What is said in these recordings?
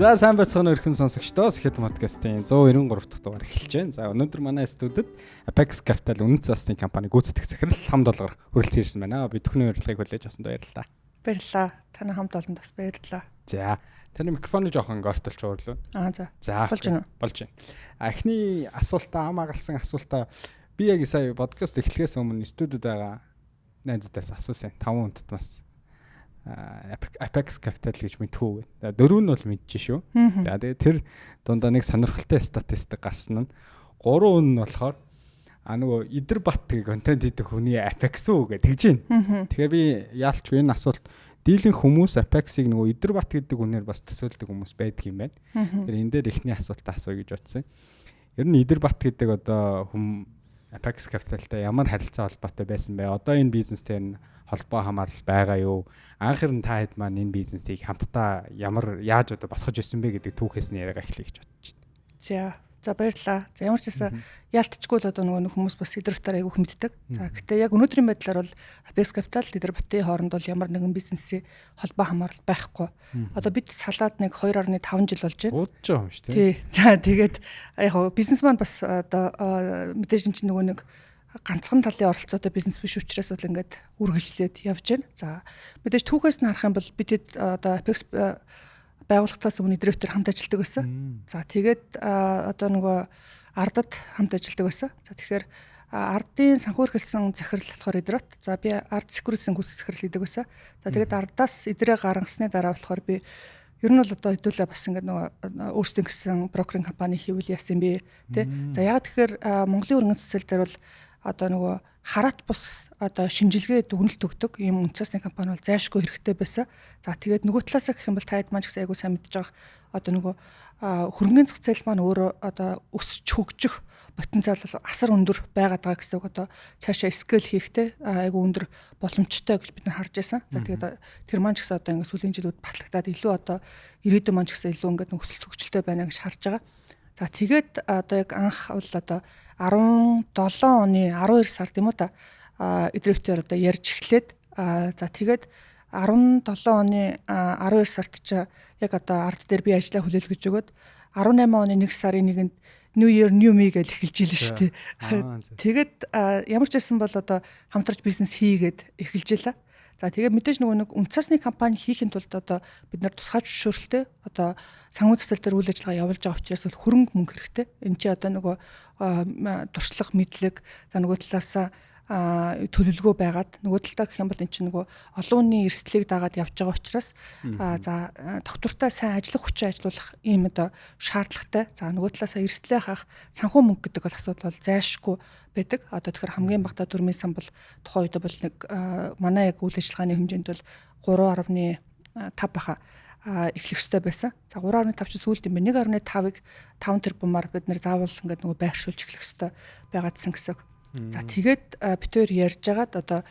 За сайн байцгаана өрхөн сонсогчдоо Сэхэд подкастын 193 дахь дугаар эхэлж байна. За өнөөдөр манай студид Apex Capital үнэт засны компани гүйцэтгэх захирал хам долгор хүрэлцэн ирсэн байна. Бидний урилгыг хүлээж авсанд баярлалаа. Баярлалаа. Таны хамт олонд бас баярлалаа. За таны микрофоны жоохон гортолч уурлаа. За болж байна. Болж байна. Эхний асуултаа хамаагалсан асуултаа би яг сая подкаст эхлэхээс өмнө студид байгаа найзуудаас асуусан. 5 хүндэд бас Apex Capital гэж мэдхүү. Дөрөв нь бол мэдчихэ шүү. За тэгээ тэр дундаа нэг сонирхолтой статистик гарсан нь 3 нь болохоор нөгөө Идэрбат гэх контент хийдэг хүний Apex үү гэж тэгж байна. Тэгээ би яалчгүй энэ асуулт дийлэн хүмүүс Apex-ыг нөгөө Идэрбат гэдэг үнээр бас төсөөлдөг хүмүүс байдаг юм байна. Тэр энэ дээр ихний асуултаа асууя гэж бодсон. Ер нь Идэрбат гэдэг одоо Apex Capital-тай ямар харилцаа холбоотой байсан бэ? Одоо энэ бизнестэй нь холбоо хамаарал байгаа юу? Анхэр нь та хэд маань энэ бизнесийг хамтдаа яаж одоо босгож ирсэн бэ гэдэг түүхээс нь яриага эхлэе гэж бодож байна. За баярлалаа. За ямар ч байсан яалтчгүй л одоо нөгөө хүмүүс бас Идэрбатаар айгүйх мэддэг. За гэхдээ яг өнөөдрийн байдлаар бол Apex Capital Идэрбатын хооронд бол ямар нэгэн бизнесийн холбоо хамаарал байхгүй. Одоо бид салаад нэг 2.5 жил болж байна. Уудаж байгаа юм шүү дээ. Тий. За тэгээд яг бизнес маань бас одоо мэдээж чинь нөгөө нэг ганцхан талын оролцоотой бизнес биш учраас бол ингээд үргэлжлээд явж байна. За мэдээж түүхээс нь харах юм бол бид одоо Apex байгууллагатаас өмнө Идэрбатээр хамт ажилладаг байсан. За тэгээд одоо нөгөө ардад хамт ажилладаг байсан. За тэгэхээр ардын санхүү эрхэлсэн захирал болохоор Идэрбат. За би ард секуритийн гүйцэтгэх захирал хийдэг байсан. За тэгээд ардаас Идрээ гаргасны дараа болохоор би ер нь бол одоо хэдүүлээ бас ингээд нөгөө өөрсдөө гэсэн брокеринг компани хийвэл яасан бэ тий. За яг тэгэхээр Монголын өргөн цэцэл дээр бол одоо нөгөө хараат бус одоо шинжилгээ дүгнэлт өгдөг ийм үндэсний компани бол зайлшгүй хэрэгтэй байсан. За тэгээд нөгөө талаас гэх юм бол таад маань ч гэсэн айгуу сайн мэдж байгаа одоо нөгөө хөрөнгөний зах зээл маань өөрөө одоо өсч хөгжих потенциал бол асар өндөр байгаад байгаа гэсэн үг. Одоо цаашаа скейл хийхтэй айгуу өндөр боломжтой гэж бид нар харж байсан. За тэгээд тэр маань ч гэсэн одоо ингээд сүүлийн жилүүд батлагдаад илүү одоо ирээдүйн маань ч гэсэн илүү ингээд өсөлт хөгжилтэй байна гэж харж байгаа. За тэгээд одоо яг анх бол одоо 17 оны 12 сард юм уу та Идэрбатээр одоо ярьж эхлээд за тэгээд 17 оны 12 сард ч яг одоо ард дээр би ажиллаа хүлээлгэж өгөөд 18 оны 1 сарын 1-нд New Year New Me гэж эхэлж ийлээ шүү дээ. Тэгээд ямар ч байсан бол одоо хамтарч бизнес хийгээд эхэлж илаа. За тэгээд мэдээж нөгөө нэг үндэсний компани хийхин тулд одоо бид нар тусгай зөвшөөрөлтэй одоо санхүү зохицол төр үйл ажиллагаа явуулж байгаа учраас бол хөрөнгө мөнгө хэрэгтэй. Энэ чи одоо нөгөө туршлага мэдлэг за нөгөө талаасаа төлөвлөгөө байгаад нөгөө талдаа гэх юм бол эн чинь нөгөө олон хүний эрсдлийг дагаад явж байгаа учраас за доктортой сайн ажиллах хүчээ ажилуулах ийм одоо шаардлагатай. За нөгөө талаасаа эрсдлээ хаах санхүү мөнгө гэдэг бол асуудал бол зайлшгүй байдаг. Одоо тэгэхээр хамгийн багадаа дөрмийн сан бол тухайн үед бол нэг манай яг үйл ажиллагааны хэмжээнд бол 3.5 баха эхлэх ёстой байсан. За 3.5 ч сүүлд юм бэ. 1.5-ыг 5 тэрбумаар бид нэр заавал ингээд нөгөө байршуулж эхлэх ёстой байгаадсан гэсэн. За тэгээд битээр ярьж байгаад одоо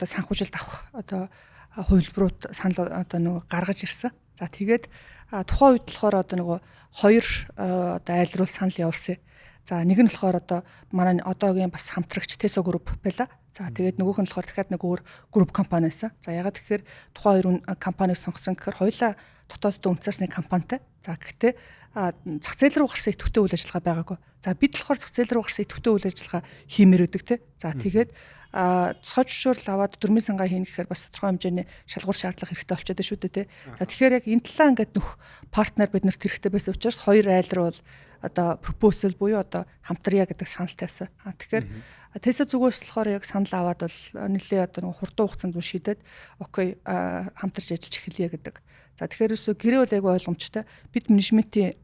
санхүүжилт авах одоо хувилбарууд санал одоо нөгөө гаргаж ирсэн. За тэгээд тухайн үед болохоор одоо нөгөө 2 одоо айлруул санал явуулсан. За нэг нь болохоор одоо манай одоогийн бас хамтрагч Teso Group байла. За тэгээд нөгөөх нь болохоор дахиад нэг өөр групп компани байсан. За ягаад тэгэхээр тухайн 2 компаниг сонгосон гэхээр хоёулаа дотооддоо үндэсний компанитай. За гэхдээ зах зээл рүү гарсан идэвхтэй үйл ажиллагаа байгаагүй. За бид болохоор зах зээл рүү гарсан идэвхтэй үйл ажиллагаа хиймээр өгдөг те. За тэгээд тусгай зөвшөөрөл аваад дөрмийн сангаа хийнэ гэхээр бас тодорхой хэмжээний шалгуур шаардлага хэрэгтэй болчиход байна шүү дээ те. За тэгэхээр яг энэ талаа ингээд нөх партнер биднэрт хэрэгтэй байсан учраас 2 айл руу бол одоо пропозал буюу одоо хамтрая гэдэг санал тавьсан. Тэгэхээр Teso зүгээс болохоор яг санал аваад бол нэлээ одоо нэг хурдан хугацаанд шийдээд окей хамтарч ажиллаж эхэлье гэдэг. За тэгэхээр өсө гэрээ бол айгүй ойлгомжтой. Бид менежментийн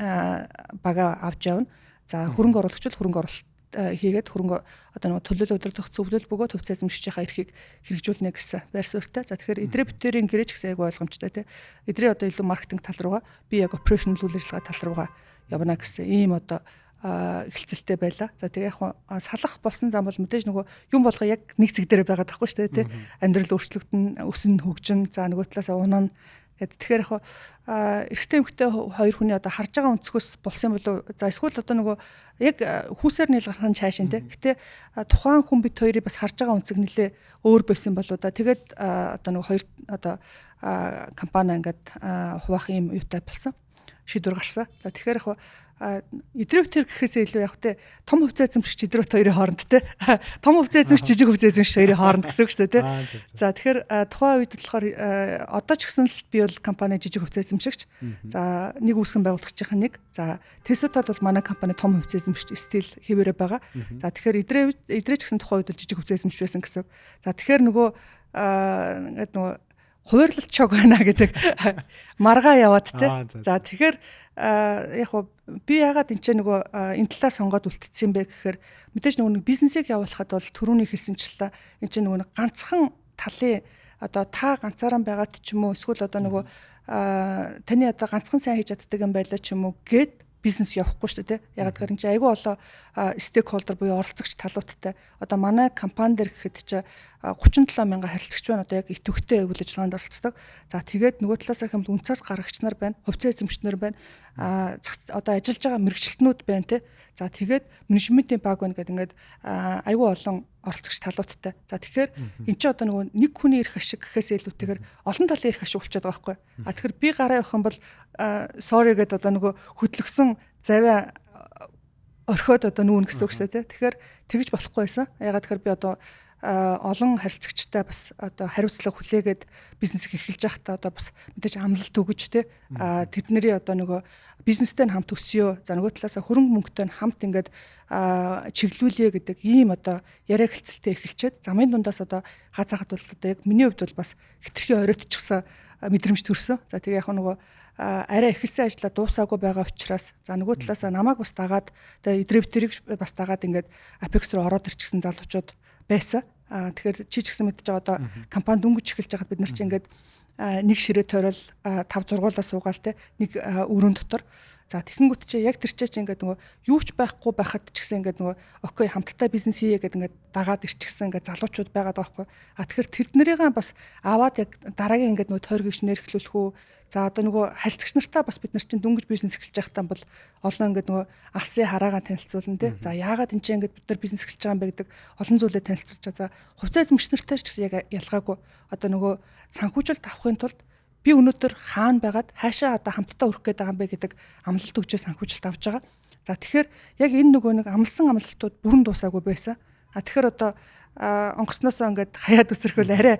бага авч явна. За хөрөнгө оруулагч бол хөрөнгө оруулалт хийгээд хөрөнгө одоо нэг төлөөлөл удирдах зөвлөл бөгөөд хувьцаа эзэмшиж байгаа эрхийг хэрэгжүүлнэ гэсэн байр суурьтай. За тэгэхээр Идэрбатэрийн гэрээч гэсэн айгүй ойлгомжтой тий. Идрээ одоо илүү маркетинг тал руугаа би яг операшнл үйл ажиллагаа тал руугаа явна гэсэн ийм одоо эхэлцэлтэй байла. За тэгээ яг салах болсон зам бол мэдээж нөгөө юм болгоо яг нэг зэг дээр байгаад байхгүй шүү дээ тий. Амьдрал өөрчлөгдөн, өснө хөгжин, за нөгөө талаас унаа гэдэг. Тэгэхээр яг эрэгтэй эмэгтэй хоёр хүний одоо харж байгаа өнцгөөс болсон болов. За эсвэл одоо нөгөө яг хүүсээр нийл гарах нь цаашин тий. Гэтэ тухайн хүн бит хоёрыг бас харж байгаа өнцөг нэлээ өөр байсан болоо да. Тэгээд одоо нөгөө хоёр одоо компани ингээд хуваах юм юутай болсон. шийдвэр гарсан. За тэгэхээр яг идревтер гэхээсээ илүү яг тэ том хувьцаа эзэмшигч идревт хоёрын хооронд те том хувьцаа эзэмшигч жижиг хувьцаа эзэмшигч хоёрын хооронд гэсэн үг шүү дээ те. За тэгэхээр тухайн үед болохоор одоо ч гэсэн л би бол компани жижиг хувьцаа эзэмшигч. За нэг үүсгэн байгуулагчийн нэг. За Tesotod бол манай компани том хувьцаа эзэмшигч стил хэвээрээ байгаа. За тэгэхээр идрээ ч гэсэн тухайн үед жижиг хувьцаа эзэмшиж байсан гэсэн. За тэгэхээр нөгөө ингээд нөгөө хуваарлалт шок байна гэдэг маргаа яваад те. За тэгэхээр яг би ягаад энэ ч нөгөө энэ талаа сонгоод үлдсэн бэ гэхээр мэдээж нөгөө бизнесийг явуулахад бол түрүүний хэлсэнчлээ энэ ч нөгөө ганцхан талын одоо та ганцаараа байгаад ч юм уу эсвэл одоо нөгөө таны одоо ганцхан сайн хийж чаддаг юм байлаа ч юм уу гэд бизнес явахгүй шүү дээ. Яг гэхээр энэ чинь айгүй олон стейкхолдер буюу оролцогч талуудтай. Одоо манай компани дээр гэхэд чи 37 мянган харилцагч байна. Одоо яг идэвхтэй үйл ажиллагаанд оролцдог. За тэгээд нөгөө талаас их юм үнцээс гаргагч нар байна, хувьцаа эзэмшигчнэр байна. Одоо ажиллаж байгаа мэрэгчлэтнүүд байна те. За тэгээд менежментийн баг байна гэдэг ингээд айгүй олон оролцогч талуудтай. За тэгэхээр эн чинь одоо нөгөө нэг хүний эрх ашиг гэхээс илүүтэйгээр олон талын эрх ашиг болчиход байгаа байхгүй. Тэгэхээр би гараа явах юм бол sorry гэдэг одоо нөгөө хөдлөсөн завиа орхиод одоо нүүн гэсэн үг шүү дээ. Тэгэхээр тэгж болохгүй байсан. Ягаад тэгэхээр би одоо олон харилцагчтай бас одоо хариуцлага хүлээгээд бизнес эхэлж байхдаа одоо бас мэдээж амлалт өгөж те тэдний одоо нөгөө бизнестэй хамт өсөё. За нөгөө талаасаа хөрөнгө мөнгөтэй хамт ингээд чиглүүлье гэдэг ийм одоо яриа хэлцэлтэй эхэлчихэд замын дундаас одоо хазаахад бол одоо яг миний хувьд бол бас хитрхи оройтчихсан мэдрэмж төрсөн. За тэгээ яг нөгөө арай эхэлсэн ажлаа дуусаагүй байгаа учраас за нөгөө талаасаа намайг бас дагаад тэгээ идревтерийг бас дагаад ингээд Apex руу ороод ирчихсэн залуучууд байсан. Тэгэхээр чи ч гэсэн мэдчихэж байгаа одоо компани дөнгөж эхэлж байхад бид нар чи ингээд нэг ширээ тойрол 5 6-уулаа суугаал те нэг өрөөнд дотор. За тэгэнгүүт чи яг тэр чи ингээд нөгөө юу ч байхгүй байхад ч гэсэн ингээд нөгөө окей хамтдаа бизнес хийе гэдэг ингээд дагаад ирчихсэн ингээд залуучууд байгаад байгаа байхгүй. Тэгэхээр тэднэрийн бас аваад яг дараагийн ингээд нөгөө тойргийш нэрхлүүлэх үү. За одоо нөгөө харилцагч нартаа бас бид нар чинь дөнгөж бизнес эхэлж байхдаа бол олон ингээд нөгөө алсын хараагаа танилцуулна тий. За яагаад энэ чинь ингээд бид нар бизнес эхэлж байгаа юм бэ гэдэг олон зүйлээ танилцуулж байгаа. За хувьцаа эзэмшигч нартай ч гэсэн яг ялгаагүй. Одоо нөгөө санхүүжилт авахын тулд би өнөөдөр хаана байгаад хаашаа одоо хамтдаа өрөх гээд байгаа юм бэ гэдэг амлалт өгчөө санхүүжилт авч байгаа. За тэгэхээр яг энэ нөгөө нэг амлсан амлалтууд бүрэн дуусаагүй байсан. Тэгэхээр одоо онгоцноосоо ингээд хаяад үсрэхвэл арай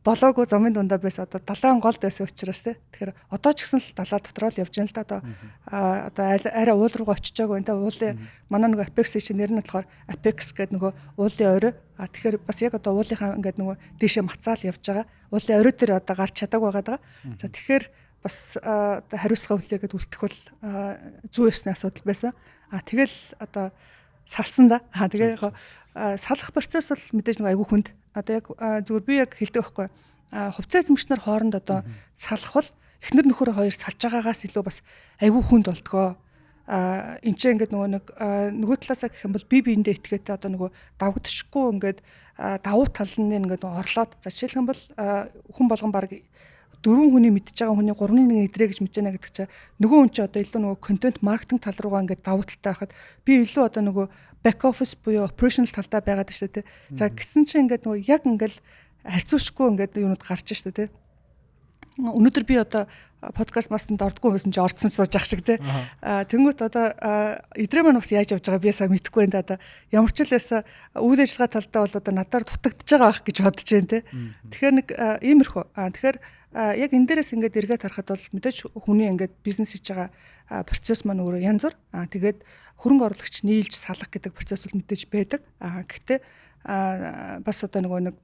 болоогүй замын дундаа байсан одоо далайн голд байсан учраас тий. Тэгэхээр одоо ч гэсэн л далаа дотроо л явж байна л да одоо арай уул руу очиж байгаа энэ уулын манай нөгөө Apex чинь нэр нь болохоор Apex гэдэг нөгөө уулын орой. Тэгэхээр бас яг одоо уулынхаа ингээд нөгөө дээшээ мацаал явж байгаа. Уулын орой дээр одоо гарч чадаагүй байгаа. За тэгэхээр бас хариуцлага хүлээгээд үлдэх бол зүү ёсны асуудал байсан. Тэгэл одоо салсан да. Тэгээ салах процесс бол мэдээж нэг айгүй хүнд. Одоо яг зүгээр би яг хэлдэг байхгүй. Хувьцаа эзэмшигчнэр хооронд одоо салах бол эхнэр нөхөр хоёр салж байгаагаас илүү бас айгүй хүнд болтгоо. Энд чинь ингээд нөгөө талаасаа гэх юм бол бие биендээ итгээтэй одоо нөгөө давагдчихгүй ингээд давуу тал нь ингээд орлоод за жишээлх юм бол хүн болгон баг 4 хүний мэдж байгаа хүний 3-1 идрээ гэж мэдэж байна гэдэг чинь нөгөө хүн чинь одоо илүү нөгөө контент маркетинг тал руугаа ингээд давуу талтай байхад би илүү одоо нөгөө back office буюу operational талдаа байгаад шүү дээ. За гисэн чинь ингээд нөгөө яг ингээд харьцуулахгүй ингээд юунууд гарч шүү дээ. Өнөөдөр би одоо подкаст мастанд ордгоо байсан чи орцсон сууж ах шиг те. Тэнгүүт одоо идрээ маань бас яаж явж байгаа би ясаа мэдэхгүй байна да. Ямар ч л ясаа үйл ажиллагаа талдаа бол одоо надаар дутагдж байгаа байх гэж бодож байна те. Тэгэхээр нэг иймэрхүү. Тэгэхээр яг энэ дээрээс ингээд эргээд харахад бол мэдээж хүний ингээд бизнес хийж байгаа процесс маань өөрөө янз бүр. Тэгээд хөрөнгө оруулагч нийлж салах гэдэг процесс бол мэдээж байдаг. Гэхдээ бас одоо нэг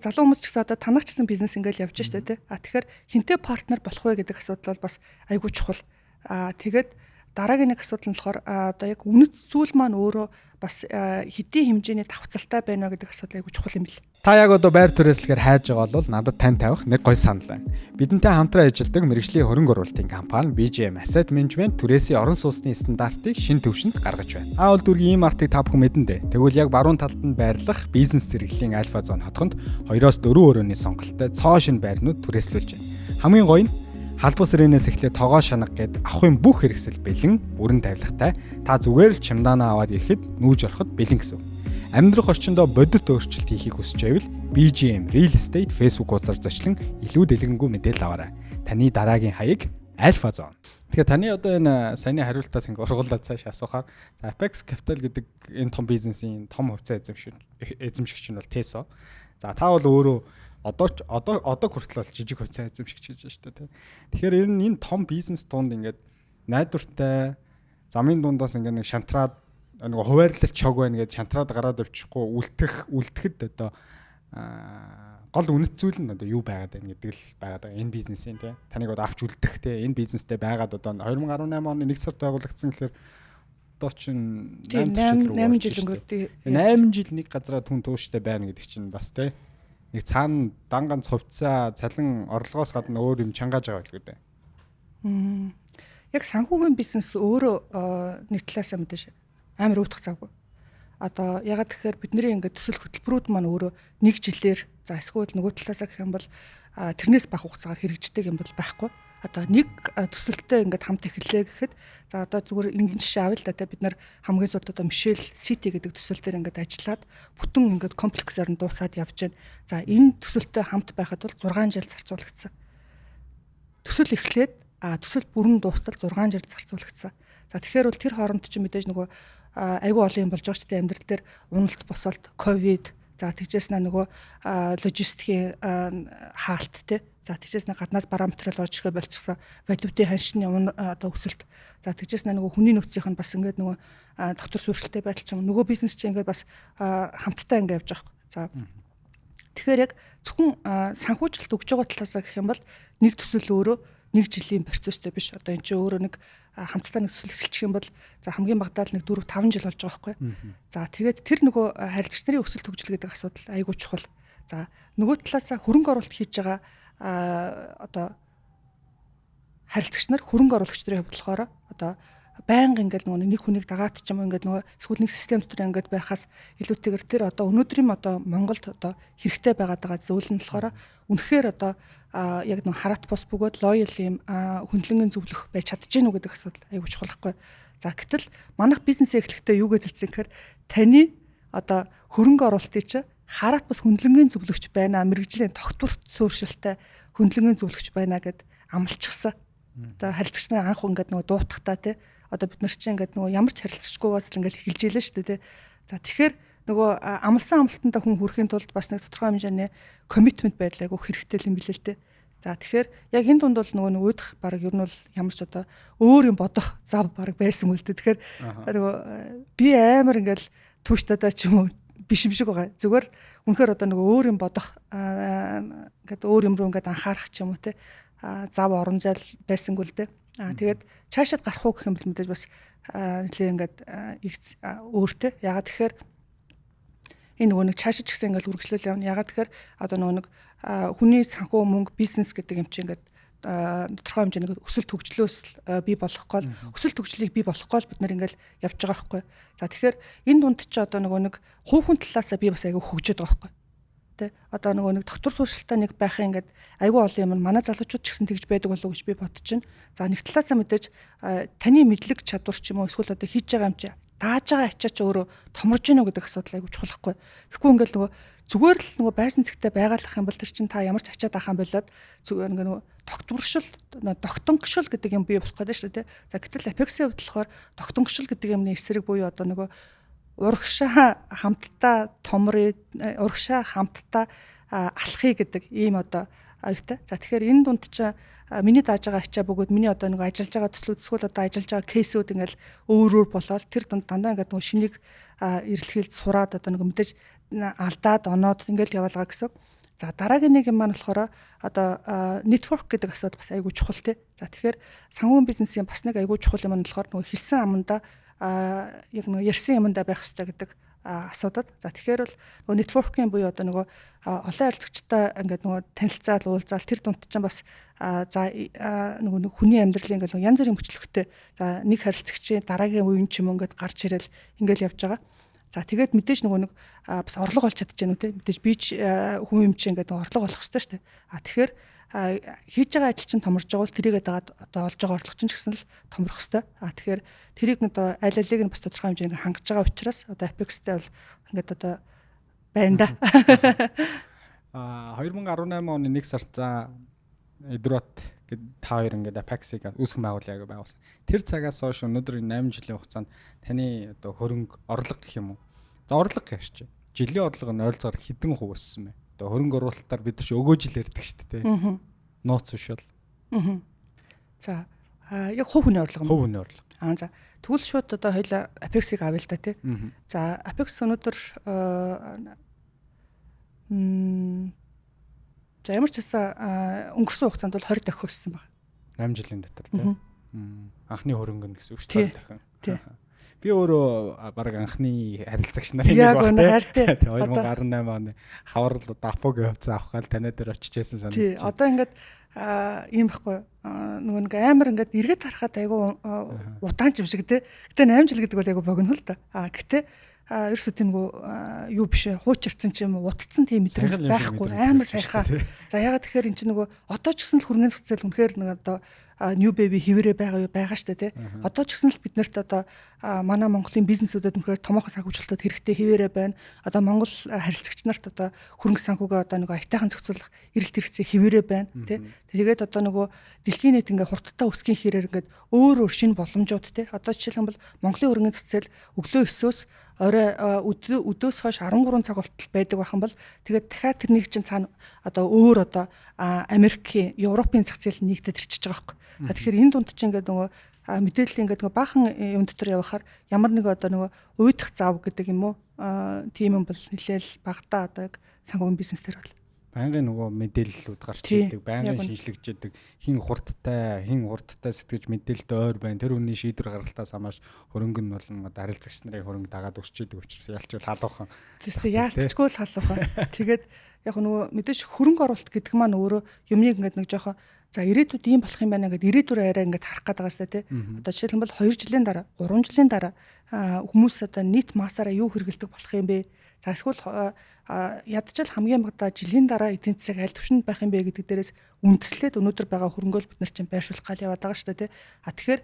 залуу хүмүүс ч гэсэн одоо танах ч гэсэн бизнес ингээл явж штэ тий. Тэгэхээр хинтээ партнер болох вэ гэдэг асуудал бол бас айгүй чухал. Тэгээд дараагийн нэг асуудал нь болохоор одоо яг үнэт зүйл маань өөрөө бас хэдийн хэмжээний давхцалтай байна вэ гэдэг асуудал айгүй чухал юм бэл. Та яг одоо байр түрээслэгээр хайж байгаа бол надад тань тавих нэг гой санал байна. Бидэнтэй хамтран ажилладаг мэргэжлийн хөрөнгө оруулалтын компани BGM Asset Management түрээсийн орон сууцны стандартыг шинэ төвшөнд гаргаж байна. Аавал дүргийн ийм артыг та бүхэн мэдэн дээ. Тэгвэл яг баруун талд нь байрлах бизнес зэрэглэлийн Alpha Zone хотгонд 2-4 өрөөний сонголттой цоо шин байрнууд түрээслүүлж байна. Хамгийн гоё нь халбас сэрэнээс эхлээд тогоо шанаг гээд авахын бүх хэрэгсэл бэлэн бүрэн тавилгатай. Та зүгээр л чемоданаа аваад ирэхэд нүүж ороход бэлэн гэсэн. Амьдрах орчиндөө бодит өөрчлөлт хийхийг хүсэж байвал BGM Real Estate Facebook хуудасаар зочлон илүү дэлгэнгүй мэдээлэл аваарай. Таны дараагийн хаяг Alpha Zone. Тэгэхээр таны одоо энэ саяны хариултаас ингэ ургуулад цааш асуухаар Apex Capital гэдэг энэ том бизнесийн том хувьцаа эзэмшигч нь бол Teso. За та бол өөрөө одоо хүртэл бол жижиг хувьцаа эзэмшигч гэж байна шүү дээ. Тэгэхээр ер нь энэ том бизнес дунд ингээд найдвартай замын дундаас ингээд нэг шантраад нэг хуваарлалт шог байна гэж шантраад гараад авчихгүй үлдэхэд одоо гол үнэт зүйл нь одоо юу байгаад байна гэдэг л байгаад байгаа энэ бизнесийн тий. Таныг одоо авч үлдэх тий энэ бизнестэй байгаад одоо 2018 оны 1 сард байгуулагдсан гэхээр одоо чинь 8 жил өнгөрдөг. 8 жил нэг газараа түн тууштай байна гэдэг чинь бас тий. Нэг цаана дан ганц хувьцаа цалин орлогоос гадна өөр юм чангааж байгаа л гэдэг. Яг санхүүгийн бизнес өөрөө нэг талаасаа мэдээж амар үүдэх завгүй. Одоо ягаад гэхээр бидний ингээд төсөл хөтөлбөрүүд маань өөрөө нэг жилээр за эсвэл нөгөө талаасаа гэх юм бол тэрнээс бага хугацаагаар хэрэгждэг юм бол байхгүй. Одоо нэг төсөлтөй ингээд хамт эхэллээ гэхэд за одоо зүгээр ингэн жишээ авъя л да бид нар хамгийн сүүлд одоо Michelle City гэдэг төсөл дээр ингээд ажиллаад бүтэн ингээд комплексээр нь дуусаад явж байна. За энэ төсөлтөй хамт байхад бол 6 жил зарцуулагдсан. Төсөл эхлээд төсөл бүрэн дуустал 6 жил зарцуулагдсан. За тэгэхээр бол тэр хооронд чинь мэдээж нөгөө айгүй олон юм болж байгаа шүү дээ амьдрал дээр уналт босолт ковид за тэгжээс нөгөө логистикийн хаалт тий за тэгжээс гаднаас бараа материал орж ирэх болчихсон валютын ханшны одоо өсөлт за тэгжээс нөгөө хүний нөхцийнх нь бас ингээд нөгөө доктор сууршилтай байдал ч юм нөгөө бизнес чинь ингээд бас хамтдаа ингээд явж байгаа юм. За тэгэхээр яг зөвхөн санхүүжилт өгж байгаа талаас гэх юм бол нэг төсөл өөрөө нэг жилийн процесстэй биш. Одоо эн чинь өөрөө нэг хамтдаа нэг төсөл эхэлчих юм бол за хамгийн багадаа л нэг 4-5 жил болж байгаа байхгүй. За тэгээд тэр нөгөө харилцагч нарын өсөлт хөгжил гэдэг асуудал айгүй чухал. За нөгөө талаасаа хөрөнгө оруулалт хийж байгаа одоо харилцагч нар хөрөнгө оруулагч нарын хувьд болохоор одоо байнга ингээд нөгөө нэг хүнийг дагаад ч юм уу ингээд нөгөө эсвэл нэг систем дотор ингээд байхаас илүүтэйгээр тэр одоо өнөөдрийн одоо Монголд одоо хэрэгтэй байгаа зүйл нь болохоор үнэхээр одоо яг нэг хараат бус бөгөөд лоял юм хөндлөнгөө зөвлөх байж чадчихэв үү гэдэг асуудал айгүй чухал байхгүй. За гэтэл манайх бизнес эхлэхдээ юу гэж хэлсэн гэхээр таны одоо хөрөнгө оруулалтыг чи хараат бус хөндлөнгөө зөвлөгч байна мэрэгжлийн тогтворт сууршилтай хөндлөнгөө зөвлөгч байна гэд амлчихсан. Одоо харилцагч нар анх ингээд нөгөө дуутахтаа тий одоо бид нар чинь ингээд нөгөө ямар ч харилцагчгүйгээс л ингээд эхэлж ийлээ шүү дээ тий. За тэгэхээр нөгөө амлсан амлалтанд хүн хүрэхийн тулд бас нэг тодорхой хэмжээний commitment байдлаа айгу хэрэгтэй юм билээ л дээ. За тэгэхээр яг энэ дунд бол нөгөө уудах баг ер нь бол ямар ч одоо өөр юм бодох зав баг байсан үл дээ. Тэгэхээр нөгөө би амар ингээд түүштадаа ч юм уу биш юм шиг байгаа. Зүгээр үнэхээр одоо нөгөө өөр юм бодох ингээд өөр юм руу ингээд анхаарах ч юм уу тий зав орон зай байсангүй л дээ. Тэгээд цаашаад гарах уу гэх юм бол мэдээж бас нэлээ ингээд өөртөө ягаад тэгэхээр энэ нөгөө нэг цаашаа ч гэсэн ингээд үргэлжлэл явна. Ягаад тэгэхээр одоо нөгөө нэг хүний санхүү мөнгө бизнес гэдэг юм чинь ингээд тодорхой хэмжээний өсөлт хөгжлөөс бий болохгүй өсөлт хөгжлийг бий болохгүй бид нар ингээд явж байгаа байхгүй. За тэгэхээр энэ дунд чи одоо нөгөө нэг хувийн талаасаа би бас айгүй хөгжөөд байгаа байхгүй. Тэ одоо нөгөө нэг доктор сууршилтаа нэг байхын ингээд айгүй олон юм манай залуучууд ч гэсэн тэгж байдаг болов уу гэж би бодож байна. За нэг талаасаа мэдээж таны мэдлэг чадвар ч юм уу эсвэл одоо хийж байгаа юм чи дааж байгаа ачаач өөрөө томорж гинөө гэдэг асуудал айгүй чухалхгүй. Тэгэхгүй ингээд нөгөө зүгээр л нөгөө байрсан зэгтээ байгалах юм бол тэр чин та ямар ч ачаад ахаан болоод зүгээр ингээд нөгөө тогтворшил тогтонгошил гэдэг юм бий болох гэдэг шүү дээ. За гэтэл Apex-ийн хувьд болохоор тогтонгошил гэдэг юмны эсрэг буюу одоо нөгөө урагшаа хамтдаа томрыг урагшаа хамтдаа алхахыг гэдэг ийм одоо аюутай. За тэгэхээр энэ дунд чи миний дааж байгаа ачаа бөгөөд миний одоо нэг ажиллаж байгаа төслүүд эсвэл одоо ажиллаж байгаа кейсүүд ингээл өөр болоод тэр дунд дандаа ингээд нөгөө шинийг эрэлхийлж сураад одоо нэг мэдээж алдаад оноод ингээл яваалгаа гэсэн. За дараагийн нэг юм маань болохоор одоо network гэдэг асуудал бас айгүй чухал тий. За тэгэхээр санхүүгийн бизнесийн бас нэг айгүй чухал юм нь болохоор нөгөө хэлсэн аманда яг нэг ярьсан юмдаа байх хэрэгтэй гэдэг асуудал. За тэгэхээр бол нөгөө networking буюу одоо нөгөө олон харилцагчтай ингээд нөгөө танилцаал уулзаал тэр дунд чинь бас за нөгөө хүний амьдралын ингээд янз бүрийн мөчлөгтэй за нэг харилцагчийн дараагийн үеийн ч юм ингээд гарч ирэл ингээд явж байгаа. За тэгээд мэдээж нөгөө нэг бас орлого олж чадчихэв нү те мэдээж би ч хүн юм чи ингээд орлого олох хэрэгтэй шүү дээ. Тэгэхээр хийж байгаа ажил чинь томорж байгаа бол тэрийгээ дагаад одоо олж байгаа орлого чинь ч гэсэн л томрох хэрэгтэй. Тэгэхээр тэрийг одоо аль алиг нь бас тодорхой хэмжээнд хангаж байгаа учраас одоо Apex-тэй бол ингээд одоо байна да. 2018 оны 1 сард за Эдрот та хоёр ингээд Apex-ийг үүсгэн байгуулъя гэж байгуулсан. Тэр цагаас хойш өнөөдөр 8 жилийн хугацаанд таны одоо хөрөнгө орлого гэх юм уу? За орлого гэж. Жилийн орлого нь ойролцоогоор хэдэн хувь өссөн бэ? Одоо хөрөнгө оруулалтаар бид нар ч өгөө жил ярьдаг шүү дээ, тий. Нууц биш бол. За яг хувь хүний орлого. Хувь хүний орлого. За тэгвэл шууд одоо хоёлаа Apex-ийг авъя л да тий. За Apex өнөөдөр за ямар ч байсан өнгөрсөн хугацаанд бол 20 дахин өссөн байна. 8 жилийн дотор тий. Анхны хөрөнгө нь гэсэн үг шүү дээ. Би өөрөө баг анхны харилцагч нарын нэг баг тий. 2018 оны хаврал Апогийн хувьцаа авах гал танай дээр очиж байсан санагдаж. Тий. Одоо ингээд ийм байхгүй нөгөө нэг амар ингээд эргээд харахад айгу удаан юм шиг тий. Гэтэ 8 жил гэдэг бол айгу богино л да. Гэтэ ерөөсөө тиймгүй юу биш хуучирсан ч юм уу утцсан тийм мэдрэмж байхгүй амар сайхан. За ягаад тэгэхээр эн чинь нөгөө одоо ч гэсэн л хөрөнгөний зах зээл үнэхээр нэг одоо new baby хэвээрээ байгаа штэ тий. Одоо ч гэсэн л бид нарт одоо манай Монголын бизнесүүдэд үнэхээр томоохон санхүүжилтүүд хэрэгтэй хэвээрээ байна. Одоо Монгол харилцагч нарт одоо хөрөнгө санхүүгээ одоо нөгөө аятайхан зохицуулах эрэлт хэрэгцээ хэвээрээ байна тий. Тэгээд одоо нөгөө дэлхийн нийт ингээ хурдтай өсгийн хэрээр ингээд өөр шинэ боломжууд тий. Одоо жишээлбэл Монголын хөрөнгөний зах зээл өглөө 9-өөс орой өдөөс хойш 13 цаг болтол байдаг байх юм бол тэгээд дахиад тэрнийг чинь цаана одоо өөр одоо Америкийн, Европын зах зээл нэгдээд ирчихэж байгаа байхгүй. Тэгэхээр энэ дунд чинь ингээд нөгөө мэдээлэл ингээд нөгөө баахан юм дотор явахаар ямар нэг одоо нөгөө уйдах зав гэдэг юм уу тийм юм бол нэлээл багтаа одоо яг санхүүгийн бизнес төр бол байнгын нөгөө мэдээллүүд гарч ирдэг, байнгын шинжлэгж идэг, хин хурдтай сэтгэж мэдээлэлд ойр байна. Тэр үнний шийдвэр гаргалтаас хамааш хөрөнгө нь бол харилцагч нарын хөрөнгө дагаад өсч идэг учраас ялчгүй халуухан. Яалтчгүй л халуухан. Тэгээд яг нөгөө мэдээж хөрөнгө оруулалт гэдэг маань өөрөө юмныг ингээд нэг жоохон за ирээдүйд ийм болох юм байна гэдэг ирээдүрээ арай ингээд харах гэдэг байгаа сте тий. Одоо жишээлбэл 2 жилийн дараа, 3 жилийн дараа хүмүүс одоо нийт массаараа юу хэрэгэлдэг болох юм бэ? За эсвэл ядчил хамгийн багадаа жилийн дараа эдийн засаг аль түвшинд байх юм бэ гэдэг дээрээс үндэслээд өнөөдөр байгаа хөрөнгөөл бид нар чинь байршуулах гал яваад байгаа шүү дээ тий. Тэгэхээр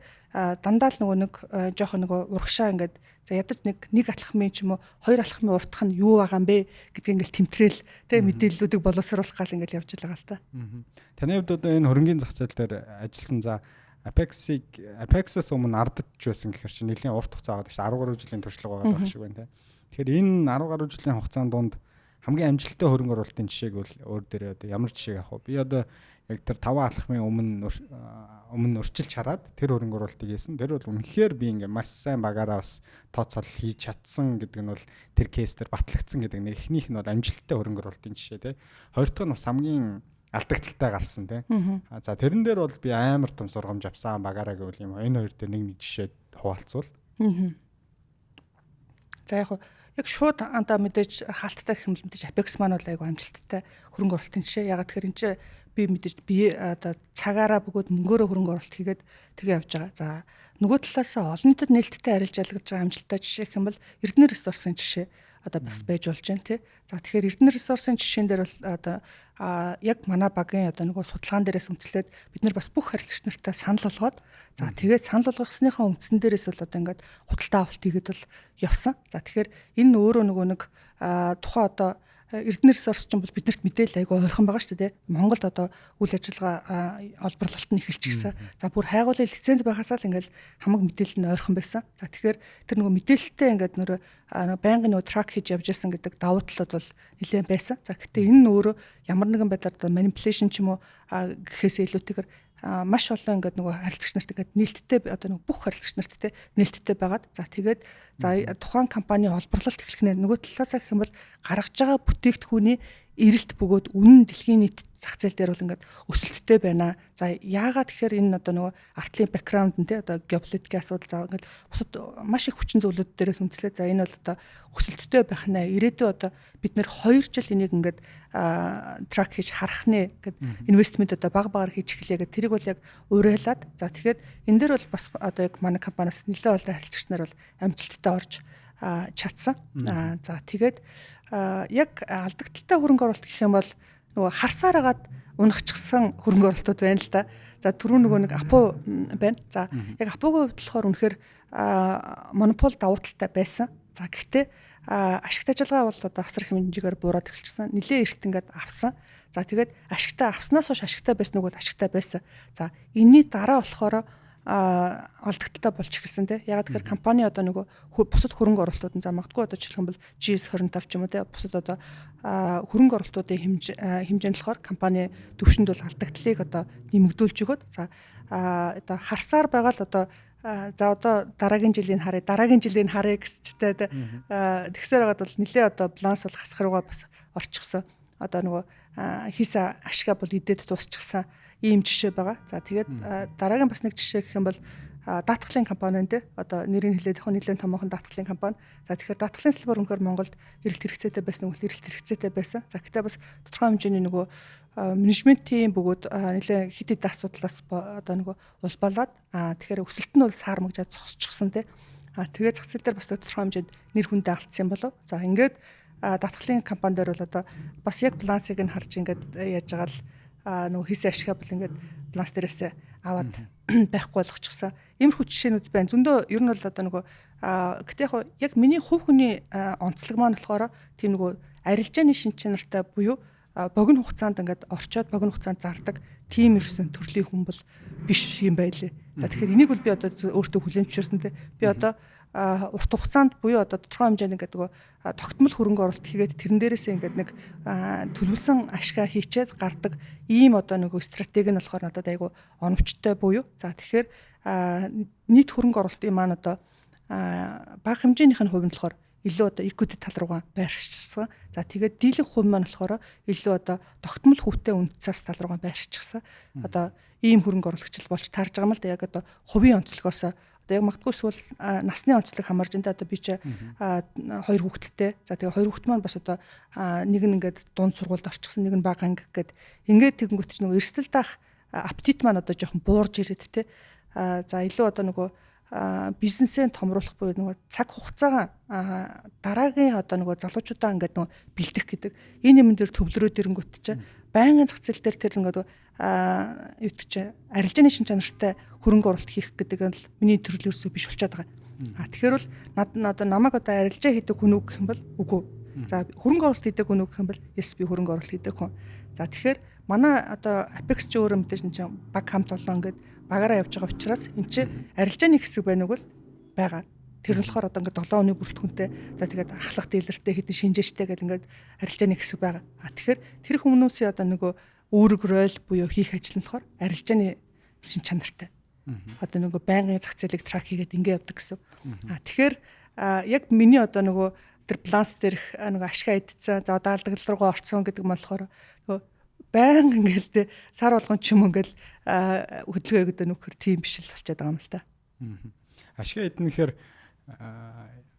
дандаа л нөгөө нэг жоохон нөгөө урагшаа ингээд за ядаж нэг алхмын ч юм уу хоёр алхмын уртах нь юу байгаа юм бэ гэдгийг ингээд тэмтгэл тий мэдээллүүдийг боловсруулах гал ингээд явж байгаа л та. Таны хувьд одоо энэ хөрөнгөний зах зээл дээр ажилласан за Apex-ээс өмнө ардч байсан гэхэр чинь нэлийн урт хугацаа аваад шүү 13 жилийн туршлага байгаа байх шиг байна тий. Тэгэхээр энэ 10 гаруй жилийн хугацаанд дунд хамгийн амжилттай хөрөнгө оруулалтын жишээг бол өөр дээрээ одоо ямар жишээг авах вэ? Би одоо яг тэр 5 алхмын өмнө өрчилж хараад тэр хөрөнгө оруулалтыг хийсэн. Тэр бол үнэхээр би ингээ маш сайн багаараа бас тооцоол хийж чадсан гэдэг нь бол тэр кейс дээр батлагдсан гэдэг нэр эхнийх нь бол амжилттай хөрөнгө оруулалтын жишээ тий. Хоёр дахь нь бас хамгийн алдагдaltaй гарсан тий. За тэрэн дээр бол би амар том сургамж авсан багаараа гэвэл юм. Энэ хоёр дээр нэг жишээ хуваалцвал. За яг шууд андаа мэдээж хаалттай гэх юм мэдээж Apex маань бол айгу амжилттай хөрөнгө оруулалтын жишээ. Ягаад тэгэхээр энэ чинь би мэдээж одоо цагаараа бөгөөд мөнгөөрөө хөрөнгө оруулалт хийгээд тэгээ явж байгаа. За нөгөө талаас олон нийтэд нээлттэй арилж ялгаж байгаа амжилттай жишээ гэх юм бол Эрдэнэ ресурсын жишээ одоо бас байж болж байна тий. За тэгэхээр Эрдэнэ ресурсын жишээн дээр бол одоо яг манай багийн одоо нөгөө судалгаан дээрээс үндэслээд бид нар бас бүх харилцагч нартай санал болгоод за тэгээд санал болгосныхаа үндсэн дээрээс бол одоо ингээд худалдаа авалт хийгээд бол явсан. За тэгэхээр энэ өөрөө нөгөө нэг тухайн одоо Эрдэнэ ресурс чинь бол биднэрт мэдээлэл айгүй ойрхон байгаа шүү дээ. Монголд одоо үйл ажиллагаа олборлолт нь эхэлчихсэн. За бүр хайгуулын лиценз байхасаа л ингээл хамаг мэдээлэл нь ойрхон байсан. За тэгэхээр тэр нөгөө мэдээлэлтэй ингээд нөр байнгын нөгөө трак хийж явж байсан гэдэг давуу талууд бол нэлээд байсан. За гэхдээ энэ нь өөрөө ямар нэгэн байдлаар одоо manipulation ч юм уу гэхээс илүүтэйгээр маш олон ингээд нөгөө харилцагч нарт ингээд нээлттэй одоо нөгөө бүх харилцагч нарт нээлттэй байгаад за тэгээд за тухайн компани олборлолт эхлэхнээр нөгөө талаасаа гэх юм бол гаргаж байгаа бүтээгдэхүүний эрэлт бөгөөд үнэн дэлхийн нийт зах зээл дээр бол ингээд өсөлттэй байна. За яагаад тэгэхээр энэ одоо нөгөө артлын бэкграунд нь одоо геополитикийн асуудал за ингээд бусад маш их хүчин зүйлүүд дээрээс үндэслээд за энэ бол одоо өсөлттэй байх нэ ирээдүйд одоо бид нэр 2 жил энийг ингээд трак хийж харах нэ гэд инвестмент одоо баг багаар хийж эхлэе гэд тэрийг бол яг уриалаад за тэгэхээр энэ дээр бол бас одоо яг манай компаниас нэлээд олон харилцагч нар бол амжилттай орж чадсан. За тэгээд яг алдагдaltaй хөрөнгө оруулалт гэх юм бол нөгөө харсаар агаад унахчихсан хөрөнгө оруулалтууд байна л да. За түрүү нөгөө нэг Апо байна. За яг Апогийн хувьд болохоор үнэхээр монопол давуу талтай байсан. За гэхдээ ашигт ажиллагаа бол одоо асар их хэмжээгээр буураад эхэлчихсэн. Нилээ эрт ингээд авсан. За тэгээд ашигтай авснаас хойш ашигтай байсан нөгөө ашигтай байсан. За энэний дараа болохоор алдагдaltaй болж эхэлсэн тий. Ягаад гэхээр компани одоо нөгөө бусад хөрөнгө оруулалтууд за магадгүй одоо жишээлх юм бол GS25 ч юм уу тий бусад одоо хөрөнгө оруулалтуудын хэмжээнд болохоор компани төвшөнд бол алдагдлыг одоо нэмэгдүүлж өгöd. За одоо харсаар байгаа л одоо за одоо дараагийн жилийн харъя гэсчтэй тэгсээр байгаад бол нэлээ одоо баланс бол хасах руугаа бас орчихсон. Одоо нөгөө хийсэн ашгаа бол идээд дуусчихсан ийм жишээ байгаа. За тэгээд дараагийн бас нэг жишээ гэх юм бол даатгалын компани энэ одоо нэрийг хэлээд яг нэлээд томоохон даатгалын компани. За тэгэхээр даатгалын салбар өнөхөр Монголд эрэлт хэрэгцээтэй байсан үл эрэлт хэрэгцээтэй байсан. За гэхдээ бас тодорхой хэмжээний нөгөө менежментийн бөгөөд нэлээд хэд хэдэн асуудлаас одоо нөгөө улбалаад тэгэхээр өсөлт нь бол саармагжаад зогсчихсон тий. Тэгээд зах зээл дээр бас тодорхой хэмжээнд нэр хүндээ алдсан болов. За ингээд даатгалын компани дээр бол одоо бас яг балансыг нь харж ингээд яаж байгаа л нөгөө хийсэн ашигаа бол ингээд баланс дээрээс аваад байхгүй болгочихсон. Иймэрхүү жишээнүүд байна. Зөндөө ер нь бол одоо нөгөө гэтээ яг миний хувь хүний онцлог маань болохоор тийм нөгөө арилжааны шин чанартай буюу богино хугацаанд ингээд орчоод богино хугацаанд зардаг тийм ерсэн төрлийн хүн бол биш юм байлээ. За тэгэхээр энийг бол би одоо өөртөө хүлээн зөвшөөрсөн те. Би одоо урт хугацаанд буюу одоо тодорхой хэмжээнд ингээд нөгөө тогтмол хөрөнгө оруулалт хийгээд тэрэн дээрээсээ ингээд нэг төлөвлөсөн ашгаа хийчээд гардаг ийм одоо нөгөө стратеги нь болохоор надад айгүй оновчтой буюу за тэгэхээр нийт хөрөнгө оруулалтын маань одоо бага хэмжээнийх нь хувь нь болохоор илүү одоо equity тал руугаа байршчихсан. За тэгээд дийлэнх хувь маань болохоор илүү одоо тогтмол хүүтэй үндэс тал руугаа байршчихсан. Одоо ийм хөрөнгө оруулагч болж таарж байгаа юм л да яг одоо хувийн онцлогоос яг магадгүй эсвэл насны онцлог хамаарж энэ одоо би ч 2 хүүхэдтэй. За тэгээ 2 хүүхэд маань бас одоо нэг нь ингээд дунд сургуульд орчихсон, нэг нь бага анги гэд ингээд тэгэнгүүт ч нөгөө эрсдэл даах аппетит маань одоо жоохон буурж ирээд те. За илүү одоо нөгөө бизнесээ томруулах буюу нөгөө цаг хугацаагаа дараагийн одоо нөгөө залуучуудаа ингээд нөгөө бэлдэх гэдэг энэ юм дээр төвлөрөөд ирэнгүүт чинь байнгын зах зээл дээр тэр ингээд юу гэж арилжааны шин чанартай хөрөнгө оруулалт хийх гэдэг нь л миний төрөл ерөөсөө биш болчиход байгаа. Тэгэхээр бол одоо намайг одоо арилжаа хийдэг хүн үг гэх юм бол үгүй. За хөрөнгө оруулалт хийдэг хүн үг гэх юм бол yes би хөрөнгө оруулалт хийдэг хүн. За тэгэхээр манай одоо Apex ч өөрөө мэдээж энэ баг хамт олон ингээд багаараа явж байгаа учраас эн чинь арилжааны хэсэг байна уу байгаа. Тэр нь болохоор одоо ингээд 7 өдрийн бүрэлдэхүүнтэй за тэгээд ахлах дилертэй хэдэн шинжээчтэй гэдэг ингээд арилжааны хэсэг байгаа. Тэгэхээр тэр хүмүүсийн одоо нөгөө үүрэг роль буюу хийх ажил нь болохоор арилжааны шин чанартай. Одоо нөгөө байнгын зах зээлийг трак хийгээд ингээд явдаг гэсэн. Тэгэхээр яг миний одоо нөгөө тэр баланс дээрх нөгөө ашгаа идсэн за одоо алдагдлал руугаа орцсон гэдэг нь болохоор нөгөө байнга ингээл тэ сар болгон ч юм ингээл хөдөлгөөн өгдөг нөхөр тийм биш л болчиход байгаа юм л та. Ашгаа идэнэхээр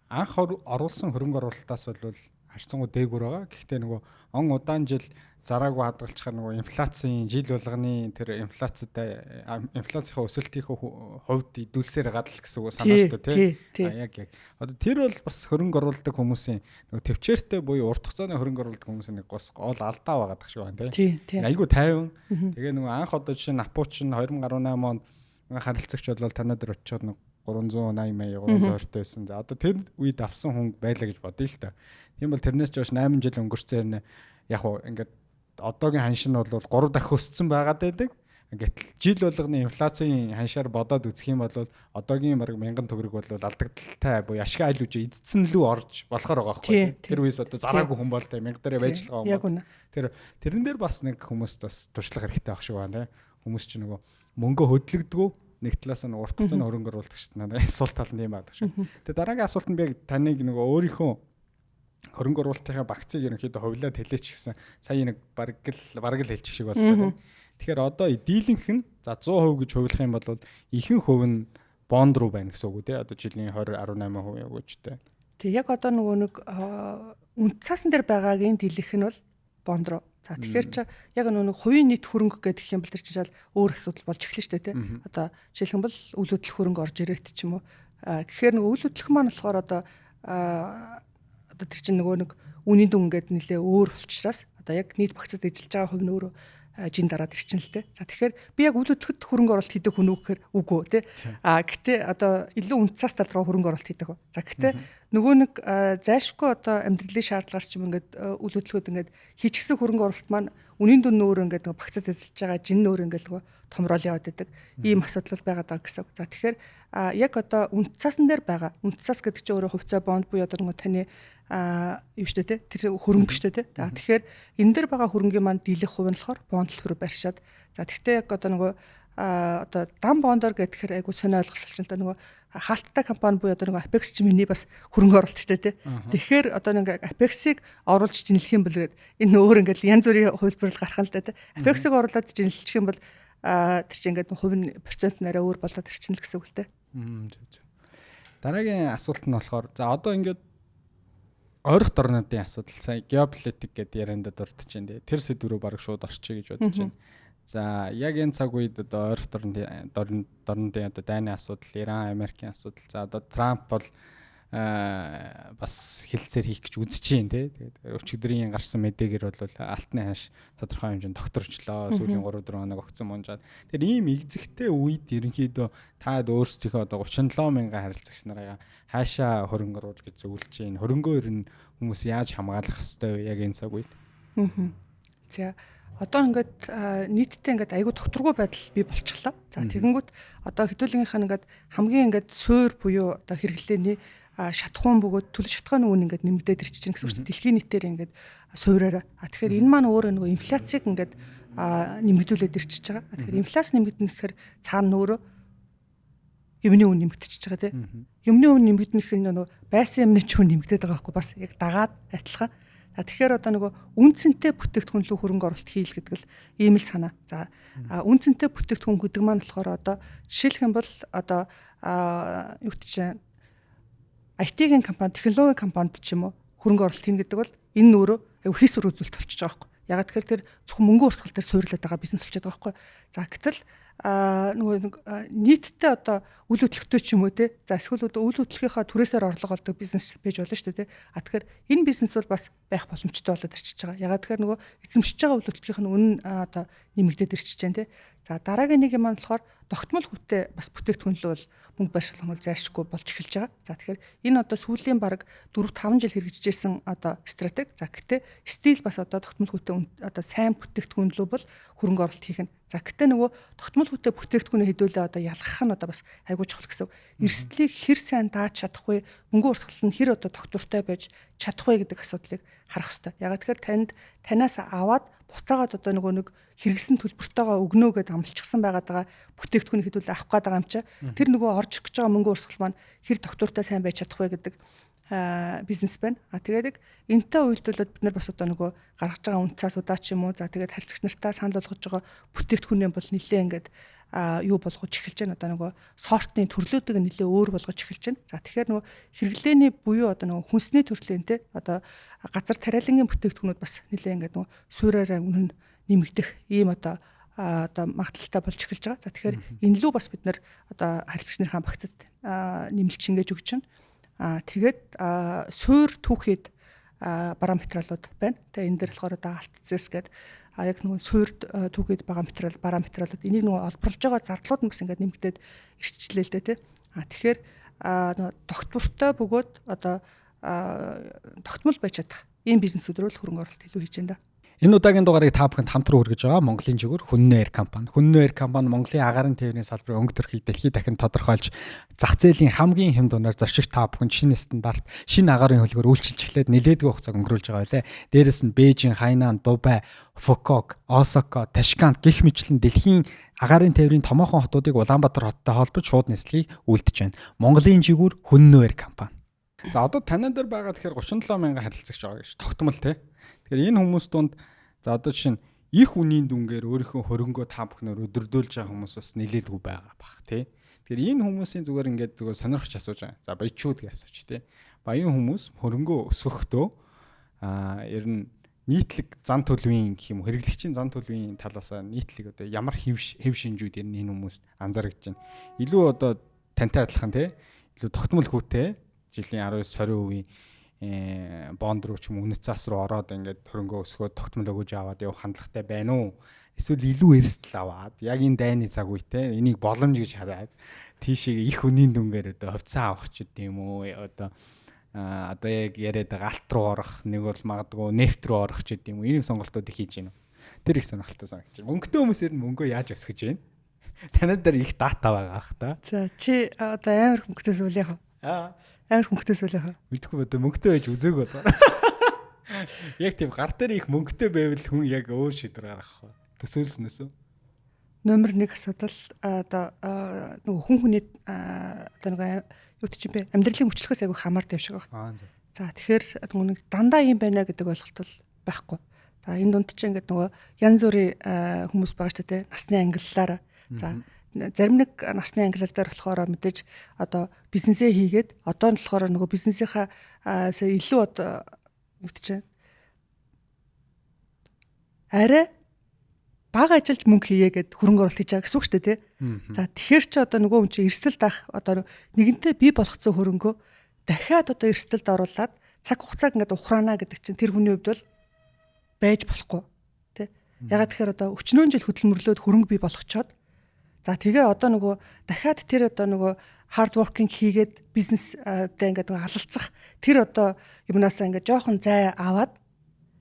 анх оруулсан хөрөнгө оруулалтаас бол харьцангуй дээгүүр байгаа. Гэхдээ нөгөө он удаан жил зараагүй хадгалчихаар нөгөө инфляцийн жил болгоны тэр инфляцийнхаа өсөлтийн хувьд идүүлсээр гадал гэсэн үг санаа шүү дээ тий. Яг. Одоо тэр бол бас хөрөнгө оруулдаг хүмүүсийн нөгөө төвчээртэй буюу урт хугацааны хөрөнгө оруулдаг хүмүүсийн нэг гол алдаа байгаа шиг байна тий. Айгу 50. Тэгээ нөгөө анх одоо жишээ нь Апууч нь 2018 онд харилцагч болол танаа дээр очиод нэг 380 320 байсан. За одоо тэр үед авсан хүн байлаа гэж бодъё л та. Тийм бол тэрнээс ч хойш 8 жил өнгөрцөн яг уу ингээд одоогийн ханшин нь бол 3 дахин өссөн байгаад байдаг. Гэтэл жил болгоны инфляцийн ханшаар бодоод үзэх юм бол одоогийн бараг 1000 төгрөг бол алдагдaltaй буюу ашиг айл үжи эдцэн лүү орж болохоор байгаа байхгүй. Тэр үеэс одоо зараагүй хүн бол 1000 дээр байж л байгаа юм. Тэрэн дээр бас нэг хүмүүст бас туршлага хэрэгтэй байх шиг байна. Хүмүүс ч нөгөө мөнгө хөдлөгдгөө нэг талаас нь урт хугацааны хөрөнгө оруулагчид нараа сул тал нь юм байдаг шүү. Тэгээ дараагийн асуулт нь би таныг нөгөө өөрийнхөө хөрөнгө оруулалтынхаа багцыг ерөнхийдөө хувлаад хэлээч гэсэн сая нэг бараг л хэлчих шиг боллоо. Тэгэхээр одоо дийлэнх нь за 100% гэж хувилах юм бол ихэнх хувь нь бонд руу байна гэсэн үг үү те. Одоо жилийн 20-18% өгөөжтэй. Тэг яг одоо нөгөө нэг үнд цаасан дээр байгаагийн дийлэнх нь бол бонд руу. За тэгэхээр чи яг нөгөө хувийн нийт хөрөнгө гэдэг юм бол тэр чинь өөр асуудал болж эхэлнэ шүү дээ те. Одоо жишээлх юм бол үйл хөдлөх хөрөнгө орж ирээд ч юм уу. Тэгэхээр нөгөө үйл хөдлөх маань болохоор одоо тэр чинь нөгөө нэг үнийн дүн гэдэг нэлээ өөр болчихроос одоо яг нийт багцад эжилж байгаа хувь нь өөрөө жин дараад ирчин л те. За тэгэхээр би яг үйл хөдлөхөд хөрөнгө оруулалт хийдэг хүн үг гэхээр үгүй те. Гэтээ одоо илүү үнд цаас тал руу хөрөнгө оруулалт хийдэг. За гэхдээ нөгөө нэг зайлшгүй одоо амьдралын шаардлагаар ч юм ингээд үйл хөдлөхөд ингээд хийчихсэн хөрөнгө оруулалт маань үнийн дүн нөр ингээд нөгөө багцад эзэлж байгаа жин нөр ингээд нөгөө томрол яваад байдаг. Ийм асуудал байгаад байгаа гэсэн. За тэгэхээр яг одоо үнэт цаасан дээр байгаа. Үнэт цаас гэдэг чинь өөрөө хувьцаа бонд буюу одоо нөгөө таны юу штэ те тэр хөрөнгө штэ те. За тэгэхээр энэ дээр байгаа хөрөнгийн маань дийлэх хувь нь болохоор бонд төлбөр барьшаад. За тэгтээ яг одоо нөгөө одоо дан бондор гэхээр айгу сонио ойлголт ч нөгөө хаалттай компани буюу одоо нөгөө Apex ч миний бас хөрөнгө оруулалт штэ те. Тэгэхээр одоо нэг Apex-ыг оруулж жинлэх юм бол энэ өөр ингээд янз бүрийн хувилбарлал гарах л да те. Apex-ыг оруулаад жинлэх юм бол тэр чинь ингээд хувь нь процент нараа өөр болоод ирчихнэ л гэсэн үг л те. Дараагийн асуулт нь болохоор за одоо ингээд ойрох орнуудын асуудал сая геополитик гэдэг ярианда дурдж байна те. Тэр сэдврүү баг шууд орчих гэж бодож байна. За яг энэ цаг үед одоо ойрох орнуудын одоо дайны асуудал, Иран, Америкийн асуудал. За одоо Трамп бол бас хэлцээр хийх гэж үзэж байна те. Тэгээд өчигдрийн гарсан мэдээгээр бол алтны хаш тодорхой хэмжээнд докторчлоо. Сүүлийн 3-4 хоног огцон мунжаад. Тэр ийм игзэгтэй үед ерөнхийдөө таад өөрсдийнхөө одоо 37 мянган харилцагч нараа хаашаа хөрөнгө оруулах гэж зөвлөж байна. Хөрөнгөөр нь хүмүүс яаж хамгаалах хэвтэй вэ яг энэ цаг үед? За одоо ингээд нийтдээ ингээд айгүй докторгүй байдал бий болчихлоо. За тэгэнгүүт одоо хэдүүлгийнхаа ингээд хамгийн ингээд суур буюу одоо хэрэглээний шатхуун бөгөөд төлөв шатгааны үн ингээд нэмэгдээд ирчихэж байна гэсэн үг чинь дэлхийн нийтээр ингээд суураараа. Тэгэхээр энэ маань өөрөө нөгөө инфляцийг ингээд нэмэгдүүлээд ирчихэж байгаа. Тэгэхээр инфляц нэмэгдэнэ гэхээр цаана өөрөө юмны үн нэмэгдчихэж байгаа тийм. Юмны үн нэмэгдэнэх нь нөгөө байсан юмны ч үн нэмэгдээд байгаа байхгүй бас яг дагаад адилхан. Тэгэхээр одоо нөгөө үнцэнтэй бүтээгдэхүүн рүү хөрөнгө оруулалт хийл гэдэг л ийм л санаа. За үнцэнтэй бүтээгдэхүүн гэдэг маань болохоор одоо жишээлх юм бол одоо юу гэж IT-ийн компани, технологийн компанид ч юм уу хөрөнгө оруулалт хийнэ гэдэг бол энэ нь өөрөө хийсвэр үзүүлэлт болчихж байгаа байхгүй. Яг тэгэхээр тэр зөвхөн мөнгө урсгал дээр суйрлаад байгаа бизнес болчиход байгаа байхгүй. За гэтэл нөгөө нийтдээ одоо үйл хөдлөлтөй ч юм уу те. За эсвэл үйл хөдлөлтийнхаа түрээсээр орлого олдог бизнес байж болно шүү дээ те. Тэгэхээр энэ бизнес бол бас байх боломжтой болоод ирчихэж байгаа. Ягаад тэгэхээр нөгөө эзэмшиж байгаа үйл хөдлөлтийн үнэ одоо нэмэгдээд ирчихэж байна те. За дараагийн нэг юм маань болохоор тогтмол хүтээ бас бүтээгдэхүүн л бол мөнгө байршуулах нь зайлшгүй болж эхэлж байгаа. За тэгэхээр энэ одоо сүүлийн бараг 4-5 жил хэрэгжижсэн одоо стратеги. За гэхдээ стил бас одоо тогтмол хүтээ одоо сайн бүтээгдэхүүн лөө бол хөрөнгө оруулалт хийх нь. За гэхдээ нөгөө тогтмол хүтээ бүтээгдэхүүнээ хэдүүлээ одоо ялгах нь одоо бас айгүй чухал гэсэн. Эрсдлийг хэр сайн дааж чадах вэ? Мөнгө урсгал нь хэр одоо тогтвортой байж чадах вэ гэдэг асуудлыг харах хэрэгтэй. Яг тэгэхээр танаас аваад буцаагаад одоо нөгөө нэг хэрэгсэн төлбөртөөгөө өгнө гэдээ амлчихсан байгаа бүтээгдэхүүнийг хэдүүлээ авах гээд байгаа юм чи. Тэр нөгөө орж ирэх гэж байгаа мөнгө урсгал маань хэр тогтвортой сайн байж чадах вэ гэдэг бизнес байна. Тэгээд энэтэй үйлдвэрлээд бид нар бас одоо нөгөө гаргаж байгаа үнцээс удаа ч юм уу за тэгээд харилцагч нартаа санал болгож байгаа бүтээгдэхүүнээ бол нэлээ ингээд юу болгож эхэлж байна. Одоо нөгөө сортны төрлүүдийг нэлээ өөр болгож эхэлж байна. За тэгэхээр нөгөө хэрэглээний буюу одоо нөгөө хүнсний төрлийн те одоо газар тариалангийн бүтээгдэхүүнүүд бас нэлээ ингээд нөгөө суураараа үнэн нэмэгдэх ийм одоо магадaltaй болж эхэлж байгаа. За тэгэхээр энэ лүү бас бид нар одоо харилцагч нарын багцад нэмэлт шингээж өгч байна. Тэгээд суур түүхэд параметрлууд байна. Тэгээ энэ дээр болохоор одоо алтцэс гэдэг яг нөгөө суур түүхэд параметрлууд энийг нөгөө олборлож байгаа зардлууд нь бас ингээд нэмэгдээд ирчихлээ л дээ тий. Тэгэхээр нөгөө тогтвортой бөгөөд одоо тогтмол байж чадах ийм бизнесүүд рүү хөрөнгө оруулалт илүү хийж байна да. Энэ удаагийн дугаарыг та бүхэнд хамтран хүргэж байгаа Монголын жигүүр Хүннээ Air компани. Хүннээ Air компани Монголын агаарын тээврийн салбарын өнгө төрхийг дэлхийд дахин тодорхойлж зах зээлийн хамгийн хэм дунаар зорчигч та бүхэн шинэ стандарт, шинэ агаарын хөлгөөр үйлчилж эхлээд нэлээдгүй хугацааг өнгөрүүлж байгаа байлээ. Дээрээс нь Бээжин, Хайнан, Дубай, Фукок, Осака, Ташкент гэх мэтлэн дэлхийн агаарын тээврийн томоохон хотуудыг Улаанбаатар хоттой холбож шууд нислэгийг үлдэж байна. Монголын жигүүр Хүннээ Air компани. За одоо танаа дээр байгаа тэгэхээр 37 мянган харилцагч байгаа гэж тогтмол те. Тэгэхээр энэ хүмүүс донд за одоо жишээ нь их үнийн дүнгээр өөрийнхөө хөрөнгөө та бүхнээр өдөрдүүлж байгаа хүмүүс бас нэлээдгүй байгаа бах тий. Тэгэхээр энэ хүмүүсийн зүгээр ингээд зүгээр сонирхож асууж байгаа. За баячууд гэж асууж тий. Баян хүмүүс хөрөнгөө өсгөхдөө ер нь нийтлэг зан төлөвийн гэх юм хэрэглэгчийн зан төлөвийн талаас нийтлэг одоо ямар хэв шинжүүд ер нь энэ хүмүүст анзаарэгдэж байна. Илүү одоо тантай адилхан тий. Илүү тогтмол хүүтэй жилийн 19-20% бонд руу ч юм үнэт цаас руу ороод ингээд хөрөнгөө өсгөөд тогтмол өгөж аваад явах хандлагатай байна уу? Эсвэл илүү эрсдэл аваад яг энэ дайны цаг үетэй энийг боломж гэж хараад тийшээ их үнийн дүнгээр одоо хувьцаа авах ч гэдэм үү одоо яг яриад байгаа алт руу орох нэг бол магадгүй нефт рүү орох ч гэдэм үү ийм сонголтуудыг хийж байна. Тэр их сонирхолтой санагч. Мөнгөтэй хүмүүсээр нь мөнгөө яаж өсгөж байна? Танад дээр их дата байгаа ах та. За чи одоо амар мөнгөтэй зүйл яах вэ? Амар мөнгөтэй зүйл яах вэ? Мэдхгүй одоо мөнгөтэй байж үзээгүй болоо. Яг тийм гар дээр их мөнгөтэй байвал хүн яг өөр шийдвэр гаргах вэ? Төсөөлснөөс. Номер 1 асуудал одоо нөгөө хүн хүний одоо нөгөө юу гэж юм бэ? Амьдралын мөчлөхөөс айгүй хамаардаг юм шиг байна. За тэгэхээр нөгөө нэг дандаа юм байна гэдэг ойлголт бол байхгүй. За энэ дунд чинь ингээд нөгөө янз бүрийн хүмүүс байгаа ч тийм насны ангиллаараа. За зарим нэг насны ангиллаар болохоор мэдээж одоо бизнесээ хийгээд одоо нь болохоор нөгөө бизнесийнхаа илүү одоо юу гэж чинь арай бага ажиллаж мөнгө хийе гэд хөрөнгө оруулалт хийж байгаа гэсэн үг шүү дээ тий. За тэгэхээр чи одоо нөгөө хүн чи эрсдэлд авах одоо нэгэнтээ бий болгоцсон хөрөнгөө дахиад одоо эрсдэлд оруулаад цаг хугацааг ингээд ухраана гэдэг чинь тэр хүний хувьд бол байж болохгүй тий. Ягаад тэгэхээр одоо өчнөө жил хөдөлмөрлөөд хөрөнгө бий болгочоод за тэгээ одоо нөгөө дахиад тэр одоо нөгөө хард воркинг хийгээд бизнесдээ ингээд нөгөө алалцах тэр одоо юмнасаа ингээд жоохон зай аваад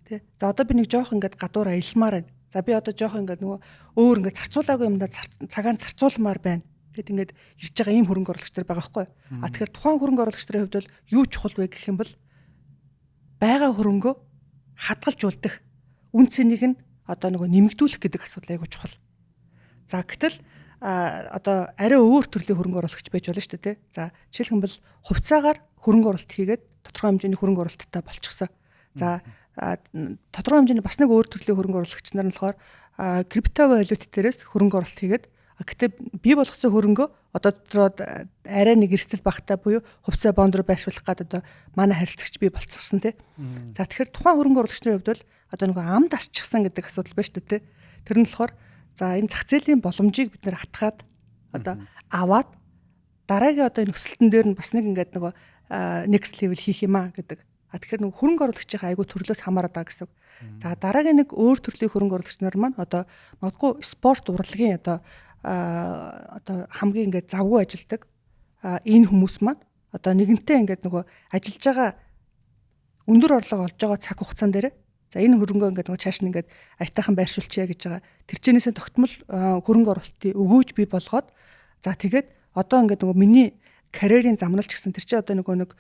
тий. За одоо би нэг жоохон ингээд гадуур аялмаар байна. За би одоо жоохон ингээд нөгөө өөр ингээд зарцуулаагүй юмдаа цагаан зарцуулмаар байна гэд ингээд ирж байгаа ийм хөрөнгө оруулагч нар байгаа байхгүй. Тэгэхээр тухайн хөрөнгө оруулагч нарын хувьд бол юу чухал вэ гэх юм бол байгаа хөрөнгөө хадгалжуулдаг үн цэнийг нь одоо нөгөө нэмэгдүүлэх гэдэг асуудал айгуу чухал. За гэтэл одоо арай өөр төрлийн хөрөнгө оруулагч байж болно шүү дээ тий. За жишээлх юм бол хувьцаагаар хөрөнгө оруулалт хийгээд тодорхой хэмжээний хөрөнгө оруулалттай болчихсон. За тодорхой хэмжээний бас нэг өөр төрлийн хөрөнгө оруулагч нар нь болохоор криптовалют дээрээс хөрөнгө оруулалт хийгээд гэтээ бий болгоцсон хөрөнгөө одоо дотроо арай нэг эрсдэл багтаа буюу хувьцаа бонд руу байршуулах гэдэг одоо манай харилцагч бий болцсон тий. За тэгэхээр тухайн хөрөнгө оруулагчны хувьд бол одоо нэг амд асчихсан гэдэг асуудал байна шүү дээ тий. Тэр нь болохоор за энэ зах зээлийн боломжийг бид нэр хатгаад одоо аваад дараагийн одоо энэ өсөлтөн дээр нь бас нэг ингээд нөгөө next level хийх юм аа гэдэг. Тэгэхээр нөгөө хөрөнгө оруулагчийн айгүй төрлөөс хамаарат байгаа гэсэн. За дараагийн нэг өөр төрлийн хөрөнгө оруулагч нар маань одоо магадгүй спорт урлагийн одоо хамгийн ингээд завгүй ажилдаг энэ хүмүүс маань одоо нэгэнтээ ингээд нөгөө ажиллаж байгаа өндөр орлого олж байгаа цаг хугацаан дээр за энэ хөрөнгөө ингээд нөгөө чааш нь ингээд аятайхан байршуулчихъя гэж байгаа. Тэр чэнээсээ тогтмол хөрөнгө оруулалтыг өгөөж бий болгоод за тэгээд одоо ингээд нөгөө миний карьерийн замналч гэсэн тэр чинь одоо нэг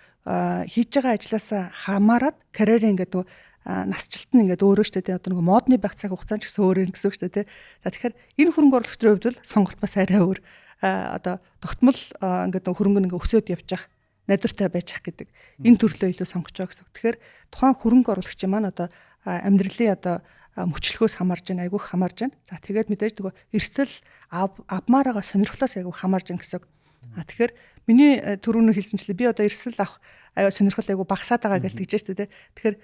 хийж байгаа ажлаасаа хамаарат карьерийн ингээд нөгөө насжилт нь ингээд өөрөө штэ тий одоо нэг модны байх цаг хугацаа ч гэсэн өөр юм гэсэн үг штэ тий. За тэгэхээр энэ хөрөнгө оруулагчдын хувьд бол сонголт бас арай өөр одоо тогтмол ингээд хөрөнгө ингээд өсөөд явж явах найдвартай байж ах гэдэг энэ төрлөө илүү сонгож байгаа гэсэн. Тэгэхээр тухайн хөрөнгө оруулагчийн маань одоо амьдралын одоо мөчлөхөөс хамаарж байна, айгүйх хамаарж байна. За тэгээд мэдээж нөгөө эрсдэл авмаар байгаа сонирхлоос айгүйх хамаарж байна гэсэн. Тэгэхээр миний түрүүний хэлсэнчлээ би одоо эрсдэл авах сонирхол айгүй багасаад байгаа гэж тэгж штэ тий. Тэгэхээр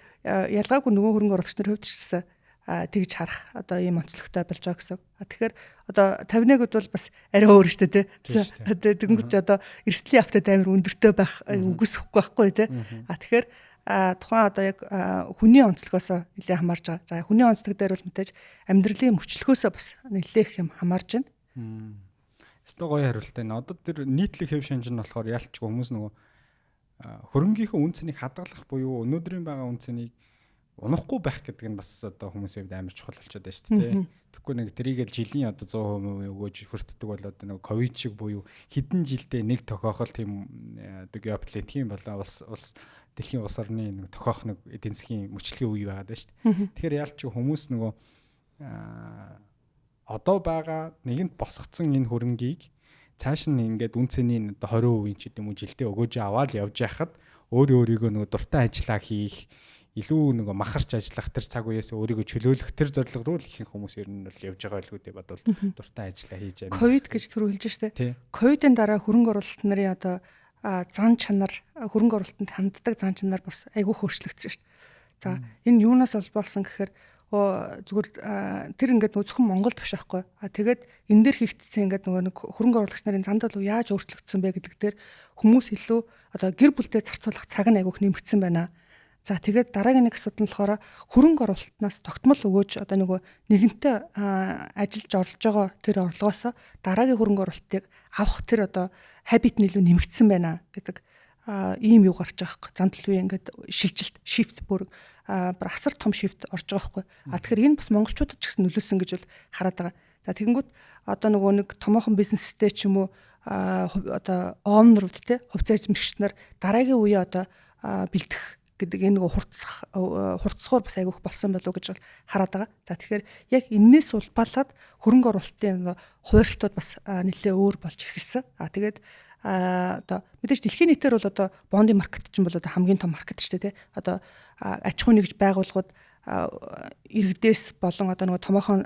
ялгаагүй нөгөө хөрөнгө оруулагч нар хувьд ч гэсэн тэгж харах одоо ийм онцлогтой болж байгаа гэсэн. Тэгэхээр одоо 51-д бол бас арай өөр штэ тий. Тэгэнгүүт ч одоо эрсдлийн автад амар өндөртэй байх үгүйсэхгүй байхгүй тий. Тэгэхээр тухайн одоо яг хүний онцлогоос нэлээд хамаарж байгаа. За хүний онцлог дээр бол мэдээж амьдралын мөчлөхөөсөө бас нэлээд их юм хамаарж байна. Өстой гоё хариулт байна. Одоо тэр нийтлэг хэв шинж нь болохоор ялчгүй хүмүүс нөгөө хөрөнгийнхөө үн цэнийг хадгалах буюу өнөөдрийн байгаа үн цэнийг унахгүй байх гэдэг нь бас одоо хүмүүсийн хувьд амар чухал болчиход байна шүү дээ. Тэгэхгүй нэг тэрийг л жилийн одоо 100% өгөөж хүртдэг бол одоо нэг ковид шиг буюу хэдэн жилдээ нэг тохиохол тийм одоо геополитик юм болоо улс дэлхийн улс орны нэг тохиох нэг эдийн засгийн мөчлөгийн үе байгаад байна шүү дээ. Тэгэхээр ялчгүй хүмүүс нөгөө одоо байгаа нэгэнт босгоцсон энэ хөрөнгийг цааш нь ингээд үн цэний одоо 20% ч гэдэм үү жилдээ өгөөж аваад явж яхад өөрийгөө нөгөө дуртай ажиллаа хийх илүү нөгөө махарч ажиллах тэр цаг үеэс өөрийгөө чөлөөлөх тэр зорилго руу л ихэнх хүмүүс ер нь бол явж байгаа л гэдэг бодвол дуртай ажиллаа хийж байгаа. Ковид гэж түрүү хэлж штэ. Ковидын дараа хөрөнгө оруулалт нарын одоо зан чанар хөрөнгө оруулалтанд ханддаг зан чанар бас айгүй өөрчлөгдсөн штэ. За энэ юунаас олбоолсон гэхээр зүгээр тэр ингээд нөгөө зөвхөн Монголд биш байхгүй. Тэгээд энэ дээр хийгдсэн ингээд нөгөө нэг хөрөнгө оруулагч нарын занд бол яаж өөрчлөгдсөн бэ гэдэг дээр хүмүүс илүү одоо гэр бүлдээ зарцуулах цаг нь айгүйх нэмэгдсэн байна. За тэгээд дараагийн нэг асуудал нь болохоор хөрөнгө оруулалтнаас тогтмол өгөөж одоо нөгөө нэгэнтээ ажиллаж орлож байгаа тэр орлогоос дараагийн хөрөнгө оруулалтыг авах тэр одоо habit нь илүү нэмэгдсэн байна гэдэг ийм юу гарч байгаа хэрэг. Зан төлөвийн ингээд шилжилт shift бүр асар том шивт орж байгаа байхгүй. Тэгэхээр энэ бас монголчуудад ч гэсэн нөлөөсөн гэж бол хараад байгаа. За тэгэнгүүт одоо нөгөө нэг томоохон бизнестэй ч юм уу одоо оонрууд те хувьцаа эзэмшигч нар дараагийн үе одоо бэлдэх гэдэг энэ нөгөө хурцсахуур бас айгүйх болсон болов уу гэж хараад байгаа. За тэгэхээр яг энээс улбаалаад хөрөнгө оруулалтын хуурилтууд бас нэлээ өөр болж эхэлсэн. Тэгээд одоо мэдээж дэлхийн нийтээр бол одоо бондын маркет чинь бол одоо хамгийн том маркет шүү дээ тий. Одоо аж ахуйн нэгж байгууллагууд иргэдээс болон одоо нөгөө томоохон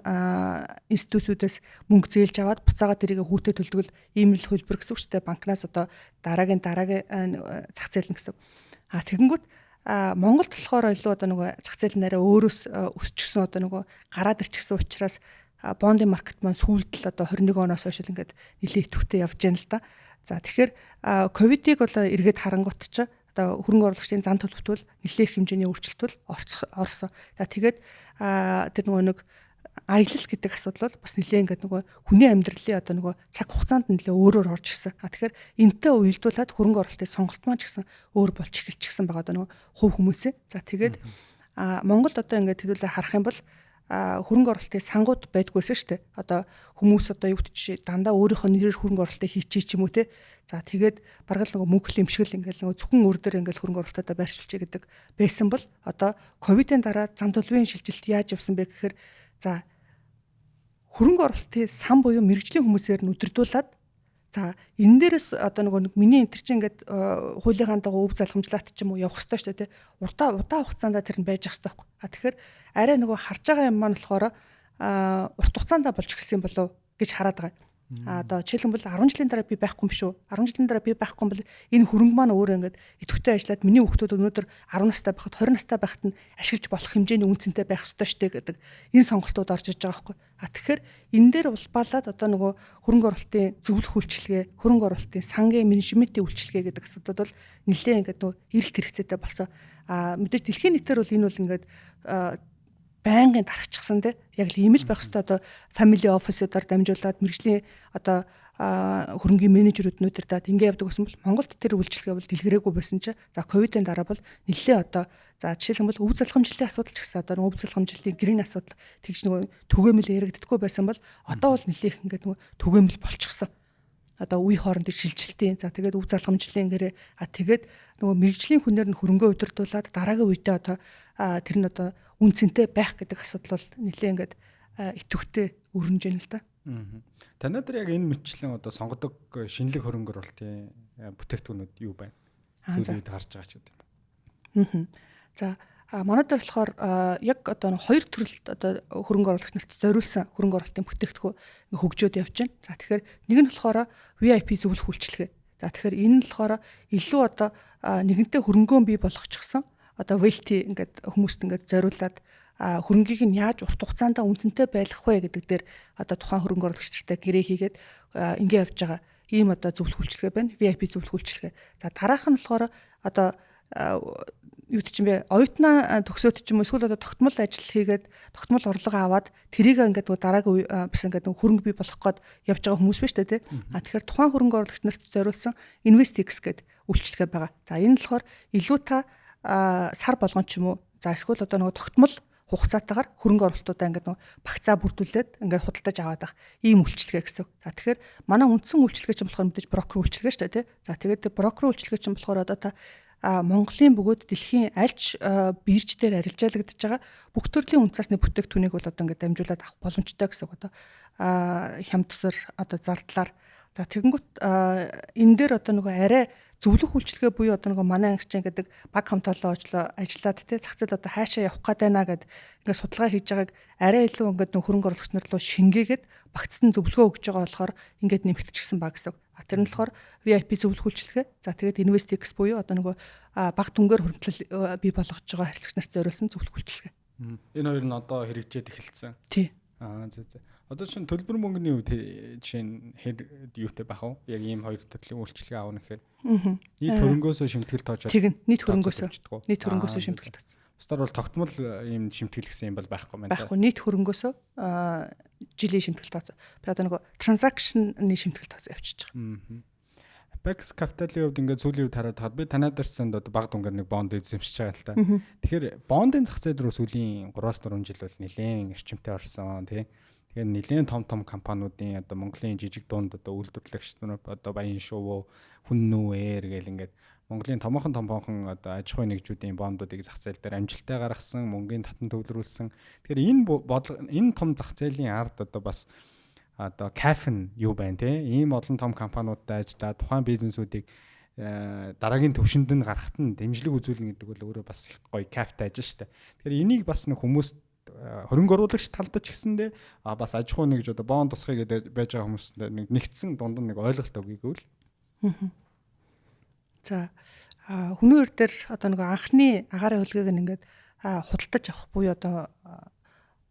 институтүүдээс мөнгө зээлж аваад буцаагаад тэрийг хүүтэд төлдөг ийм л хөлбөр гэсэн үг шүү дээ. Банкнаас одоо дараагийн зах зээл нь гэсэн. Тэгэнгүүт Монголд болохоор илүү одоо нөгөө зах зээл нэрээ өөрөөс өсчихсөн одоо нөгөө гараад ирчихсэн учраас бондын маркет маань сүүлдэл одоо 21 оноос хойш ингээд нэлээд идэвхтэй явж байна л да. За тэгэхээр ковидыг бол эргээд харангуут ч одоо хөрөнгө оруулагчдын зан төлөвтөл нэлээх хэмжээний өөрчлөлт орсон. За тэгээд тэр нөгөө нэг аялал гэдэг асуудал бол бас нэлээ ингээд нөгөө хүний амьдралын одоо нөгөө цаг хугацаанд нэлээ өөрөөр орж ирсэн. Тэгэхээр энэтэй уялдуулаад хөрөнгө оруулалтын сонголт маань ч гэсэн өөр болж эхэлчихсэн байгаа одоо нөгөө хувь хүмүүсээ. За тэгээд Монголд одоо ингээд хэдүүлээ харах юм бол хөрөнгө оруулалтын сангууд байдгүйсэн шүү дээ. Одоо хүмүүс одоо юу гэж дандаа өөрийнхөө нэрээр хөрөнгө оруулалтыг хийчихээ ч юм уу те. За тэгээд бараг л нөгөө мөнгө хэмшгэл ингээл нөгөө зөвхөн өөр дээр ингээл хөрөнгө оруулалтаа байршуулчих гэдэг байсан бол одоо ковидын дараа зан төлөвийн шилжилт яаж явсан бэ гэхээр за хөрөнгө оруулалтын сан буюу мэрэгжлийн хүмүүсээр нь удирдуулад за энэ дээрээс одоо нөгөө миний энэ чинь ингээд хуулийнхаа дагуу өв залхамжлалт ч юм уу явах хэрэгтэй шүү дээ тий. Удаа хугацаанд тэр нь байж ах хэрэгтэй байхгүй. Тэгэхээр арай нөгөө харж байгаа юм маань болохоор урт хугацаанд болж эхэлсэн болов гэж хараад байгаа. Одоо жишээлбэл 10 жилийн дараа би байхгүй юм шүү. 10 жилийн дараа би байхгүй юм бол энэ хөрөнгө маань өөрөө ингээд идэвхтэй ажиллаад миний хүүхдүүд өнөөдөр 10 настай байхад 20 настай байхад нь ашиглаж болох хэмжээний үнцэнтэй байх ёстой штэ гэдэг энэ сонголтууд орж иж байгаа байхгүй. Тэгэхээр энэ дээр улбаалаад одоо нөгөө хөрөнгө оруулалтын зөвлөх үйлчилгээ, хөрөнгө оруулалтын сангийн менежментийн үйлчилгээ гэдэг асуудал бол нэлээд ингээд нөгөө эрэлт хэрэгцээтэй болсон. Мэдээж дэлхийн нийтээр бол энэ бол ингээд байнгын дарахчихсан тий. Яг л ийм л байх хэвээр одоо family office-удаар дамжуулаад мэрэгжлийн одоо хөрөнгийн менежерүүд даад ингэ явдаг гэсэн бол Монголд тэр үйлчилгээ бол дэлгэрээгүй байсан чи за ковидын дараа бол нэлээ одоо за жишээлбэл өв залхамжлалын асуудал ч гэсэн одоо өв залхамжлалын гэрийн асуудал тэгж нөгөө түгээмэл яригддаггүй байсан бол одоо бол нэлээх ингээд нөгөө түгээмэл болчихсон. Одоо үе хоорондын шилжилтийн за тэгээд өв залхамжлалын гэрээ тэгээд нөгөө мэрэгжлийн хүнээр нь хөрөнгөө удирдуулад дараагийн үедээ одоо тэр нь одоо үнцэнтэй байх гэдэг асуудал бол нэлээ ингээд идэвхтэй өрнөж байна л да. Танай дээр яг энэ мэтчлэн одоо сонгодог шинэлэг хөрөнгө оруулалтын бүтээгдэхүүнүүд юу байна? Сүүлийн үед харж байгаа ч гэдэг юм. За манай дээр болохоор яг одоо хоёр төрөлд одоо хөрөнгө оруулагч нарт зориулсан хөрөнгө оруулалтын бүтээгдэхүүн хөгжөөд явж байна. За тэгэхээр нэг нь болохоор VIP зөвлөх үйлчилгээ. За тэгэхээр энэ нь болохоор илүү одоо нэгэнтээ хөрөнгөө бий болгочихсон одоо wealthy ингээд хүмүүст ингээд зориулаад хөрөнгийг нь яаж урт хугацаанд үнцэнтэй байлгах вэ гэдэг дээр одоо тухайн хөрөнгө оруулагч нартай гэрээ хийгээд ингэ явж байгаа ийм одоо зөвлөх үйлчилгээ байна. VIP зөвлөх үйлчилгээ. За дараах нь болохоор одоо юу гэж юм бэ? Оюутнаа төгсөөд ч юм уу эсвэл одоо тогтмол ажил хийгээд тогтмол орлого аваад тэрийг ингээд дараагийн бас ингээд хөрөнгө бий болгох гээд явж байгаа хүмүүс байна шүү дээ тий. Тэгэхээр тухайн хөрөнгө оруулагч нарт зориулсан InvestX гэдэг үйлчилгээ байгаа. За энэ нь болохоор илүү та сар болгон ч юм уу за эсвэл одоо нөгөө тогтмол хугацаатаагаар хөрөнгө оруулалтуудаа ингээд нөгөө багцаа бүрдүүлээд ингээд худалдаж аваад байх ийм үйлчилгээ гэсэн. За тэгэхээр манай үндсэн үйлчилгээ чинь болохоор мэдээж брокер үйлчилгээ шүү дээ тий. За тэгээд брокер үйлчилгээ чинь болохоор одоо та Монголын бөгөөд дэлхийн альч бирж дээр арилжаалагдж байгаа бүх төрлийн үнцасны бүтээгдэхүүнийг бол одоо ингээд дамжуулаад авах боломжтой гэсэн. Одоо хямдсар одоо зардлаар за тэгэнгүүт энэ дээр одоо нөгөө арай зөвлөх үйлчилгээ буюу одоо нөгөө манай ангичийн гэдэг баг хамтолоо ажиллаад тий зах зээл одоо хаашаа явах гээд байна гэд ингээд судалгаа хийж байгааг арай илүү ингээд нөгөө хөрөнгө оруулагч нар руу шингээгээд багцсан зөвлөгөө өгж байгаа болохоор ингээд нэмэгдчихсэн ба гэсэн. Тэр нь болохоор VIP зөвлөх үйлчилгээ. За тэгээд InvestX буюу одоо нөгөө баг дүнгээр хөрөнгөлөл бий болгож байгаа харилцагч нарт зориулсан зөвлөх үйлчилгээ. Энэ хоёр нь одоо хэрэгжээд эхэлсэн. Тий. За. Одоо чинь төлбөр мөнгөний үед жишээ нь юутай байх вэ? Яг ийм хоёр төрлийн үйлчилгээ аавна гэхээр. Нийт хөрөнгөөсөө шимтгэл тоож. Тэг нь нийт хөрөнгөөсөө шимтгэл тооц. Бусдаар бол тогтмол ийм шимтгэл гэсэн юм бол байхгүй мэн. Байхгүй нийт хөрөнгөөсөө жилийн шимтгэл тооц. Би одоо нөгөө транзакшны шимтгэл тооц явчихж байгаа. Bex Capital-ийн хувьд ингээд сүүлийн үед хараад би танаад дэрсэн одоо баг дүнгээр нэг бонд эзэмшиж байгаа л та. Тэгэхээр бондын зах зээл рүү сүүлийн 3-4 жил бол нэлээд эрчимтэй орсон тий. Тэгэхээр нэлээд том компаниудын одоо Монголын жижиг дунд одоо үйлдвэрлэгчдүүд одоо Баян Шувуу, Хүннүүээр гэл ингээд Монголын томоохон одоо аж ахуй нэгжүүдийн бондуудыг зах зээл дээр амжилттай гаргасан, мөнгөний татан төвлөрүүлсэн. Тэгэхээр энэ том зах зээлийн ард одоо бас одоо кафен юу байна те? Ийм олон том компаниудтай ажиллаа тухайн бизнесүүдийг дараагийн төвшөнд нь гаргахад нь дэмжлэг үзүүлнэ гэдэг бол өөрөө бас их гоё кафтай ажил шүү дээ. Тэгэхээр энийг бас нэг хүмүүс хөрөнгө оруулагч талдаж гисэндээ бас аж ахуй нэгж одоо бонд тусахыг гэдэг байж байгаа хүмүүст нэг нэгдсэн дунд нь нэг ойлголт өгье гэвэл. За хүмүүр дээр одоо нэг анхны агаарын хөлгийг ингээд худалдаж авах буюу одоо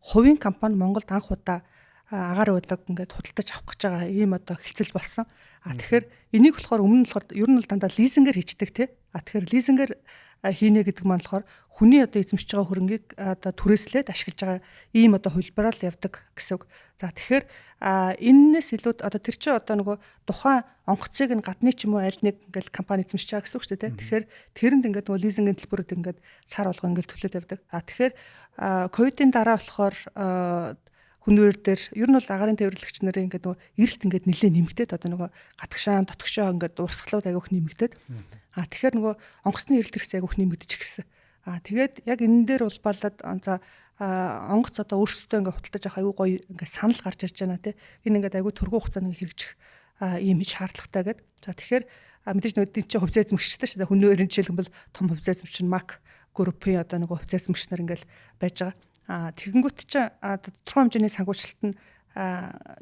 хувийн компани Монголд анх удаа агаар удаг ингээд худалдаж авах гэж байгаа ийм одоо хэлцэл болсон. Тэгэхээр энийг болохоор өмнө нь болохоор ер нь л дандаа лизингээр хийждэг тий. Тэгэхээр лизингээр хийнэ гэдэг маань болохоор хүний одоо эзэмшиж байгаа хөрөнгийг одоо түрээслээд ашиглаж байгаа ийм одоо хөлбраар л явдаг гэсэн үг. За тэгэхээр энэс илүү одоо тэр чинь одоо нөгөө тухайн онгоцыг нь гадны ч юм уу аль нэг ингээл компани эзэмшиж байгаа гэсэн үг шүү дээ. Тэгэхээр тэрэнд ингээд нөгөө лизингийн төлбөрөд ингээд сар болго ингээд төлөөд явдаг. Тэгэхээр ковидын дараа болохоор хүнээр дээр ер нь бол агаарын тээвэрлэгч нарын ингээд нөгөө эрэлт ингээд нэлээд нэмэгдээд одоо нөгөө гатгшаан, дотгошоо ингээд урсгалууд агиух нэмэгдээд тэгэхээр нөгөө онгоцны эрэлт хэрэгс агиух нэмэгдэж гисэн. Тэгээд яг энэ дээр улбалаад за онгоц одоо өөрсдөө ингээд худалдаж авах аюу гоё ингээд санал гарч ирж байна тий. Энэ ингээд аюу төргөө хугацаанд хэрэгжих ийм их шаардлагатай гэдэг. За тэгэхээр мэдээж нөгөө тийм чинь хувьцаа эзэмшигчтэй шүү дээ. Хүнээр жишээлбэл том хувьцаа эзэмшигч нь Mac Group-ийн одоо нөгөө хувьцаа эзэмшигч нар ингээд байж байгаа. Тэгэнгүүт чинь тодорхой хэмжээний санхүүжилт нь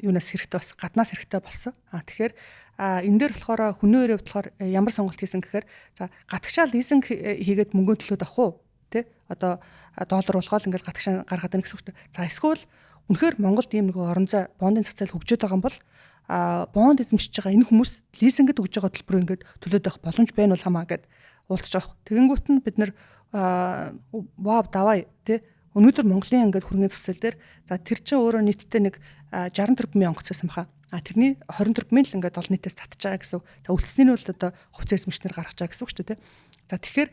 юунаас хэрэгтэй бас гаднаас хэрэгтэй болсон. Тэгэхээр энэ дээр болохоор хүнээр болохоор ямар сонголт хийсэн гэхээр за гатгшаал лизинг хийгээд мөнгө төлөөд авах уу тий одоо доллар болгоод ингээд гатгшаа гаргаад байна гэсэн үг шүү дээ. За эсвэл үнэхээр Монголд ийм нэг орон зай бондын зах зээл хөгжөөд байгаа юм бол бонд эзэмшиж байгаа энэ хүмүүс лизингэд өгж байгаа төлбөрөө ингээд төлөөд авах боломж байна уу хамаа гэд уулзж авах. Тэгэнгүүт нь бид нэр вау давай тий өнөөдөр Монголын ингээд хөрөнгөний зах зээл дээр за тэр чинь өөрөө нийтдээ нэг 60 тэрбумын онгоц байсан баха. Тэрний 20 тэрбумын л ингээд олон нийтээс татж байгаа гэсэн. За үлдсэний нь бол одоо хувьцаа эзэмшнэр гаргаж байгаа гэсэн үг шүү дээ. За тэгэхээр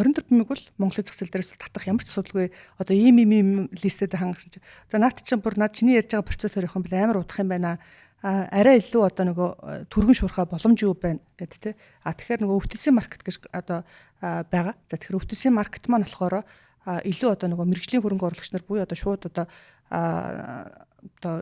20 тэрбумыг бол Монголын зах зээл дээрээс татах ямар ч асуудалгүй одоо ийм листэд хангасан чинь. За наад чинь бүр над чиний ярьж байгаа процессор явах юм бол амар удах юм байна. Арай илүү одоо нөгөө түргэн шуурхай боломж юу байна гэдэг тий. Тэгэхээр нөгөө өвтөлсийн маркет гэж одоо байгаа. За тэгэхээр өвтөлсийн маркет маань болохоор илүү одоо нөгөө мэрэгжлийн хөрөнгө оруулагч нар буюу одоо шууд одоо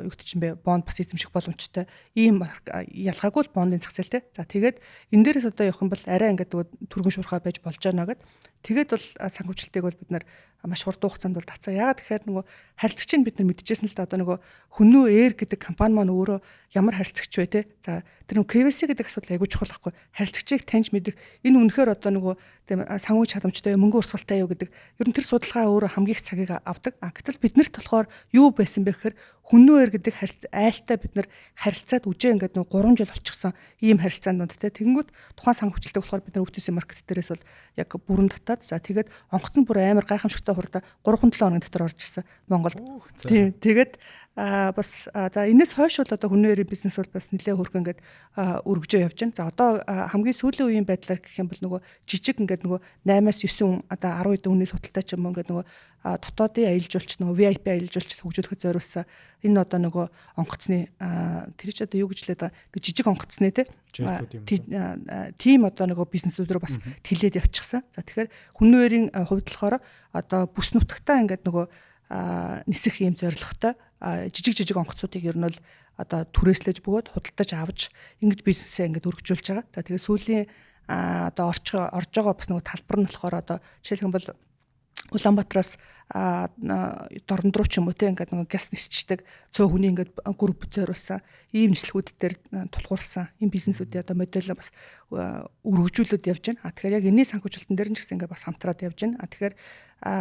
юу гэдэг чинь бэ бонд бас эзэмших боломжтой ийм ялгаагүй бондын зах зээл тий. За тэгээд энэ дээрээс одоо явах юм бол арай ингээд түргэн шуурхай байж болж байна гэд. Тэгээд бол санхүүжилтийг бол бид нар маш хурдан хугацаанд бол тацаа. Яагаад тэгэхээр нөгөө харилцагчийг бид нар мэдчихсэн л да одоо нөгөө Хүннүү Air гэдэг компани маань өөрөө ямар харилцагч вэ те. За тэр нөгөө KVC гэдэг асуудал айгүй чухал байхгүй. Харилцагчийг таньж мэдэх энэ үнэхээр одоо нөгөө тийм санхүүгийн чадамжтай мөнгө урсгалтай юу гэдэг ер нь тэр судалгаа өөрөө хамгийн их цагийг авдаг. Гэтэл биднэрт болохоор юу байсан бэ гэхээр Хүннүү Air гэдэг айлтай бид нар харилцаад үжээ ингээд нөгөө 3 жил болчихсон ийм харилцаанд донд те. Тэгэнгүүт тухайн санхүүжилтийг болохоор бид нар өвтөсийн маркет дээрээс бол яг бүрэн татаад за тэгээд онгот нь бүр амар гайхамшигтай хурдан 3-7 хоногийн дотор орж ирсэн Монголд. Тийм тэгээд бас за энэс хойш бол одоо Хүннүү бизнес бол бас нэлээд хөргөн ингээд өргөжөө явж байна. За одоо хамгийн сүүлийн үеийн байдлаар гэх юм бол нөгөө жижиг ингээд нөгөө 8-9 одоо 10 хэдэн хүний судалтай ч юм уу ингээд нөгөө дотоодын аялал жуулч нөгөө VIP аялал жуулч хөгжүүлэхэд зориулсан энэ одоо нөгөө онгоцны тэр ч одоо юу гэж лээд байгаа жижиг онгоцны тийм одоо нөгөө бизнесүүд рүү бас тэлээд явчихсан. За тэгэхээр Хүннүүрийн хувьд болохоор одоо бүс нутагтаа ингээд нөгөө нисэх ийм зорилготой жижиг онгоцуудыг ер нь бол одоо түрээслэж бөгөөд худалдаж авч ингэж бизнесээ ингээд өргөжүүлж байгаа. За тэгээ сүүлийн одоо орж байгаа бас нэг талбар нь болохоор одоо жишээлх юм бол Улаанбаатараас Дорнод руу ч юм уу те ингээд нэг газ нисчдэг цөө хүний ингээд групп зориулсан ийм нислэгүүд дээр тулгуурсан ийм бизнесүүдийн одоо модель бас өргөжүүлээд явж байна. Тэгэхээр яг энэний санхүүжилтэн дээр нь ч гэсэн ингээд бас хамтраад явж байна. Тэгэхээр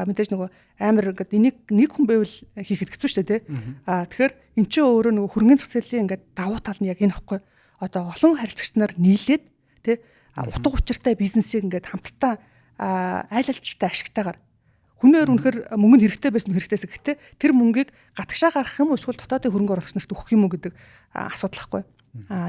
мэдээж нөгөө амар ингээд энийг нэг хүн байвал хийхэд хэцүү шүү дээ те. Тэгэхээр эн чинь өөрөө нөгөө хөрөнгөний зах зээлийн ингээд давуу тал нь яг энэ ихгүй. Одоо олон харилцагч нар нийлээд те утга учиртай бизнесийг ингээд хамтдаа айл алдaltaй ашигтайгаар Хүнээр үнэхээр мөнгө нь хэрэгтэй байсан хэрэгтэйс гэхдээ тэр мөнгийг гатгшаа гаргах юм уу эсвэл дотоодын хөрөнгө оруулагч нарт өгөх юм уу гэдэг асуудал байхгүй.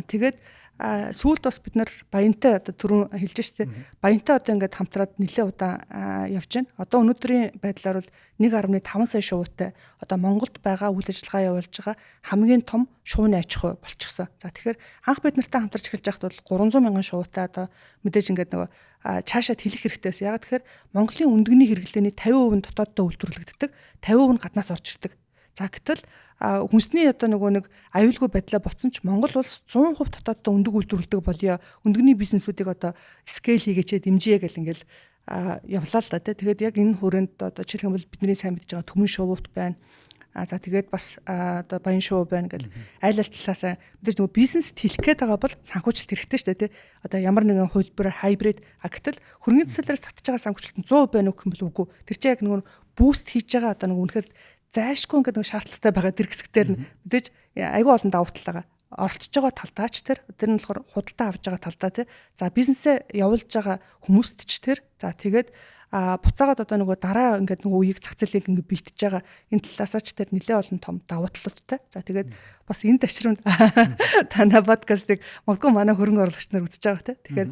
Тэгээд сүүлд бас бид нар баянтай одоо түрүүн хэлж штэ баянтай одоо ингээд хамтраад нэлээд удаан явж байна. Одоо өнөөдрийн байдлаар бол 1.5 сая шувуутай одоо Монголд байгаа үйл ажиллагаа явуулж байгаа хамгийн том шувууны аж ахуй болчихсон. За тэгэхээр анх бид нартай хамтарч эхэлж байхад бол 300 мянган шувуутай одоо мэдээж ингээд нөгөө цаашаад хэлэх хэрэгтэйс. Яг тэгэхээр Монголын өндөгний хэрэглээний 50% нь дотооддоо үйлдвэрлэгддэг, 50% нь гаднаас орж ирдэг. За гэтэл хүнсний одоо нэг аюулгүй байдлаа ботсон ч Монгол улс 100% дотооддоо өндөг үйлдвэрлэдэг болёо. Өндөгний бизнесүүдийг одоо скейл хийгээч дэмжиж гэл ингээл явлаа л да тий. Тэгээд яг энэ хүрээнд одоо жишээлх юм бол бидний сайн мэдж байгаа Төмөн шувуут байна. За тэгээд бас одоо баян шувуу байна гэл айл талаас мэдээж нөгөө бизнес хэлэх гээд байгаа бол санхүүжилт хэрэгтэй шүү дээ тий. Одоо ямар нэгэн хөлбөр хайбрид гэтэл хөрөнгөний төсөлөөс татж байгаа санхүүжилт 100% байна уу гэх юм бол үгүй. Тэр чинь яг нөгөө буст хийж байгаа одоо нэг үнэхээр зайлшгүй ингээд нэг шаардлагатай байгаа тэр хэсгээр нь мэдээж айгүй олон давуу талгаа оролцож байгаа талдаач тэр нь болохоор худалдаа авж байгаа талдаа тий. За бизнесээ явуулж байгаа хүмүүст ч тэр за тэгээд буцаагаад одоо нөгөө дараа ингээд нөгөө үеийг зах зээлийг ингээд бэлтэж байгаа энэ талаасаа ч тэр нэлээд олон том давуу талуудтай. За тэгээд бас энэ ташрамд танай подкастыг магадгүй манай хөрөнгө оруулагч нар үзэж байгаа тий. Тэгэхээр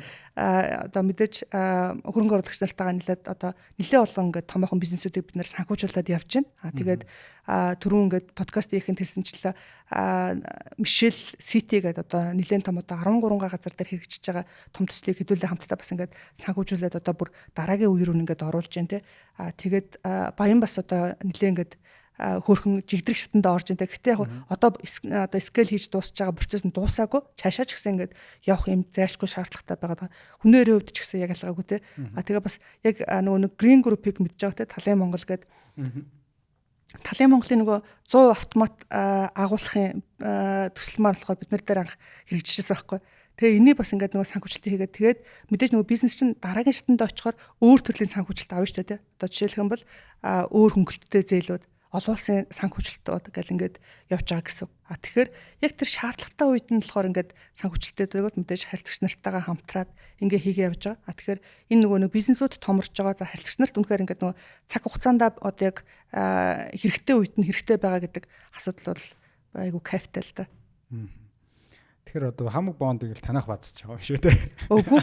одоо мэдээж хөрөнгө оруулагч нартайгаа нэлээд одоо нэлээд олон ингээд томоохон бизнесүүдийг бид нэр санхүүжуулаад явж байна. Тэгээд түрүүн ингээд подкаст хийхэд хэлсэнчлээ Мишель Сити гэдэг одоо нэлээд том одоо 13 газар дээр хэрэгжиж байгаа том төслийг хэдүүлээ хамтдаа бас ингээд санхүүжүүлээд одоо бүр дараагийн үе рүү ингээд оруулж байна тий. Тэгээд баян бас одоо нэлээд ингээд хөрхөн жигдрэг шатанд орж байна. Гэхдээ яг одоо скейл хийж дуусч байгаа процесс нь дуусаагүй. Цаашаа ч гэсэн ингээд явах юм зайлшгүй шаардлагатай байгаа. Хүнээрээ өвдөж гэсэн яг ялгаагүй те. Тэгээ бас яг нөгөө Green Group-ийг мэдж байгаа те. Талын Монгол гэдэг. Талын Монголын нөгөө 100 автомат агуулгын төсөл маань болохоор бид нар дээр анх хэрэгжижсэн байхгүй. Тэгээ энийг бас ингээд нөгөө санхүүжилт хийгээд тэгээд мэдээж нөгөө бизнес чинь дараагийн шатанд очихоор өөр төрлийн санхүүжилт авна шүү дээ. Одоо жишээлх юм бол өөр хөнгөлөлттэй зээлүүд олон улсын санхүүжилтүүд гэл ингээд явж байгаа гэсэн. Тэгэхээр яг тэр шаардлагатай үед нь болохоор ингээд санхүүжилттэйгүүд мэдээж харилцагч нартайгаа хамтраад ингээ хийгээ явж байгаа. Тэгэхээр энэ нөгөө нэг бизнесүүд томорж байгаа. За харилцагч нарт үнэхээр ингээд нөгөө цаг хугацаанд одоо яг хэрэгтэй үед нь хэрэгтэй байгаа гэдэг асуудал бол айгу кайфтай л да. Тэгэхээр одоо хамаг бондыг л танах бацж байгаа юм шүү дээ. Үгүй.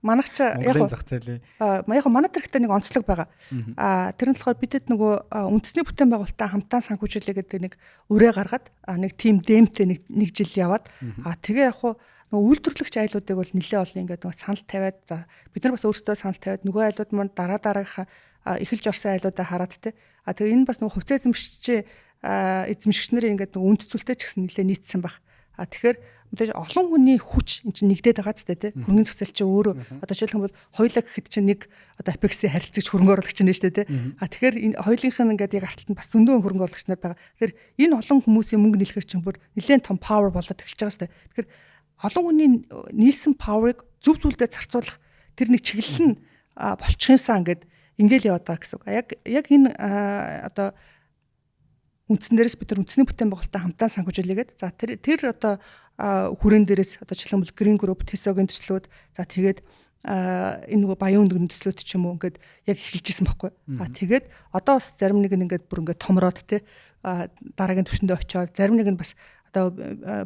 Манайх ч яг зах зээлийн манай төрхтэй нэг онцлог байгаа. Тэр нь болохоор бидэд нөгөө үндэсний бүтээн байгуулалтаа хамтаа санхүүжүүлээ гэдэг нэг өрөө гаргаад нэг тим дэмтэй нэг жил яваад тэгээ яг нөгөө үйлдвэрлэгч айлуудыг бол нэлээ олон ингээд нөгөө санал тавиад за бид нар бас өөрсдөө санал тавиад нөгөө айлууд маань дараагийнхаа эхэлж орсон айлуудаа хараад те. Тэгээ энэ бас нөгөө хувьцаа эзэмшигч нарын ингээд нөгөө үнд цэцүүлтэй ч гэсэн нэлээ нийцсэн баг. Тэгэхээр мэдээж олон хүний хүч эн чинь нэгдээд байгаа ч тийм хөрөнгөний зах зээл чинь өөрөө одоо жишээлх юм бол хоёулаа гэхэд чинь нэг одоо Apex-ийн харилцагч хөрөнгө оруулагч нь шүү дээ тийм. Тэгэхээр энэ хоёулынх нь ингээд яг арталт нь бас зөндөө хөрөнгө оруулагч нар байгаа. Тэгэхээр энэ олон хүмүүсийн мөнгө нийлэхэр чинь бүр нэлээд том power болоод эхэлж байгаа шүү дээ. Тэгэхээр олон хүний нийлсэн power-ыг зөв зүйлдээ зарцуулах тэр нэг чиглэл нь болчихынсаа ингээд яваад байгаа гэсэн үг. Яг энэ одоо үндсэн дээрээс бид нар үндэсний бүтээн байгуулалтаа хамтаа санхүүжүүлээгээд за тэр одоо хүрээн дээрээс одоо жишээлбэл Green Group, Tessoгийн төслүүд за тэгээд энэ нөгөө баян өндөгний төслүүд ч юм уу ингээд яг эхэлжсэн байхгүй. Тэгээд одоо бас зарим нэг нь ингээд бүр ингээд томроод те дараагийн түвшиндээ очиод зарим нэг нь бас одоо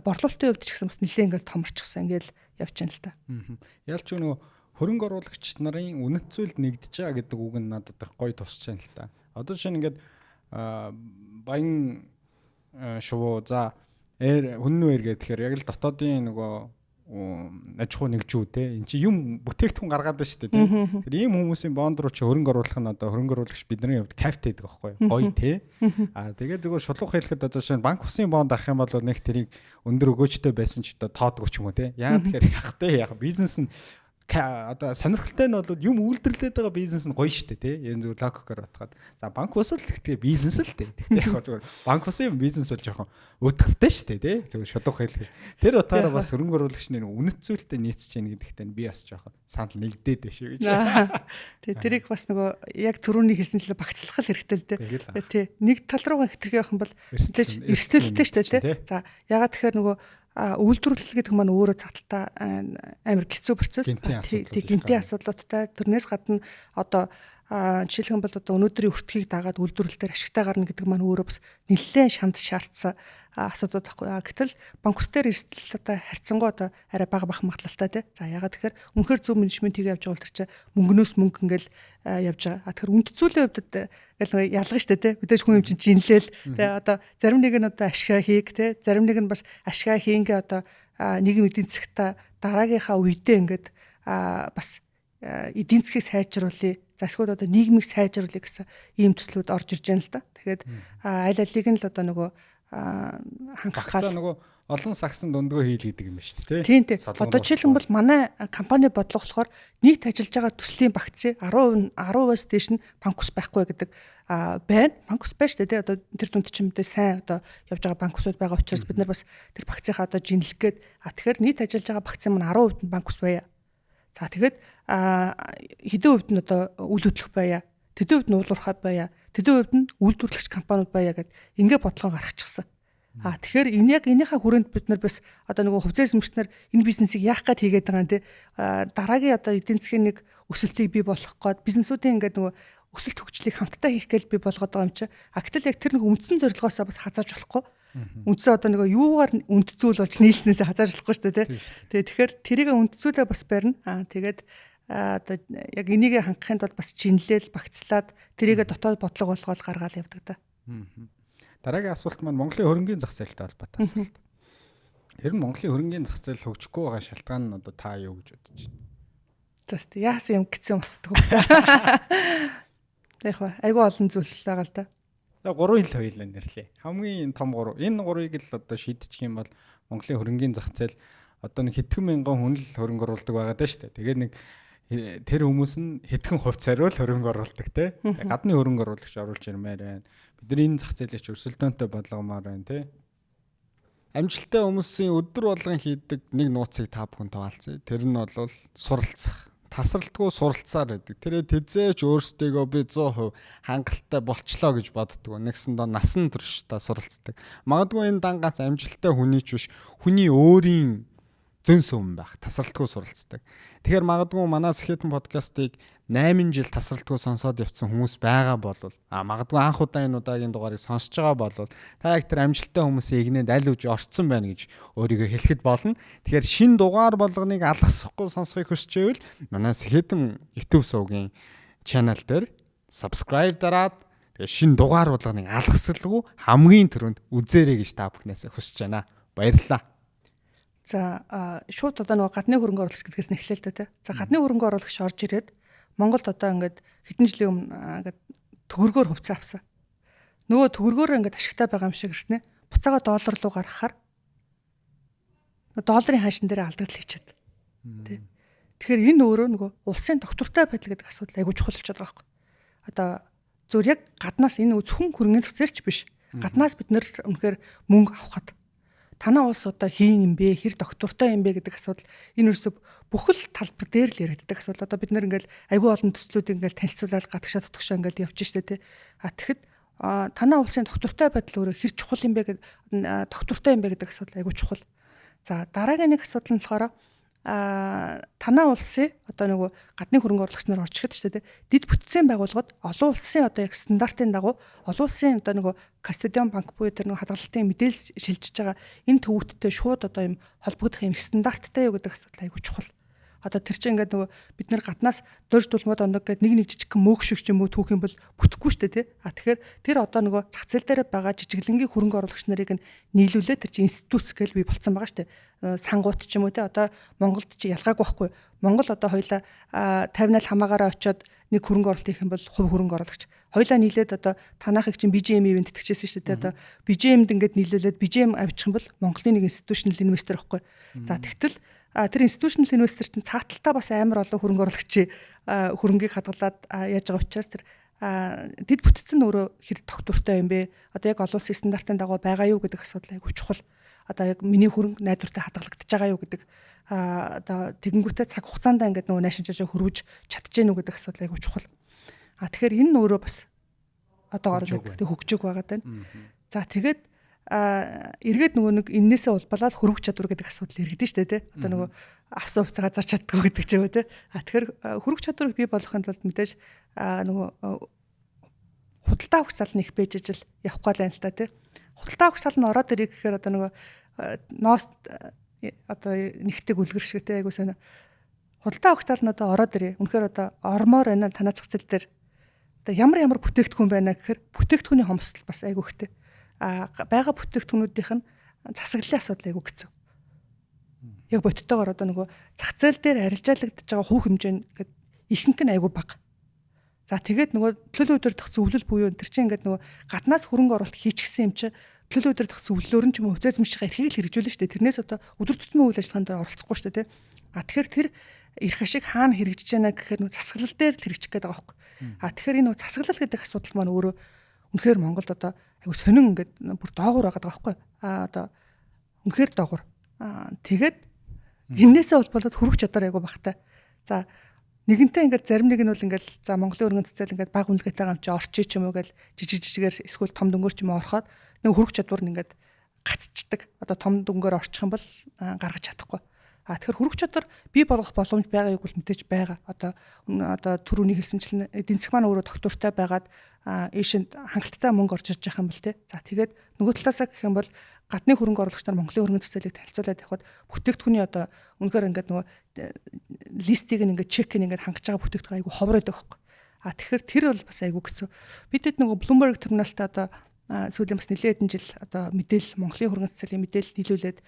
борлуулалтын хувьд ч гэсэн бас нэлээд ингээд томорчихсан ингээд явж байна л та. Ялч нөгөө хөрөнгө оруулагч нарын үнэт зүйлд нэгдэж байгаа гэдэг үг нь надад гоё тусч байна л та. Одоо жишээ нь ингээд баян шувуу за хүннүү гэхээр яг л дотоодын нөгөө аж ахуй нэгжүү те эн чинь юм бүтээгдэхүүн гаргаад байна шүү дээ те. Тэр ийм хүмүүсийн бонд руу чи хөрөнгө оруулах нь одоо хөрөнгө оруулагч бидний хувьд кайфтай байдаг байхгүй гоё те. Тэгээд зүгээр шулуух хэлэхэд одоо шинэ банк усын бонд авах юм бол нэг тэрийг өндөр өгөөжтэй байсан ч одоо тоодгүй ч юм уу те. Яг тэгэхээр яг те яг бизнес нь одоо сонирхолтой нь бол юм үйлдвэрлээд байгаа бизнес нь гоё шүү дээ тий. Яг зөв логикоор батгаад. За банк ус л гэхдээ бизнес л дээ. Яг зөв банк усын бизнес бол жоохон өдөртэй шүү дээ тий. Зөв шодох хэлэх. Тэр утгаараа бас хөрөнгө оруулагчны үнэт зүйлтэй нийцэж яах гэдэгтээ би бас жоохон санал нэгдээд байна шүү гэж. Тэгээ тэрийг бас нөгөө яг түрүүний хэлсэнчлээ багцлах хэрэгтэй л дээ. Тий. Нэг тал руугаа хэтэрхий явах юм бол эрсдэлтэй шүү дээ тий. За ягаад тэгэхээр нөгөө үйлдвэрлэл гэдэг маань өөрөө цаталтаа амар хэцүү процесс. Гинтийн асуудлуудтай. Тэрнээс гадна одоо жишээлхэн бол одоо өнөөдрийн өртгийг дагаад үйлдвэрлэлээр ашигтай гарна гэдэг маань өөрөө бас нэлээд шанд шаардсан асуудал тахгүй. Гэтэл банк ус дээр эрсдэл одоо харьцангуй одоо арай бага бах магадлалтай тий. За ягаад тэгэхээр үнэхээр зөв менежментийг явж байгаа бол тэр чинь мөнгнөөс мөнгө ингээл явж байгаа. Тэгэхээр үндцүүлийн хувьд ялгана штэ тий. Мэдээж хүн юм чинь жинлээл тий. Одоо зарим нэг нь одоо ашгаа хийг тий. Зарим нэг нь бас ашгаа хийнгээ одоо нийгэм эдийн засгта дараагийнхаа үедээ ингээд бас эдийн засгийг сайжруулъя. За эсвэл одоо нийгмийг сайжруулъя гэсэн ийм төслүүд орж ирж байна л да. Тэгэхээр аль алиг нь л одоо нөгөө хангах гал нөгөө олон сагсан дундгөө хийл гэдэг юм шүү дээ. Тийм тийм. Одоо жишээлбэл бол манай компани бодлого болохоор нийт ажиллаж байгаа төслийн багцын 10%-аас дээш нь банк ус байхгүй гэдэг байна. Банк ус байна шүү дээ. Одоо тэр дунд чинь мэдээ сайн одоо явж байгаа банк усуд байгаа учраас бид нар бас тэр багцынхаа одоо жинлэх гээд тэгэхээр нийт ажиллаж байгаа багцын маань 10% нь банк ус байя. За тэгээд хэдэн хувьд нь одоо үйл хөдлөх байя. Тэдэн хувьд нь уулуурхай байя. Тэдэн хувьд нь үйлдвэрлэгч компаниуд байя гэд ингээ бодлого гаргачихсан. Тэгэхээр энэ яг энийхээ хүрээнд бид нар бас одоо нөгөө хувьцаа эзэмшигчнэр энэ бизнесийг яах гээд хийгээд байгаа юм те. Дараагийн одоо эдийн засгийн нэг өсөлтийг бий болгох гээд бизнесүүдийн ингээ нөгөө өсөлт хөгжлийг хамтдаа хийх гээл бий болгоод байгаа юм чи. Гэтэл яг тэр нэг үндсэн зорилгоосоо бас хазааж болохгүй. Үндсэн одоо нөгөө юугаар үндцүүл болж нийлснээсээ хазааж болохгүй шүү дээ те. Тэгэхээр тэрийг үндцүүлээ бас барина. Тэгээд одоо яг энийг хангахын тулд бас чинлээл багцлаад тэрийг дотоод бодлого болгоод гаргаал явдаг да. Дараагийн асуулт маань Монголын хөрөнгийн зах зээлтэй холбоотой асуулт. Ер нь Монголын хөрөнгийн зах зээл хөгжихгүй байгаа шалтгаан нь одоо та юу гэж бодож байна? За тийм яасан юм гэсэн асуудаг байна. Яг айгүй олон зүйл байгаа л да. Гурван хил хоёлаа нэрлэе. Хамгийн том гурав. Энэ гурвыг л одоо шийдчих юм бол Монголын хөрөнгийн зах зээл одоо нэг хэдхэн мянган хүн л хөрөнгө оруулдаг байгаа даа шүү дээ. Тэгээд нэг тэр хүмүүс нь хэдхэн хувьцаараа л хөрөнгө оруулдаг те. Гадны хөрөнгө оруулагч оруулж ирмээр байна. Бид нар энэ зах зээлийг өрсөлдөөнтэй болгомоор байна те. Амжилттай хүмүүсийн өдөр болгон хийдэг нэг нууцыг та бүхэн тоолцъя. Тэр нь бол суралцах. Тасралтгүй суралцаар байдаг. Тэрээ тэзээч өөрсдийгөө би 100% хангалттай болчлоо гэж боддог. Нэгсэндээ насан турш та суралцдаг. Магадгүй энэ дан ганц амжилттай хүний ч биш, хүний өөрийн зөн сүм байх. Тасралтгүй суралцдаг. Тэгэхээр магадгүй манай Сэхэтэн подкастыг 8 жил тасралтгүй сонсоод явсан хүмүүс байгаа болвол магадгүй анх удаа энэ удаагийн дугаарыг сонсож байгаа болвол та яг тэр амжилттай хүмүүсийн игнэнд аль үж орцсон байна гэж өөрийгөө хэлэхэд болно. Тэгэхээр шин дугаар болгоныг алгасахгүй сонсохыг хүсчээвэл манай Сэхэтэн YouTube сувгийн channel дээр subscribe дараад тэгээ шин дугаар болгоныг алгасалгүй хамгийн түрүүнд үзээрэй гэж та бүхнээс хүсэж байна. Баярлалаа. За шууд одоо нөгөө гадны хөрөнгө оруулагч гэдгээс нэхлээ л дээ тий. За гадны хөрөнгө оруулагч орж ирээд Монголд одоо ингээд хэдэн жилийн өмнө ингээд төгрөгөөр хувьцаа авсан. Нөгөө төгрөгөөр ингээд ашигтай байгаа юм шиг гэртнэ. Буцаага доллар руу гаргахаар долларын хаашин дээр алдагдал хийчихэд. Тий. Тэгэхээр энэ өөрөө нөгөө улсын доктортой байдал гэдэг асуудал айгүй чухал болчиход байгаа байхгүй. Одоо зөв яг гаднаас энэ зөвхөн хөрөнгөний зах зээлч биш. Гаднаас бид нэр үнэхээр мөнгө авахад танаа улс одоо хийн юм бэ, хэр доктортой юм бэ гэдэг асуудал энэ ерөөсө бүхэл талбар дээр л яригддаг асуудал. Одоо бид нэр ингээл айгүй олон төслүүдийг ингээл танилцуулаад гадагшаа дотгошоо ингээл явж штэ тий. Тэгэхэд танаа улсын доктортой байдал өөрөө хэр чухал юм бэ гэдэг доктортой юм бэ гэдэг асуудал айгүй чухал. За дараагийн нэг асуудал нь болохоор танаа улсын одоо нөгөө гадны хөрөнгө оруулагч нар орж ихэд ч тийм дид бүтцийн байгууллагууд олон улсын одоо яг стандартын дагуу олон улсын одоо нөгөө Custodian банк буюу тэр нөгөө хадгалалтын мэдээлэл шилжиж байгаа энэ төвөгттэй шууд одоо юм холбогдох юм стандарттай юу гэдэг асуудал айгүй чухал. Одоо тэр чинь ингээд нөгөө бид нар гаднаас дөрж дулмууд оног гэдэг нэг жижигхэн мөөх шиг ч юм уу түүх юм бол бүтэхгүй шүү дээ тий. Тэгэхээр тэр одоо нөгөө зах зээл дээр байгаа жижиглэнгийн хөрөнгө оруулагч нарыг нийлүүлээд тэр чинь институт гэл бий болцсон байгаа шүү дээ. Сангууд ч юм уу тий. Одоо Монголд чи ялгаагүй байхгүй. Монгол одоо хоёлаа 50-аал хамаагаараа очиод нэг хөрөнгө оруулалт хийх юм бол хувь хөрөнгө оруулагч. Хоёлаа нийлээд одоо танахыг чинь BGM ивент тэтгэжсэн шүү дээ. Одоо BGM-д ингээд нийлүүлээд BGM авчих юм бол Монголын нэг институционал инвестор байхгүй. За тэгтэл тэр институционал инвестор чинь цааталтаа бас амар олон хөрөнгө оруулагчийн хөрөнгийг хадгалаад яаж байгаа учраас тэр дэд бүтцэн өөрөө хэр тогтвортой юм бэ? Одоо яг олон улсын стандартын дагуу байгаа юу гэдэг асуудал айгүй чухал. Одоо яг миний хөрөнгө найдвартай хадгалагдаж байгаа юу гэдэг одоо тэгэнгүүтээ цаг хугацаанд ингээд нөгөө наашин жижиг хөрвж чадчихэв нү гэдэг асуудал айгүй чухал. Тэгэхээр энэ нь өөрөө бас одоогоор хөгжиг байгаад байна. За тэгээд эргээд нөгөө нэг эннээсээ улбалаад хөрвөх чадвар гэдэг асуудал иргэдэж штэ тий. Одоо нөгөө авсан хувцагаа зарч чаддгүй гэдэг ч юм уу тий. Тэгэхээр хөрвөх чадварыг бий болгохын тулд мэдээж нөгөө худалдаа авах зал нь их байж ижил явах гал байна л та тий. Худалдаа авах зал нь ороод ирэх гэхээр одоо нөгөө ноос одоо нэгтэг үлгэр шиг тий айгуу сайн. Худалдаа авах зал нь одоо ороод ирээ. Үнэхээр одоо ормоор байна танаа зах зээл дээр одоо ямар бүтээгдэхүүн байна гэхээр бүтээгдэхүүний хомсдол бас айгуу ихтэй. Бага бүтээгдэхүүнүүдийнх нь засаглалын асуудал айгуу хэцүү. Яг бодтойгоор одоо нөгөө зах зээл дээр арилжаалагдж байгаа хувь хэмжээ гэдэг ихэнх нь айгуу бага. За тэгээд нөгөө төлөв өдөрдох зөвлөл буюу энэ чинь ингээд нөгөө гаднаас хөрөнгө оруулалт хийчихсэн юм чи төлөв өдөрдох зөвлөлөөр нь ч юм уу хувьцаа эзэмших эрхийг л хэрэгжүүлнэ шүү дээ. Тэрнээс одоо өдөр тутмын үйл ажиллагаанд оролцохгүй шүү дээ, тий. Тэгэхээр тэр эрх ашиг хаана хэрэгжиж байна гэхээр нөгөө засаглал дээр л хэрэгжих гэдэг байгаа байхгүй. Тэгэхээр энэ нөгөө засаглал гэдэг асуудал маань өөрөө үнэхээр Монголд одоо айгу сонин ингээд бүр доогуур байгаа байхгүй. Одоо үнэхээр доогуур. Тэгээд энээсээ болоод хөрвөх чадвар айгу багтай. За нэгэнтээ ингээд зарим нэг нь бол ингээд за Монголын өргөн цэцэл ингээд баг үнэлгээтэй гам чи орчий ч юм уу гэл жижигээр эсвэл том дөнгөөр ч юм уу ороход нэг хөрвөх чадвар нь ингээд гацчдаг. Одоо том дөнгөөр орчих юм бол гаргаж чадахгүй. Тэгэхээр хөрвөх чадвар бий болгох боломж байгааг бол мэдээж байгаа. Одоо түрүүний хэлсэнчлэн эдийн засаг маань өөрөө доктортой байгаад ийшэнд хангалттай мөнгө орж ирж байгаа юм бол тий. За тэгээд нөгөө талаасаа гэх юм бол гадны хөрөнгө оруулагч нар Монголын хөрөнгө цэцэлийг танилцуулаад явхад бүтээгдэхүүний одоо үнэхээр ингээд нөгөө листийг ингээд чекийг ингээд хангаж байгаа бүтээгдэхүүн айгу ховор байдаг байхгүй. Тэгэхээр тэр бол бас айгу хэцүү. Бидэд нөгөө Bloomberg терминалтай одоо сүүлийн бас нэлээд хэдэн жил одоо мэдээлэл Монголын хөрөнгө цэцэлийн мэдээлэл нийлүүлээд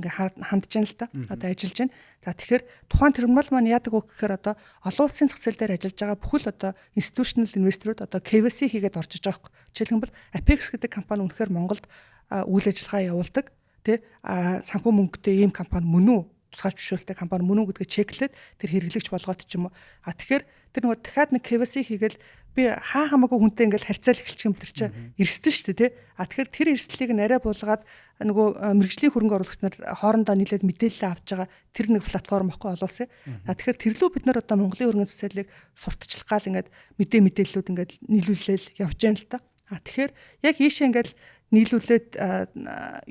ингээд хандж байна л та. Одоо ажиллаж байна. За тэгэхээр тухайн терминал маань яадаг вэ гэхээр одоо олон улсын зах зээл дээр ажиллаж байгаа бүхэл одоо institutional investor-ууд одоо KYC хийгээд орж иж байгаа байхгүй. Жишээлбэл Apex гэдэг компани үнэхээр Монголд үйл ажиллагаа явуулдаг. Тэ санхүү мөнгөтэй ийм компани мөн үү? Тусгай зөвшөөрөлтэй компани мөн үү гэдгээ чеклээд тэр хэрэглэгч болгоод ч юм уу. Тэгэхээр тэр нөгөө дахиад нэг KYC хийгээл би хаа хамаагүй хүнтэй ингээл харьцаал эхэлчих юм тэр чинь эрсдэн шүү дээ тий. Тэгэхээр тэр эрсдлийг нарай буулгаад нөгөө мэрэгжлийн хөрөнгө оруулагч нар хоорондоо нийлээд мэдээлэл авч байгаа тэр нэг платформ байхгүй олуулсан. Тэгэхээр тэрлүү бид нар одоо Монголын хөрөнгө цэцэлийг сурталчлах гал ингээд мэдээллүүд ингээд нийлүүлээл явж байна л та. Тэгэхээр яг ийшээ ингээд нийлүүлээд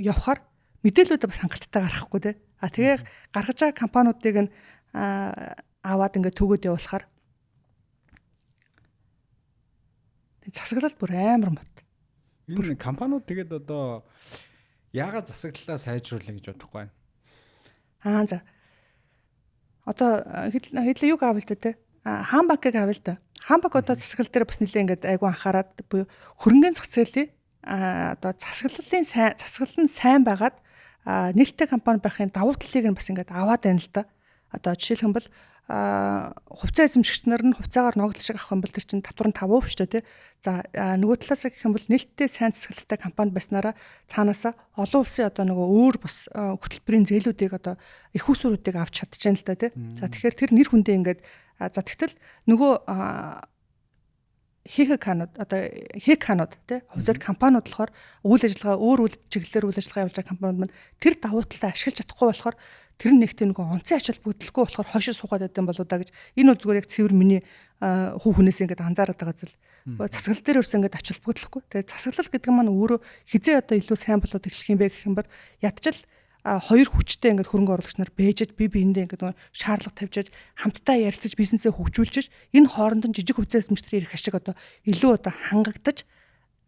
явхаар мэдээлэлүүд бас хангалттай гарахгүй тий. Тэгээ гаргаж байгаа компаниудыг нь аваад ингээд төгөөд явуулахаар засаглал бүр амар мод. Энэ компаниуд тэгээд одоо яагаад засаглалаа сайжруулах гэж бодохгүй байна? За. Одоо хэдлээ юг аавал та те. Хаан банкыг аавал та. Хаан банк одоо засаглал дээр бас нэлээ ингээд айгу анхаарад буюу хөрөнгөний зах зээлийн одоо засаглал нь сайн байгаад нээлттэй компани байхын давуу талыг нь бас ингээд аваад байна л да. Одоо жишээлбэл хувьцаа эзэмшигч нар нь хувьцаагаар ногдол шиг авах юм бол тэр чинь татвар нь 5% шүү дээ тий. За нөгөө талаас гэх юм бол нээлттэй сайн засаглалтай компани байснараа цаанаасаа олон улсын одоо нөгөө өөр бас хөтөлбөрийн зээлүүдийг одоо их усруудыг авч чадчихна л да тий. За тэгэхээр тэр нэр хүндээ ингээд за тэгтэл нөгөө хеканууд тий хувьцаат компаниуд болохоор үйл ажиллагаа өөр үйл чиглэлээр үйл ажиллагаа явуулж байгаа компаниуд маань тэр давуу талаа ашиглаж чадахгүй болохоор тэр нэгтэй нөгөө онцгой ачаал бүгдлэхгүй болохоор хойшоо суугаад байд юм болоо да гэж энэ бол зүгээр яг цэвэр миний хүү хүнээс ингээд анзаараад байгаа зүйл. Засаглал дээр өрсөн ингээд ачаал бүгдлэхгүй. Тэгээд засаглал гэдэг маань өөрөө хизээ одоо илүү сайн болоод эхлэх юм бэ гэх юм бол ядчил хоёр хүчтэй ингээд хөрөнгө оруулагч нар бэжэж бие биендээ ингээд шаардлага тавьжээж хамтдаа ярилцаж бизнесээ хөгжүүлж энэ хооронд нь жижиг хувьцаа эзэмшигчдийн ирэх ашиг одоо илүү одоо хангагдаж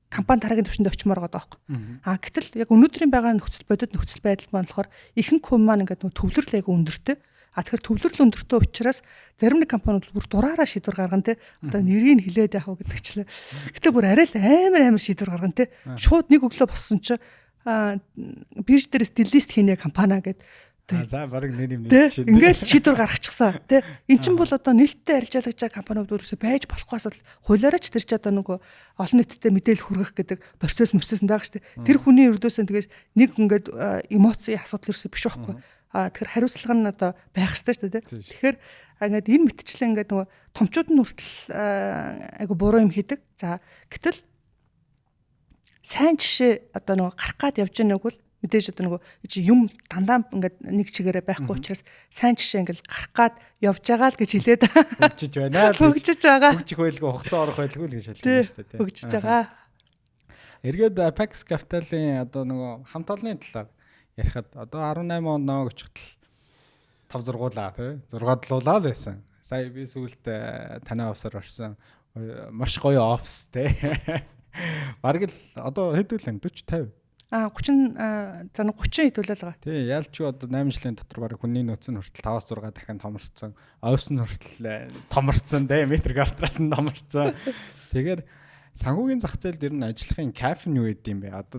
компани дараагийн түвшинд очимоор байгаа байхгүй. Гэтэл яг өнөөдрийн байгаа нөхцөл нөхцөл байдал маань болохоор ихэнх хүн маань ингээд төвлөрөл айгу өндөртэй. Тэгэхээр төвлөрөл өндөртэй учраас зарим нэг компаниуд бүр дураараа шийдвэр гаргана те. Одоо нэрийг хилээд яах вэ гэдэгчлээ. Гэтэ бүр арай л амар шийдвэр гаргана те. Шууд нэг өглөө боссон чи бирж дээрээс делист хийнэ компани гэд. За барыг нэр юм нэ чинь. Ингээд шийдвэр гаргачихсан тий. Эн чинь бол одоо нээлттэй арилжаалагч байгаа компаниуд өөрөөсөө байж болохоос бол хуулиараач тэр чи одоо нөгөө олон нийтэд мэдээлэл хүргэх гэдэг процесс байгаа шүү дээ. Тэр хүний өрдөөсөө тэгээс нэг ингээд эмоцийн асуудал ерөөсөө биш байхгүй. Тэгэхээр хариуцлага нь одоо байх хэрэгтэй шүү дээ тий. Тэгэхээр ингээд энэ мэтчлэн ингээд нөгөө томчууд нь хүртэл айгу буруу юм хийдэг. За гэтэл сайн жишээ одоо нөгөө гарах гад явж байгааг бол мэдээж одоо нөгөө юм дандаа ингээд нэг чигээрээ байхгүй учраас сайн жишээ ингээд гарах гад явж байгаа л гэж хэлээд хөгжиж байна л хөгжиж байгаа. Хөгжих байлгүй хугацаа орох байлгүй л гэж хэлсэн шүү дээ. Хөгжиж байгаа. Эргээд Apex Capital-ийн одоо нөгөө хамт олонны талаар ярихад одоо 18 онд наваг очихтал 5 зургуулаа тий 6 долуулаа л байсан. Сая би сүүлд танай офсоор орсон маш гоё офс тий. Бараг л одоо хэдүүлэн 40 50 30 за 30 хэдүүлэл байгаа. Тий, ялч одоо 8 жилийн дотор баг хүний нөөц нь хүртэл 5-6 дахин томорцсон. Офс нь хүртэл томорцсон дээ, метр квадрат нь томорцсон. Тэгэхээр санхүүгийн зах зээлд ер нь ажиллахын кайф нь юу гэдэм бэ? Одоо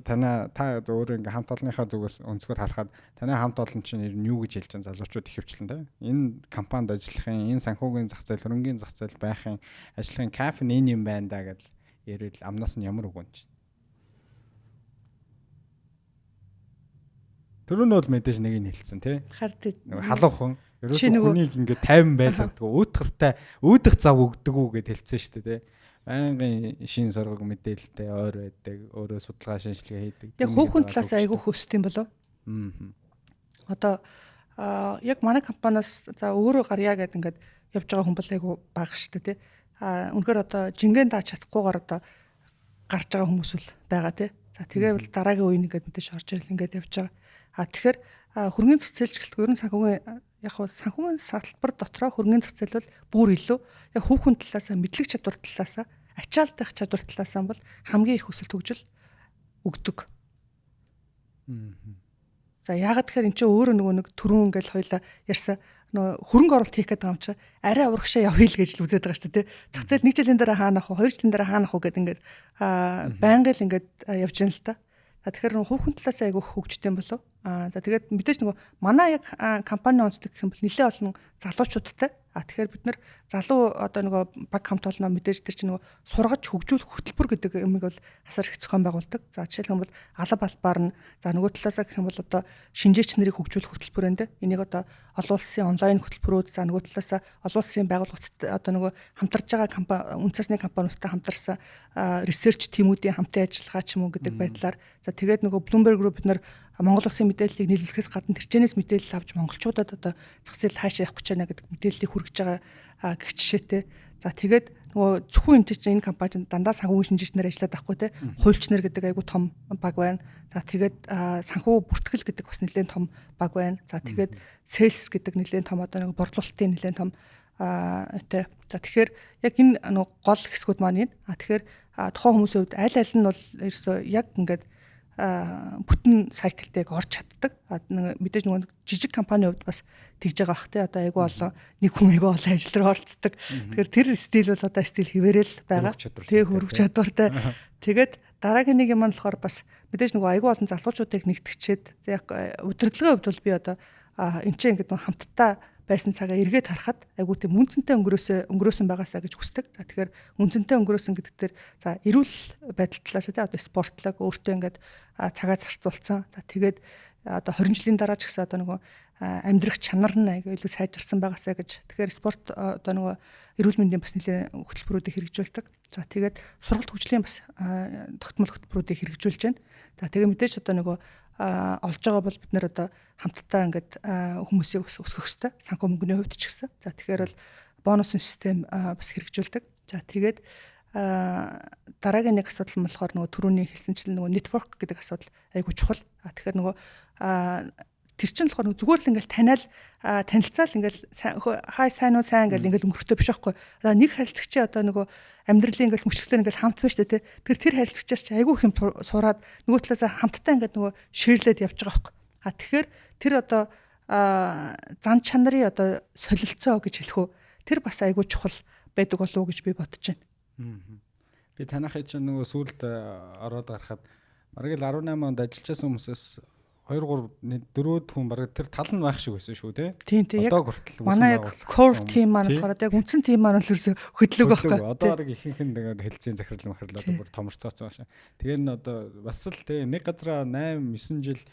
та өөрөө ингээм хамт олонныхаа зүгээс өнцгөр харахад танай хамт олон чинь ер нь юу гэж хэлж байгаа залуучууд ихэвчлэн дээ. Энэ компанид ажиллахын, энэ санхүүгийн зах зээл, хөрөнгөний зах зээл байхын ажиллахын кайф нь энэ юм байна да гэж ярил амнаас нь ямар үг юм чи? Түрүүн бол мэдээж нэг нь хэлсэн тий. Хард халуухан. Ерөөсөө хүнийг ингээд 50 байлгадаг. Үүдэх зав өгдөг үү гэд хэлсэн шүү дээ тий. Байнгын шин соргог мэдээлэлтэй ойр байдаг. Өөрөө судалгаа шинжилгээ хийдэг. Яг хүүхэн талаас айгүй хөст юм болов. Одоо яг манай компаниас за өөрөө гарья гэд ингээд явж байгаа хүн бол айгүй бага шүү дээ тий. Үнэхээр одоо жингэн дааж чадахгүйгээр одоо гарч байгаа хүмүүс л байгаа тий. За тэгээд дараагийн үеийн ингээд мэдээж орж ирэл ингээд явж байгаа. Тэгэхээр хөрөнгөний зах зээл гэлтгүй ер нь санхүүгийн салбар дотроо хөрөнгөний зах зээл бол бүр илүү яг хүүхэн талаас мэдлэг чадвар талаас ачаалтах чадвар талаас бол хамгийн их өсөлт хөгжил өгдөг. За яагаад тэгэхээр эн чинь өөрөө нөгөө нэг түрүүн ингээл хоёлаа ярьсан нөгөө хөрөнгө оруулалт хийх гэдэг юм чи арай урагшаа явъя л гэж л үзээд байгаа шүү дээ. Зах зээл 1 жилийн дараа хаана ах вэ 2 жилийн дараа хаана ах вэ гэдэг ингээд байнга л ингээд явж байна л та. Тэгэхээр хүүхэн талаас айгүй хөгжтэй болов. За тэгээд мэдээж нөгөө манай яг компани онцлог гэх юм бол нэлээд олон залуучуудтай. Тэгэхээр бид нар залуу одоо нөгөө баг хамт олноо мэдээж тэр чинь нөгөө сургаж хөгжүүлэх хөтөлбөр гэдэг юмыг бол асар их зохион байгуулдаг. За жишээлх юм бол алба албаар нь за нөгөө талаас гэх юм бол одоо шинжээч нарыг хөгжүүлэх хөтөлбөр энэ. Энийг одоо олон улсын онлайн хөтөлбөрүүд за нөгөө талаас олон улсын байгууллагуудтай одоо нөгөө хамтарж байгаа компани үндэсний компаниудтай хамтарсан research team-үүдийн хамтын ажиллагаа ч юм уу гэдэг байдлаар за тэгээд нөгөө Bloomberg Group бид нар Монгол улсын мэдээллийг нийлүүлэхээс гадна тэрчнээс мэдээлэл авч монголчуудад одоо зах зээл хаашаа явах гэж байна гэдэг мэдээллийг хүргэж байгаа гэх жишээтэй. За тэгээд нөгөө зөвхөн энэ компанид дандаа санхүүгийн шинжээчнээр ажиллаад байхгүй те хуульчнэр гэдэг айгу том баг байна. За тэгээд санхүү бүртгэл гэдэг бас нэлээд том баг байна. За тэгээд sales гэдэг нэлээд том одоо нэг борлуулалтын нэлээд том тэ. За тэгэхээр яг энэ нөгөө гол хэсгүүд маань энэ. Тэгэхээр тухайн хүмүүсийн хувьд аль аль нь бол ерөөсөө яг ингээд бүтэн сайклыг орж чаддаг. Мэдээж нөгөө жижиг компанийн хувьд бас тэгж байгаа бах тий. Одоо айгүй олон нэг хүн айгүй олон ажил руу орцдог. Тэгэхээр тэр стил бол одоо стил хിവэрэл байгаа. Тэгээ хөрвөх чадвартай. Тэгээд дараагийн нэг юм нь болохоор бас мэдээж нөгөө айгүй олон залуучуудыг нэгтгэчээд яг удирдлагын хувьд бол би одоо энэ ч ингэдэг нөгөө хамтдаа байсан цагаа эргээд харахад айгүй тийм үнцэнтэй өнгөрөөсөн байгаасаа гэж хүсдэг. За тэгэхээр үнцэнтэй өнгөрөөсөн гэдэг дээр за эрүүл байдал талаас тий одоо спортлог өөртөө ингээд цагаа зарцуулсан. За тэгээд одоо 20 жилийн дараа ч гэсэн одоо нөгөө амьдрах чанар нь айгүй илүү сайжирсан байгаасаа гэж. Тэгэхээр спорт одоо нөгөө эрүүл мэндийн бас нэлээд хөтөлбөрүүдийг хэрэгжүүлдэг. За тэгээд сургалт хөгжлийн бас тогтмол хөтөлбөрүүдийг хэрэгжүүлж байна. За тэгээд мэдээж одоо нөгөө олж байгаа бол бид нэр одоо хамтдаа ингээд хүмүүсийг өсгөх хэрэгтэй. Санхүү мөнгөний хувьд ч гэсэн. За тэгэхээр бол бонусын систем бас хэрэгжүүлдэг. За тэгээд дараагийн нэг асуудал нь болохоор нөгөө түрүүний хэлсэнчлэн нөгөө network гэдэг асуудал айгуу чухал. Тэгэхээр нөгөө тэр чинь болохоор зүгээр л ингээл танилцаал ингээл хай сайн уу сайн ингээл ингээл өнгөрөхтэй биш байхгүй. Одоо нэг харилцагчийн одоо нөгөө амьдралын ингээл мөчлөгтэй ингээл хамт байна шүү дээ. Тэр харилцагчаас чи айгүй хэм сураад нөгөө талаас хамтдаа ингээд нөгөө ширлээд явж байгаа байхгүй. Тэгэхээр тэр одоо зан чанарын одоо солилцоо гэж хэлэх үү. Тэр бас айгүй чухал байдаг болов уу гэж би бодож байна. Би танахыг чинь нөгөө сүлд ороод гарахад бараг л 18 онд ажиллаж байсан хүмүүсээс 2-3-4 хүн бараг тэр тал нь байх шиг байсан шүү тий. Тийм яг манай яг core team маань болохоор яг үндсэн team маань л ерөөсө хөдлөг байхгүй. Одоо бараг ихэнх нь тэгээд хэлцийн захирал махарлаад бүр томорцооцсон байна. Тэгэхээр н одоо бас л тий нэг газараа 8-9 жил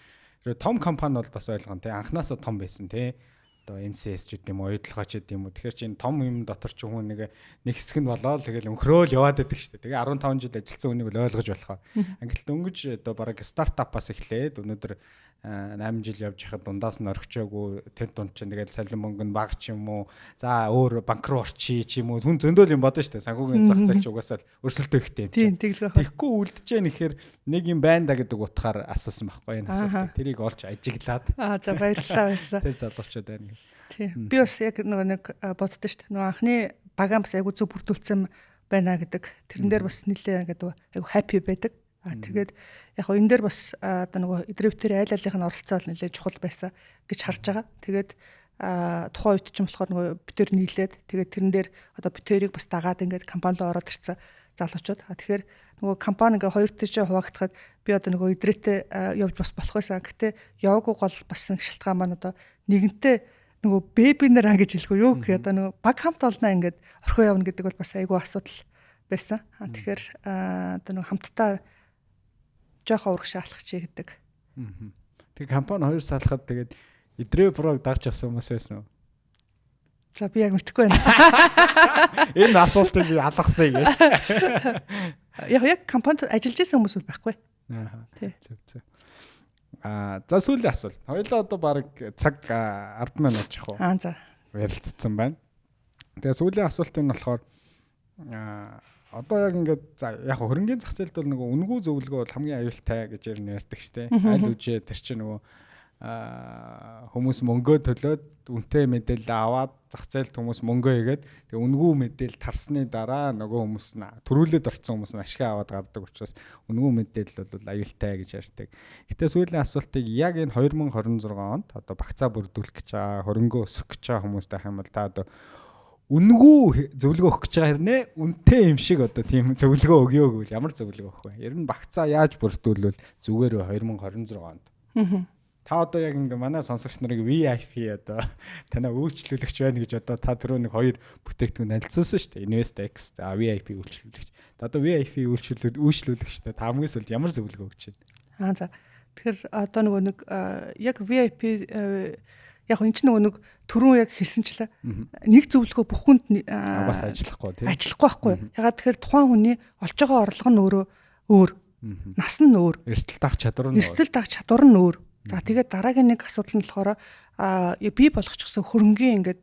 том компани бол бас ойлгоно тий анханасаа том байсан тий. Одоо MCS ч гэдэм үү, уйдлагаач гэдэм үү. Тэгэхээр чинь том юм дотор ч хүн нэг хэсэг нь болоод тэгэл өнхрөөл яваад байдаг шүү дээ. Тэгээ 15 жил ажилласан хүнийг л ойлгож болохоо. Ангилт өнгөж одоо бараг стартапаас эхлээд өнөөдөр 8 жил явж хахад дундаас нь орхичоогүй тэр дунд чинь тэгэл салин мөнгө нь бага ч юм уу за өөр банк руу орчий ч юм уу хүн зөндөл юм бодно шүү дээ санхүүгийн зах зээл ч угаасаа өрсөлдөө ихтэй юм чинь тэгэхгүй үлдэж нэхэр нэг юм байна да гэдэг утгаар асуусан байхгүй энэ асуулт тэрийг олж ажиглаад за баярлалаа тэр залуучууд байна тийм би бас яг нэг боддоо шүү дээ нөгөө анхны багаан бас айгу зөв бүрдүүлсэн байна гэдэг тэрэн дээр бас нэлээ гэдэг айгу happy байдаг. Тэгээд яг энэ дээр бас одоо нөгөө идревтер айл алын оролцоо бол нэлээд чухал байсан гэж харж байгаа. Тэгээд тухайн үед ч юм болохоор нөгөө битэр нийлээд тэгээд тэрэн дээр одоо битэрийг бас дагаад ингээд компанид ороод ирсэн залуучууд. Тэгэхээр нөгөө компани ингээ хоёр тийшээ хуваагдахад би одоо нөгөө идрээтэй явж бас болох байсан. Гэтэ яваагүй гол бас нэг шалтгаан маань одоо нэгэнтээ нөгөө бэбинер ан гэж хэлэхгүй юу гэх одоо нөгөө баг хамт олно ингээд орхио явна гэдэг бол бас айгүй асуудал байсан. Тэгэхээр одоо нөгөө хамтдаа жоохон урагш алхах чи гэдэг. Тэг компани хоёр салахад тэгээд идрээ прог дагч авсан хүмүүс байсан уу? За би яг мэдэхгүй байна. Энэ асуултыг би алгасан юм. Яг компанид ажиллаж байсан хүмүүс байхгүй. Зөв. За сүүлийн асуулт. Хоёулаа одоо баг цаг 10 минут очих уу? За. Ярилцсан байна. Тэгээ сүүлийн асуулт нь болохоор одоо яг ингээд за яг хөрөнгөний зах зээлд бол нөгөө үнэгүй зөвлөгөө бол хамгийн аюултай гэж ярьдаг штэ. Аль үжээ тэр чинь нөгөө хүмүүс мөнгөө төлөөд үнэтэй мэдээлэл аваад зах зээлд хүмүүс мөнгөө игээд тэгээ үнэгүй мэдээлэл тарсны дараа нөгөө хүмүүс нь төрүүлээд орсон хүмүүс нь ашиг аваад гардаг учраас үнэгүй мэдээлэл бол аюултай гэж ярьдаг. Гэтэ сүүлийн асуултыг яг энэ 2026 онд одоо багцаа бүрдүүлэх гэж байгаа хөрөнгөө өсгөх гэж байгаа хүмүүстэй хайм бол та одоо үнэгүй зөвлөгөө өгөх гэж байгаа хэрнээ үнэтэй юм шиг одоо тийм зөвлөгөө өгөө гэвэл ямар зөвлөгөө өгөх вэ? Ер нь багцаа яаж бүрдүүлвэл зүгээр вэ 2026 онд? Та одоо яг ингээ манай сонсогч нарыг VIP одоо танаа үйлчлүүлэгч байна гэж одоо та түрүү нэг хоёр бүтээгдэхүүн танилцуулсан шүү дээ. InvestX VIP үйлчлүүлэгч. Одоо VIP үйлчлүүлэгчтэй та хамгийн сүүлд ямар зөвлөгөө өгч байна? За. Тэгэхээр одоо нөгөө нэг яг VIP яг энэ ч нөгөө нэг түрүүн яг хэлсэнчлээ. Нэг зөвлөгөө бүх хүнд бас ажиллахгүй тийм. Ажиллахгүй байхгүй. Ягаад тэгэхээр тухайн хүний олж байгаа орлого нь өөр. Нас нь өөр. Эрсдэл даах чадвар нь өөр. За тэгээд дараагийн нэг асуудал нь болохоор бий болгочихсон хөрөнгийн ингээд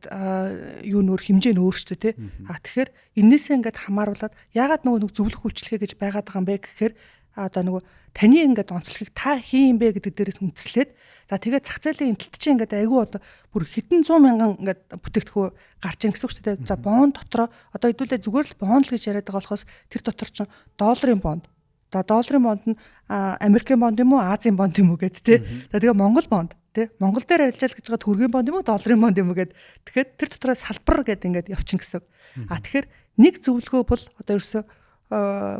юу нөр хэмжээ нь өөр шүү дээ тий. Тэгэхээр энээсээ ингээд хамааруулаад ягаад нөгөө нэг зөвлөх үйлчлэгээ гэж байгаад байгаа юм бэ гэхээр одоо нөгөө таны ингээд онцлогийг та хийн юм бэ гэдэг дээрээс үндэслээд за тэгээд зах зээлийн энэлт чинь ингээд айгүй одоо бүр хэдэн 100 мянган ингээд бүтээгдэхүүн гарч ийн гэсэн үг шүү дээ. За бонд дотроо одоо хэдүүлээ зүгээр л бонд л гэж яриад байгаа болохоос тэр дотор чинь долларын бонд. За долларын бонд нь Америкийн бонд юм уу, Азийн бонд юм уу гэд тий. За тэгээ Монгол бонд тий. Монгол дээр ажиллаж гэж байгаа төгрөгийн бонд юм уу, долларын бонд юм уу гэд. Тэгэхээр тэр дотроо салбар гэд ингээд явчихна гэсэн. Тэгэхээр нэг зөвлөгөө бол одоо ерөөсө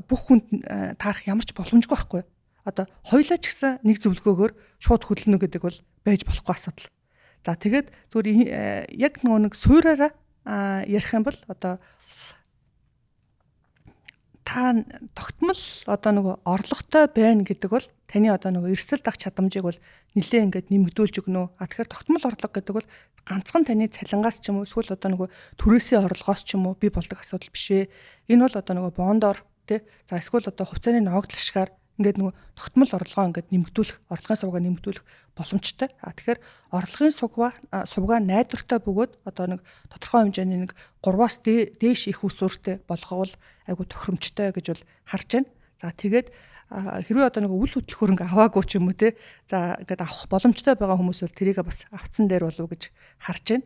бүх хүнд таарах ямар ч боломжгүй байхгүй. Одоо хоёулаа ч гэсэн нэг зөвлөгөөгөөр шууд хөдлөнө гэдэг бол байж болохгүй асуудал. За тэгээд зүгээр яг нэг суураараа ярих юм бол одоо та тогтмол одоо нөгөө орлоготой байна гэдэг бол таны одоо нөгөө эрсдэл дах чадамжийг бол нэлээ ингээд нэмэгдүүлж өгнө. Тэгэхээр тогтмол орлого гэдэг бол ганцхан таны цалингаас ч юм уу эсвэл одоо нөгөө түрээсийн орлогоос ч юм уу бий болдог асуудал биш ээ. Энэ бол одоо нөгөө бондоор тий. За эсвэл одоо хувьцааны ногдол ашгаар ингээд нөгөө тогтмол орлогоо ингээд нэмэгдүүлэх, орлогын сувгаа нэмэгдүүлэх боломжтой. Тэгэхээр орлогын сувгаа найдвартай бөгөөд одоо нэг тодорхой хэмжээний нэг 3-аас дээш их усүртэй болговол айгу тохиромжтой гэж бол харж байна. За тэгээд хэрвээ одоо нэг үйл хөдлөх хөрөнгө аваагүй ч юм уу те. За ингээд авах боломжтой байгаа хүмүүс бол тэрийг бас авцсан дээр болов уу гэж харж байна.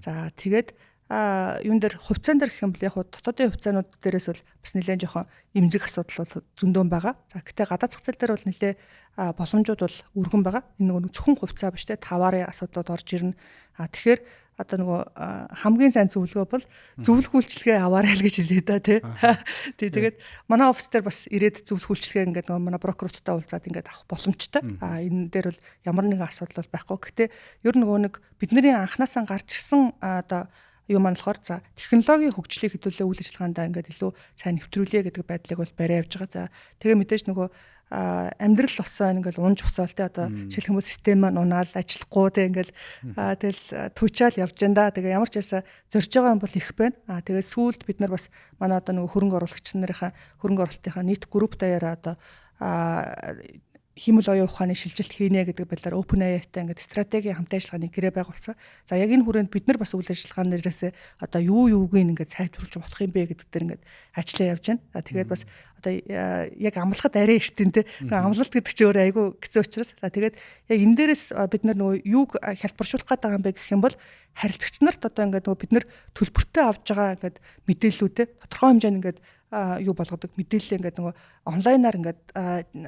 За тэгээд юун дээр хувьцаан дээр гэх юм бол яг дотоодын хувьцаанууд дээрээс бол бас нэлээд жоохон эмзэг асуудал бол зөндөө байгаа. За гэтээ гадаад зах зээл дээр бол нэлээд боломжууд бол өргөн байгаа. Энэ нөгөө зөвхөн хувьцаа биш те таварын асуудлууд орж ирнэ. Тэгэхээр одоо нөгөө хамгийн сайн зөвлөгөө бол зөвлөх үйлчлэгээ аваарай л гэж хэлээ да тий. Тэгээд манай офис дээр бас ирээд зөвлөх үйлчлэгээ ингээд нөгөө манай брокеруудтай уулзаад ингээд авах боломжтой. Энэ дээр бол ямар нэгэн асуудал бол байхгүй. Гэтэ ер нь нөгөө нэг бидний анханасаа гарч ирсэн одоо юу маань болохоор за технологийн хөгжлийг хэдүүлээ үйл ажиллагаандаа ингээд илүү сайн нэвтрүүлье гэдэг байдлыг бол барай явж байгаа. За тэгээ мэдээж нөгөө амьдрал болсон ингээл унж босоол те одоо шилхэн хүмүүс систем маань унаал ажиллахгүй те ингээл тэгэл түүчаал явж байна да. Тэгээ ямар ч ясаа зорж байгаа юм бол их байна. Тэгээ сүүлд бид нар бас манай одоо нөгөө хөрөнгө оруулагч нарынхаа хөрөнгө оруулалтынхаа нийт групп даяараа одоо хиймэл оюун ухааны шилжилт хийнэ гэдэг байдлаар OpenAI-тай ингээд стратегийн хамт ажиллагааны гэрээ байгуулсан. За яг энэ хүрээнд бид нар бас үйл ажиллагааны дээрээс одоо юуг ингээд сайжруулж болох юм бэ гэдэг дээр ингээд ажиллаа явж байна. За тэгээд бас одоо яг амлахад арай эртэн те амлалт гэдэг чинь өөрөө айгүй хэцүү учраас. За тэгээд яг энэ дээрээс бид нар нөгөө юуг хялбаршуулах гэдэг юм бэ гэх юм бол харилцагч нарт одоо ингээд нөгөө бид нар төлбөртэй авж байгаа ингээд мэдээллүүдээ тодорхой хэмжээнд ингээд юу болгодог мэдээлэл ингээд нөгөө онлайнаар ингээд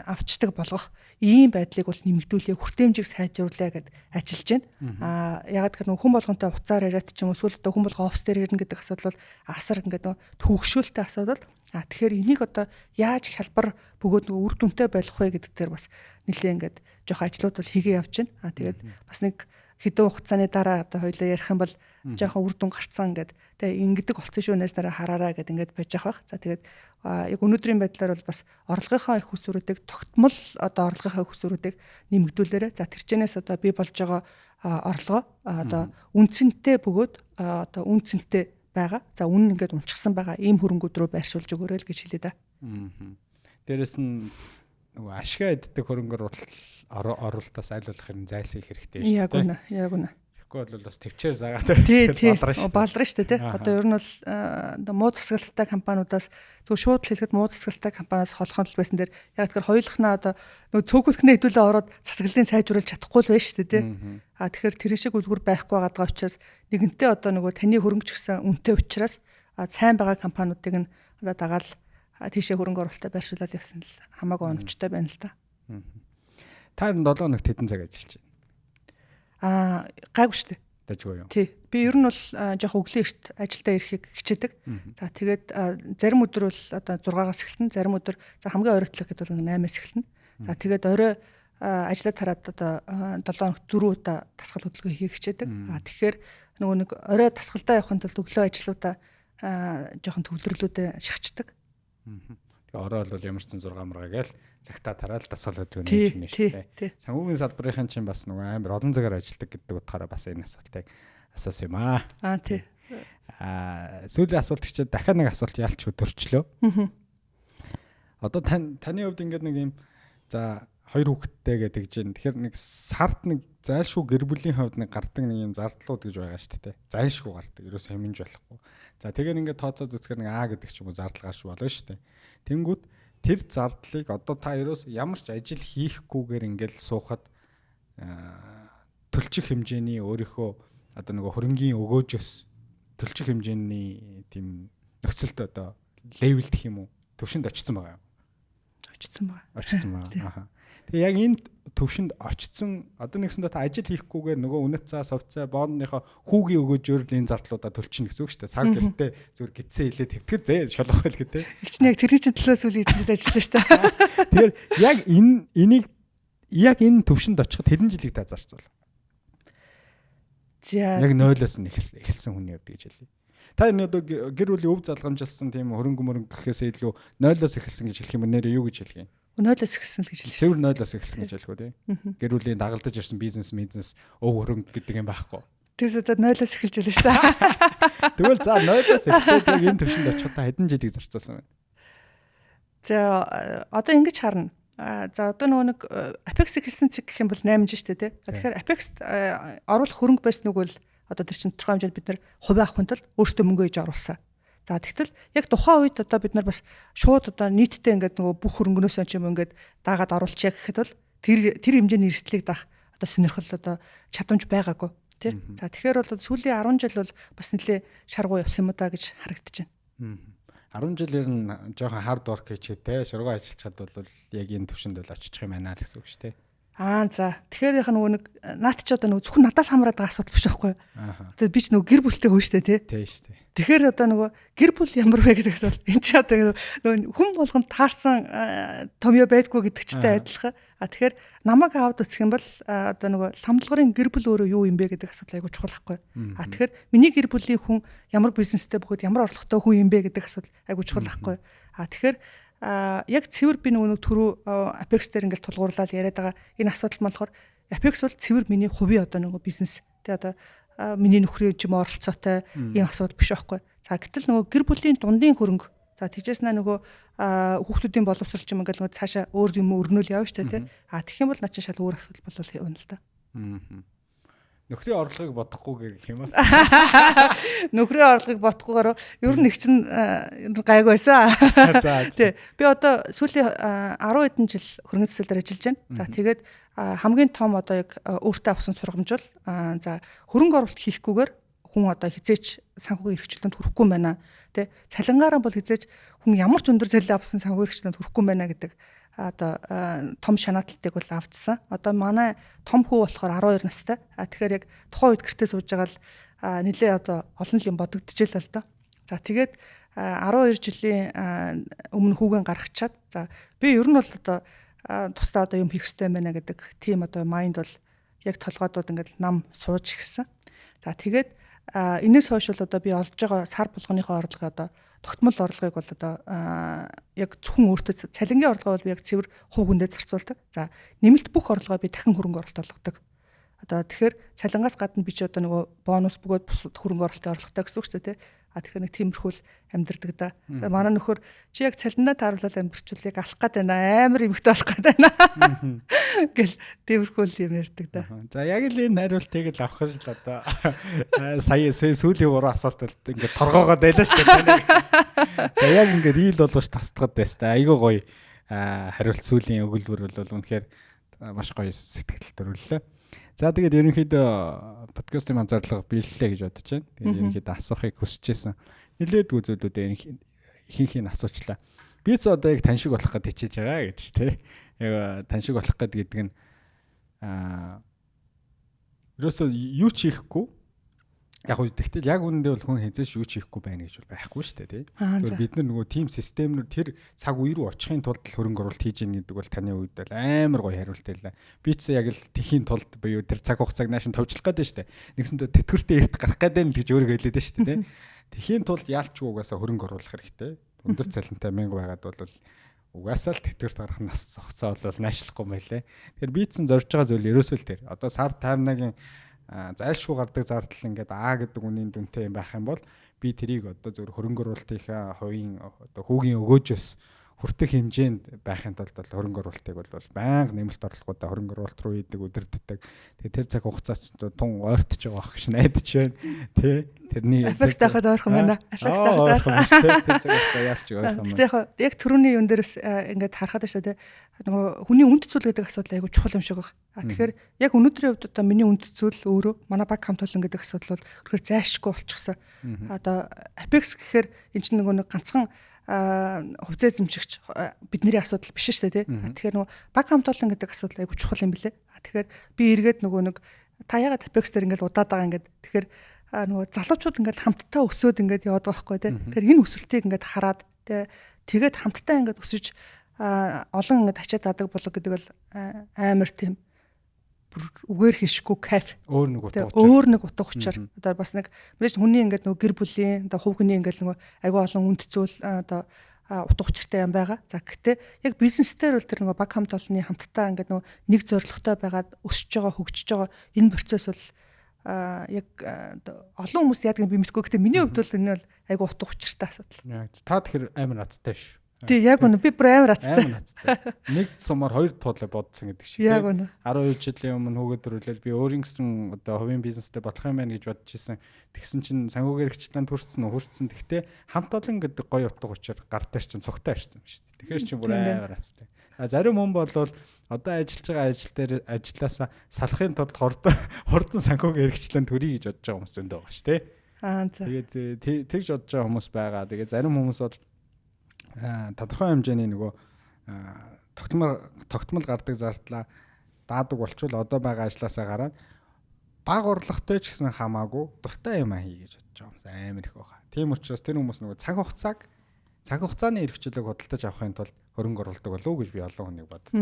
авчдаг болгох ийм байдлыг бол нэмэгдүүлээ хүртээмжийг сайжруулаа гэд ажиллаж байна. Ягаад гэхээр нөгөө хүн болгонтой уцаар яриад ч юм уу эсвэл одоо хүн болгоо офс дээр ирнэ гэдэг асуудал бол асар ингээд нөгөө төвөгшөөлтэй асуудал. Тэгэхээр энийг одоо яаж хялбар бөгөөд нөгөө үр дүнтэй байх вэ гэдэг дээр бас нэлээ ингээд жоох ажлууд бол хийгээ явж байна. Тэгээд бас нэг хэдэн хугацааны дараа одоо хоёлоо ярих юм бол жоохон үр дүн гарцсан ингээд тэгээ ингэдэг болцсон шүү нээс дараа хараараа гэд ингээд байж байгаа. За тэгээд яг өнөөдрийн байдлаар бол бас орлогынхаа их усруудыг тогтмол одоо орлогынхаа их усруудыг нэмэгдүүлээрэ. За тэрчнээс одоо бий болж байгаа орлогоо одоо үнцэнтэй бөгөөд одоо үнцэнтэй байгаа. За үнэн ингээд унчсан байгаа ийм хөрөнгүүд рүү байршуулж өгөөрэй л гэж хэлээ да. Дээрэс нь нөгөө ашгаа иддэг хөрөнгөөр оруулалтаас аль болох юм зайлсхийх хэрэгтэй шүү дээ. Яг үнэ, яг үнэ. Тэгэхгүй бол бас төвчээр заагаад балдраа шүү дээ. Одоо ер нь бол одоо муу засаглалтай компаниудаас зөв шууд хэлэхэд муу засаглалтай компаниас холхон л байсан дээр яг тэгэхээр хоёулахнаа одоо нөгөө цөөхөлтнээ хэдүүлээ ороод засаглалын сайжруулж чадахгүй л байна шүү дээ. Тэгэхээр тэр шиг үлгэр байхгүй байгаа учраас нэгэнтээ одоо нөгөө таны хөрөнгө ч гэсэн үнэтэй учраас сайн байгаа компаниудыг нь одоо дагаал тийшээ хөрөнгө оруулалтаа байршуулаад явсан л хамаагүй оновчтой байна л да. Та 7 хоногт хэдэн цаг ажиллаж байна? Гайгүй шүү дээ. Дажгүй юу? Тий. Би ер нь бол жоох өглөө эрт ажилдаа ирэхийг хичээдэг. За тэгээд зарим өдөр бол одоо 6-аас эхэлнэ, зарим өдөр за хамгийн ойролцоо гэдэг бол 8-аас эхэлнэ. За тэгээд орой ажиллаад хараад одоо 7 хоногт 4 удаа тасгал хөдөлгөөн хийх хичээдэг. Тэгэхээр нөгөө нэг орой тасгалдаа явахын тулд өглөө ажлуудаа жоохон төвлөрлүүдээ шахацдаг. Тэгээ орой бол ямар ч 6 маргаа гээл цагтаа тараал дасгал хөдөлгөөн хийж нэ шүү дээ. Санхүүгийн салбарын чинь бас нөгөө амар олон цагаар ажилладаг гэдэг утгаараа бас энэ асуултыг асуусан юм аа. Тий. Сүүлийн асуулт чинь дахиад нэг асуулт яалч өдөрчлөө. Одоо таны хувьд ингээд нэг юм за 2 хүүхэдтэй гэдэг чинь тэгэхээр нэг сард нэг зайлшгүй гэр бүлийн хувьд нэг гардаг нэг юм зардлууд гэж байгаа шүү дээ. Зайлшгүй гардаг. Ерөөс хэмнэж болохгүй. За тэгээд ингээд тооцоод үзэхээр нэг гэдэг ч юм уу зардал гарч болно шүү дээ. Тэнгүүд тэр зардлыг одоо та ерөөс ямар ч ажил хийхгүйгээр ингээд суухад төлчих хэмжээний өөрийнхөө одоо нөгөө хөрөнгийн өгөөжөөс төлчих хэмжээний тийм нөхцөлд одоо левелд гэх юм уу төвшөнд очсон байгаа юм. Очсон байгаа. Тэгээ яг энэ төвшөнд очсон одоо нэгсэндээ та ажил хийхгүйгээр нөгөө үнэт цаа совцаа бооныхоо хүүгийн өгөөжөөр л энэ зардлуудаа төлчихнө гэсэн үг шүү дээ. Сар гэртээ зүгээр гидсэн хилээ твтгэр зээ шолох байл гэдэг. Игчнээ яг тэрний чинь төлөөс үл эзэмшиж ажиллаж шүү дээ. Тэгэхээр яг энийг яг энэ төвшөнд очиход хэдэн жилиг та зарцуул? Яг 0-оос нь эхэлсэн хүний хувьд гэж хэлье. Та энэ одоо гэр бүлийн өв залгамжилсан тийм хөрөнгө гэхээс илүү 0-оос эхэлсэн гэж хэлэх юм нэрээ юу гэж хэлгэн? 0-оос эхэлсэн л гэж хэлсэн. Цэвэр 0-оос эхэлсэн гэж хэлэхгүй тийм. Гэр бүлийн дагалдаж ирсэн бизнес өв хөрөнгө гэдэг юм байхгүй. Тэгээс одоо 0-оос эхэлж байлаа шүү дээ. Тэгвэл за 0-оос эхлээд энэ төвшөнд очиход та хэдэн жилиг зарцуулсан байна? За одоо ингэж харна. За одоо нэг Apex эхэлсэн цэг гэх юм бол 8 жил шүү дээ. Тэгэхээр Apex оруулах хөрөнгө байсныг бол одоо тэр чинь тодорхой хэмжээнд бид нар хувь авахын тулд өөртөө мөнгө ээж оруулсан. За тэгтэл яг тухайн үед одоо бид нар бас шууд одоо нийтдээ ингээд нөгөө бүх хөрөнгөнөөсөө ч юм ингээд дагаад оруулчихъя гэхэд бол тэр хэмжээний эрсдлийг даах одоо сонирхол одоо чадамж байгаагүй тий. За тэгэхээр бол сүүлийн 10 жил бол бас нэлээ шаргуу явсан юм да гэж харагдаж байна. 10 жилээр нь жоохон хард work хийчихээ те шургуу ажиллаж чад бол яг энэ төвшөнд бол очих юм байна л гэсэн үг шүү дээ. За тэгэхээр яг нөгөө нэг наад чи одоо нөгөө зөвхөн надаас хамраад байгаа асуудал биш байхгүй. Одоо би ч нөгөө гэр бүлтэй хүн шүү дээ тий. Шүү дээ. Тэгэхээр одоо нөгөө гэр бүл ямар вэ гэдэг асуулт энэ чи одоо нөгөө хүн болгонд таарсан томьёо байдгүй гэдэг чтэй адилхан. Тэгэхээр намайг аваад үсэх юм бол одоо нөгөө ламдлагын гэр бүл өөрөө юу юм бэ гэдэг асуудал айгуу чухал байхгүй. Тэгэхээр миний гэр бүлийн хүн ямар бизнестэй бөгөөд ямар орлоготой хүн юм бэ гэдэг асуудал айгуу чухал байхгүй. Тэгэхээр яг цэвэр би нөгөө түрүү Apex дээр ингээл тулгуурлаад яриад байгаа энэ асуудал болохоор Apex бол цэвэр миний хувийн одоо нөгөө бизнес тий одоо миний нөхрийн ч юм оролцоотой ийм асуудал биш байхгүй. За гэтэл нөгөө гэр бүлийн дундын хөрөнгө За тэгжээснаа нөгөө хүүхдүүдийн боловсрол ч юм ингээл нөгөө цаашаа өөр юм өрнөөл явна шүү дээ тий. Тэгэх юм бол наа чи шал өөр асуудал болол явна л да. Нөхрийн орлогыг бодохгүйгээр гэх юм уу? Нөхрийн орлогыг бодохгүйгээр ер нь их чинь гайг байсан. Тий. Би одоо сүүлийн 10 хэдэн жил хөрөнгө цэцэлээр ажиллаж байна. За тэгээд хамгийн том одоо яг өөртөө авсан сургамж бол за хөрөнгө оруулалт хийхгүйгээр хүн одоо хизээч санхүүгийн эрхчлэлд хүрэхгүй байна. Тэ цалингаараа бол хизээч хүн ямар ч өндөр цалин авсан санхүүгийн эрхчлэлд хүрэхгүй байна гэдэг одоо том шанаалтыг бол авдсан. Одоо манай том хүү болохоор 12 настай. Тэгэхээр яг тухайн үед гэртээ сууж байгаа л нэлээ одоо олон юм бодогдчихэл л доо. За тэгээд 12 жилийн өмнө хүүгэн гаргачаад за би ер нь бол одоо тусдаа одоо юм хийх хэрэгтэй байна гэдэг тийм одоо майнд бол яг толгойдод ингээд нам сууж ирсэн. За тэгээд энэс хойш бол одоо би олж байгаа сар булганыхоо орлого одоо тогтмол орлогыг бол одоо яг зөвхөн өөртөө цалингийн орлогоо бол би яг цэвэр хувь хүндээ зарцуулдаг. За нэмэлт бүх орлогоо би дахин хөрөнгө оруулалт олгодог. Одоо тэгэхээр цалингаас гадна би ч одоо нөгөө бонус бөгөөд бус хөрөнгө оруулалтын орлоготой гэсэн үг шүү дээ. Тэгэхээр нэг тиймэрхүүл амьдэрдэг да. Манай нөхөр чи яг цалиндаа тааруулаад амьдэрчүүл яг алах гээд байна. Амар эмхтэй болох гээд байна. Гэл тиймэрхүүл юм ярьдаг да. За яг л энэ хариултыг л авах л одоо сая сүүлийн 3 асуултад ингээд торгоогоод байлаа шүү дээ. За яг ингээд рийл болгож тасдгаад байстай. Айгуу гоё хариулт сүүлийн өгүүлбэр бол үнэхээр маш гоё сэтгэл төрүүллээ. За тэгээд ерөнхийдөө подкастын анзаарлага биеллээ гэж бодож байна. Тэгээд ерөнхийдөө асуухыг хүсэж байсан. Нилээдгүй зүйлүүдээ ихэнх нь асуучлаа. Би ч одоо яг тань шиг болох гэж хичээж байгаа гэж тий. Яг тань шиг болох гэдэг нь ерөөсөө юу ч хийхгүй. Яг үгүй тэгтэл яг үүндээ бол хүн хязгаарч юу ч хийхгүй байна гэж бол байхгүй шүү дээ тий. Тэгэхээр бид нар нөгөө тим системнэр тэр цаг үе рүү очихын тулд хөрөнгө оруулалт хийж ийн гэдэг бол таны үед бол амар гоё хариулт байлаа. Би ч яг л тэхийн тулд буюу тэр цаг хугацааг наашин товчлох гээд шүү дээ. Нэгсэндээ тэтгэвртээ эрт гарах гээд байна гэж өөрөө хэлээд шүү дээ тий. Тэхийн тулд яалчгүй угаасаа хөрөнгө оруулах хэрэгтэй. Өндөр цалинтай мянга байгаад бол угаасаа л тэтгэврт гарах нас зогцоо бол наашлахгүй байлаа. Тэгэхээр би ч зорж байгаа зүйл ерөөсөө л тэр. Одоо сар таймнагийн зайлшгүй гардаг зардал ингээд гэдэг үнийн дүнтэй юм байх юм бол би тэрийг одоо зөв хөрөнгө оруулалтынхаа хувийн одоо хүүгийн өгөөжөөс хүртэх хэмжээнд байхын тулд бол хөрөнгө оруулалтыг бол байнга нэмэлт орлогуудаа хөрөнгө оруулалт руу идэг өдөрддөг. Тэгээ тэр цаг хугацаач тун ойртож байгаа ах гэж найдаж байна. Тэ тэрний аффекс тахад ойрхон байна. Аффекс тахад ойрхон байна. Тэр цаг хугацаа яалч ойрхон байна. Тэгээ яг түрүүний юм дээрээс ингээд харахад шүү дээ. Нөгөө хүний үнд цэцүүл гэдэг асуудал айгүй чухал юм шиг байна. Тэгэхээр яг өнөөдрийн хувьд одоо миний үнд цэцүүл өөрөө манай баг хамтуулан гэдэг асуудал бол өөрөөр зайлшгүй болчихсон. Одоо аффекс гэхээр эн чинь нөгөө нэг ганцхан хувьцаа эзэмшигч бидний асуудал биш шүү дээ тий. Тэгэхээр нөгөө баг хамтуулан гэдэг асуудал айгүй чухал юм билэ. Тэгэхээр би эргээд нөгөө нэг та ягаад аффекс дээр ингээд удаад байгаа ингээд тэгэхээр нөгөө залуучууд ингээд хамтдаа өсөөд ингээд яваад байгаа байхгүй тий. Тэгэхээр энэ өсөлтийг ингээд хараад тэгээд хамтдаа ингээд өсөж олон ингээд ачаад дадаг болог гэдэг бол амар тийм үгээр хийшгүй кайф өөр нэг утга учир одоо бас нэг мэдээж хүний ингээд нөгөө гэр бүлийн одоо хувь хүний ингээд нөгөө айгүй олон үнд цэцүүл одоо утга учиртай юм байгаа. За гэхдээ яг бизнесээр бол тэр нөгөө баг хамт олонны хамтдаа ингээд нөгөө нэг зорилготой байгаад өсөж байгаа хөгжиж байгаа энэ процесс бол яг олон хүмүүст яадаг би мэдгүй. Гэхдээ миний хувьд бол энэ бол айгүй утга учиртай асуудал. Та тэгэхээр амар нацтай биш. Тий яг үнэ би бүр амар нацтай. Нэг сумаар хоёр туулаа бодсон гэдэг шиг. Яг үнэ. 12 жилийн өмнө хүүгээд төрүүлээд би өөрийн гэсэн одоо хувийн бизнестэй болох юм байна гэж бодож исэн. Тэгсэн чинь санхүүгийн хэрэгчлэн хүрсэн. Тэгтээ хамт олон гэдэг гоё утга учир гар дээр чинь цогтой ирсэн юм шүү дээ. Тэгэхээр чи бүр амар нацтай. Зарим хүн бол одоо ажиллаж байгаа ажил дээр ажилласаа салахын тулд хурдан санхүүгийн хэрэгчлэн төрий гэж бодож байгаа хүмүүс зөндөө байгаа шүү дээ. Тэгээд тэгж бодож байгаа хүмүүс байгаа. Тэгээд зарим хүмүүс бол тодорхой хэмжээний нөгөө тогтмол гардаг зардлаа даадаг болчвол одоо байгаа ажлаасаа гараад бага орлоготой ч гэсэн хамаагүй дуртай юм хий гэж бодож байгаа юм амар их байгаа. Тийм учраас тэр хүмүүс нөгөө цаг хугацааны эрхчлөлийг худалдаж авахын тулд хөрөнгө оруулдаг болов уу гэж би олон хүнийг боддог.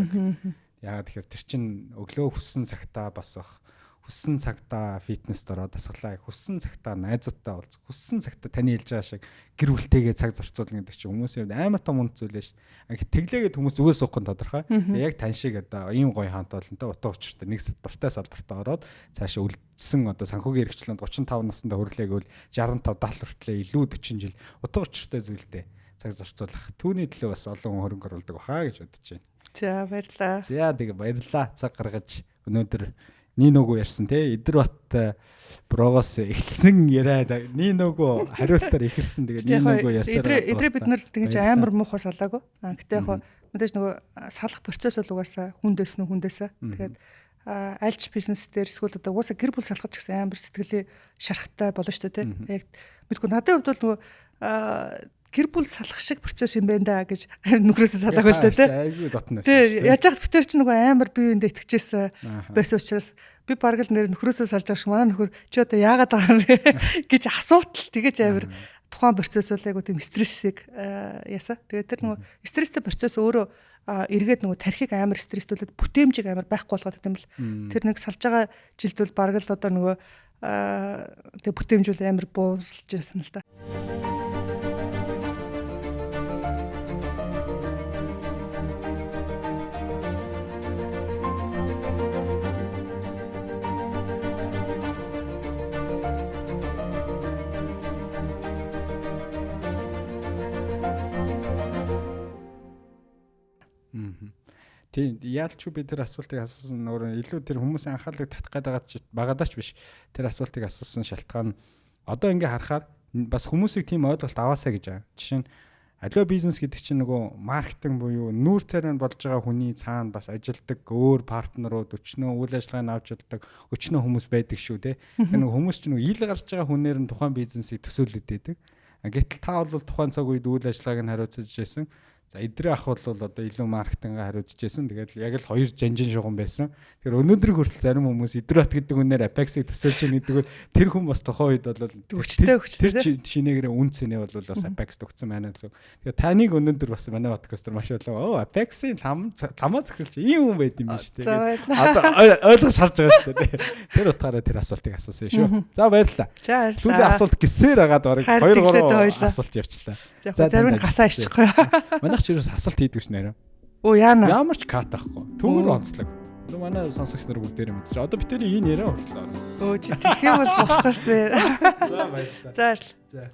Яагаад тэгэхээр тэр чин өглөө хүссэн цагтаа босох, хүссэн цагтаа фитнест ороод дасгалаа, хүссэн цагтаа найзуудтай уулзах, хүссэн цагтаа таны хэлж байгаа шиг гэр бүлтэйгээ цаг зарцуулна гэдэг чинь хүмүүсийн амар том үнд зүйл шүү дээ. Тэглээгээд хүмүүс зүгээр суухгүй тодорхой. Яг тань шиг одоо ийм гоё хаант болонтой утга учиртай нэг дуртай салбартаа ороод цаашаа үлдсэн одоо санхүүгийн хэрэгчлэнд 35 наснда хүрлээгүүл 65 70 хүртлээ илүү 40 жил утга учиртай зүйлтэй цаг зарцуулах. Түүний төлөө бас олон хөрөнгө оруулдаг баха гэж бодож байна. За баярлалаа. За тэгээ баярлалаа. Цаг гаргаж өнөөдөр Ниногоо ярьсан тий. Идэрбат брогоос эхэлсэн яриа Ниногоо хариултаар эхэлсэн. Тэгээ Ниногоо ярьсаар. Идрээ бид нар тэгж амар муухай салаагүй. Гэтэ яг мэдээж нөгөө салах процесс бол угаасаа хүндээсээ. Тэгээд альч бизнес дээр эсвэл одоо угаасаа гэр бүл салгаж гэсэн амар сэтгэлийн шарахтай болно шүү дээ тий. Яг мэдгүй надад хувьд бол нөгөө гэр бүл салах шиг процесс юм байна да гэж нөхрөөсөө салааг л дээ тий. Айгүй дотнос. Тий, яаж яхад битэр чи нөгөө амар биеиндээ итгэжсэн байсан учраас би бараг л нэр нөхрөөсөө салж байгаа шиг манай нөхөр чи одоо яагаад байгаа юм бэ гэж асуутал тэгэж амар тухайн процесс бол айгүй тийм стрессийг ясаа. Тэгээд тэр нөгөө стресстэй процесс өөрөө эргээд нөгөө тархийг амар стресстүүлээд бүтээмжийг амар байхгүй болгоод гэдэг юм л тэр нэг салж байгаа жилд бол бараг л одоо нөгөө тэг бүтээмжүүл амар буулж байсан л та. Тийм яалч би тэр асуултыг асуусан өөр илүү тэр хүмүүсийн анхаарлыг татах гээд байгаадаач биш. Тэр асуултыг асуусан шалтгаан одоо ингээ харахаар бас хүмүүсийг тийм ойлголт аваасаа гэж байгаа. Жишээ нь аливаа бизнес гэдэг чинь нөгөө маркетинг буюу нүүр царайнд болж байгаа хүний цаана бас ажилдаг өөр партнерууд өчнөө үйл ажиллагааг авч чаддаг өчнөө хүмүүс байдаг шүү те. Нөгөө хүмүүс чинь ил гарч байгаа хүнээр нь тухайн бизнесийг төсөөлөд байдаг. Гэтэл та бол тухайн цаг үед үйл ажиллагааг нь хариуцаж байсан. За эдрээ ах бол одоо илүү маркетингаа хариуцж байсан. Тэгээд яг л хоёр жанжин шугам байсан. Тэгэхээр өнөөдрийг хүртэл зарим хүмүүс эдрээ бат гэдэг үнээр Apex-ийг төсөөлж байгаа гэдэг нь тэр хүн бас тухайн үед бол тэр шинээгээрээ үн цэнэ бол бас Apex-д өгсөн байна гэсэн. Тэгээд таныг өнөөдөр бас манай подкастер маш олон Apex-ийн ламаа захирлж ийм хүн байд юм байна шүү дээ. Одоо ойлгож харж байгаа шүү дээ. Тэр утгаараа тэр асуултыг асуусан шүү. За баярлалаа. Сүүлийн асуулт гисээр агаад барыг 2-3 асуулт явчлаа. За зарим нь гасаа иччихгүй. Манайх ч ерөөс асуулт хийдэг ш нэрэ. Оо яана. Ямар ч кат ахгүй. Төмөр онцлог. Манай сонсогч нар бүгдээрээ мэдчих. Одоо бид тэрийг энэ яриа боллоо. Өө чи тэгэх юм бол болохгүй ш дээ. За баярлалаа. За.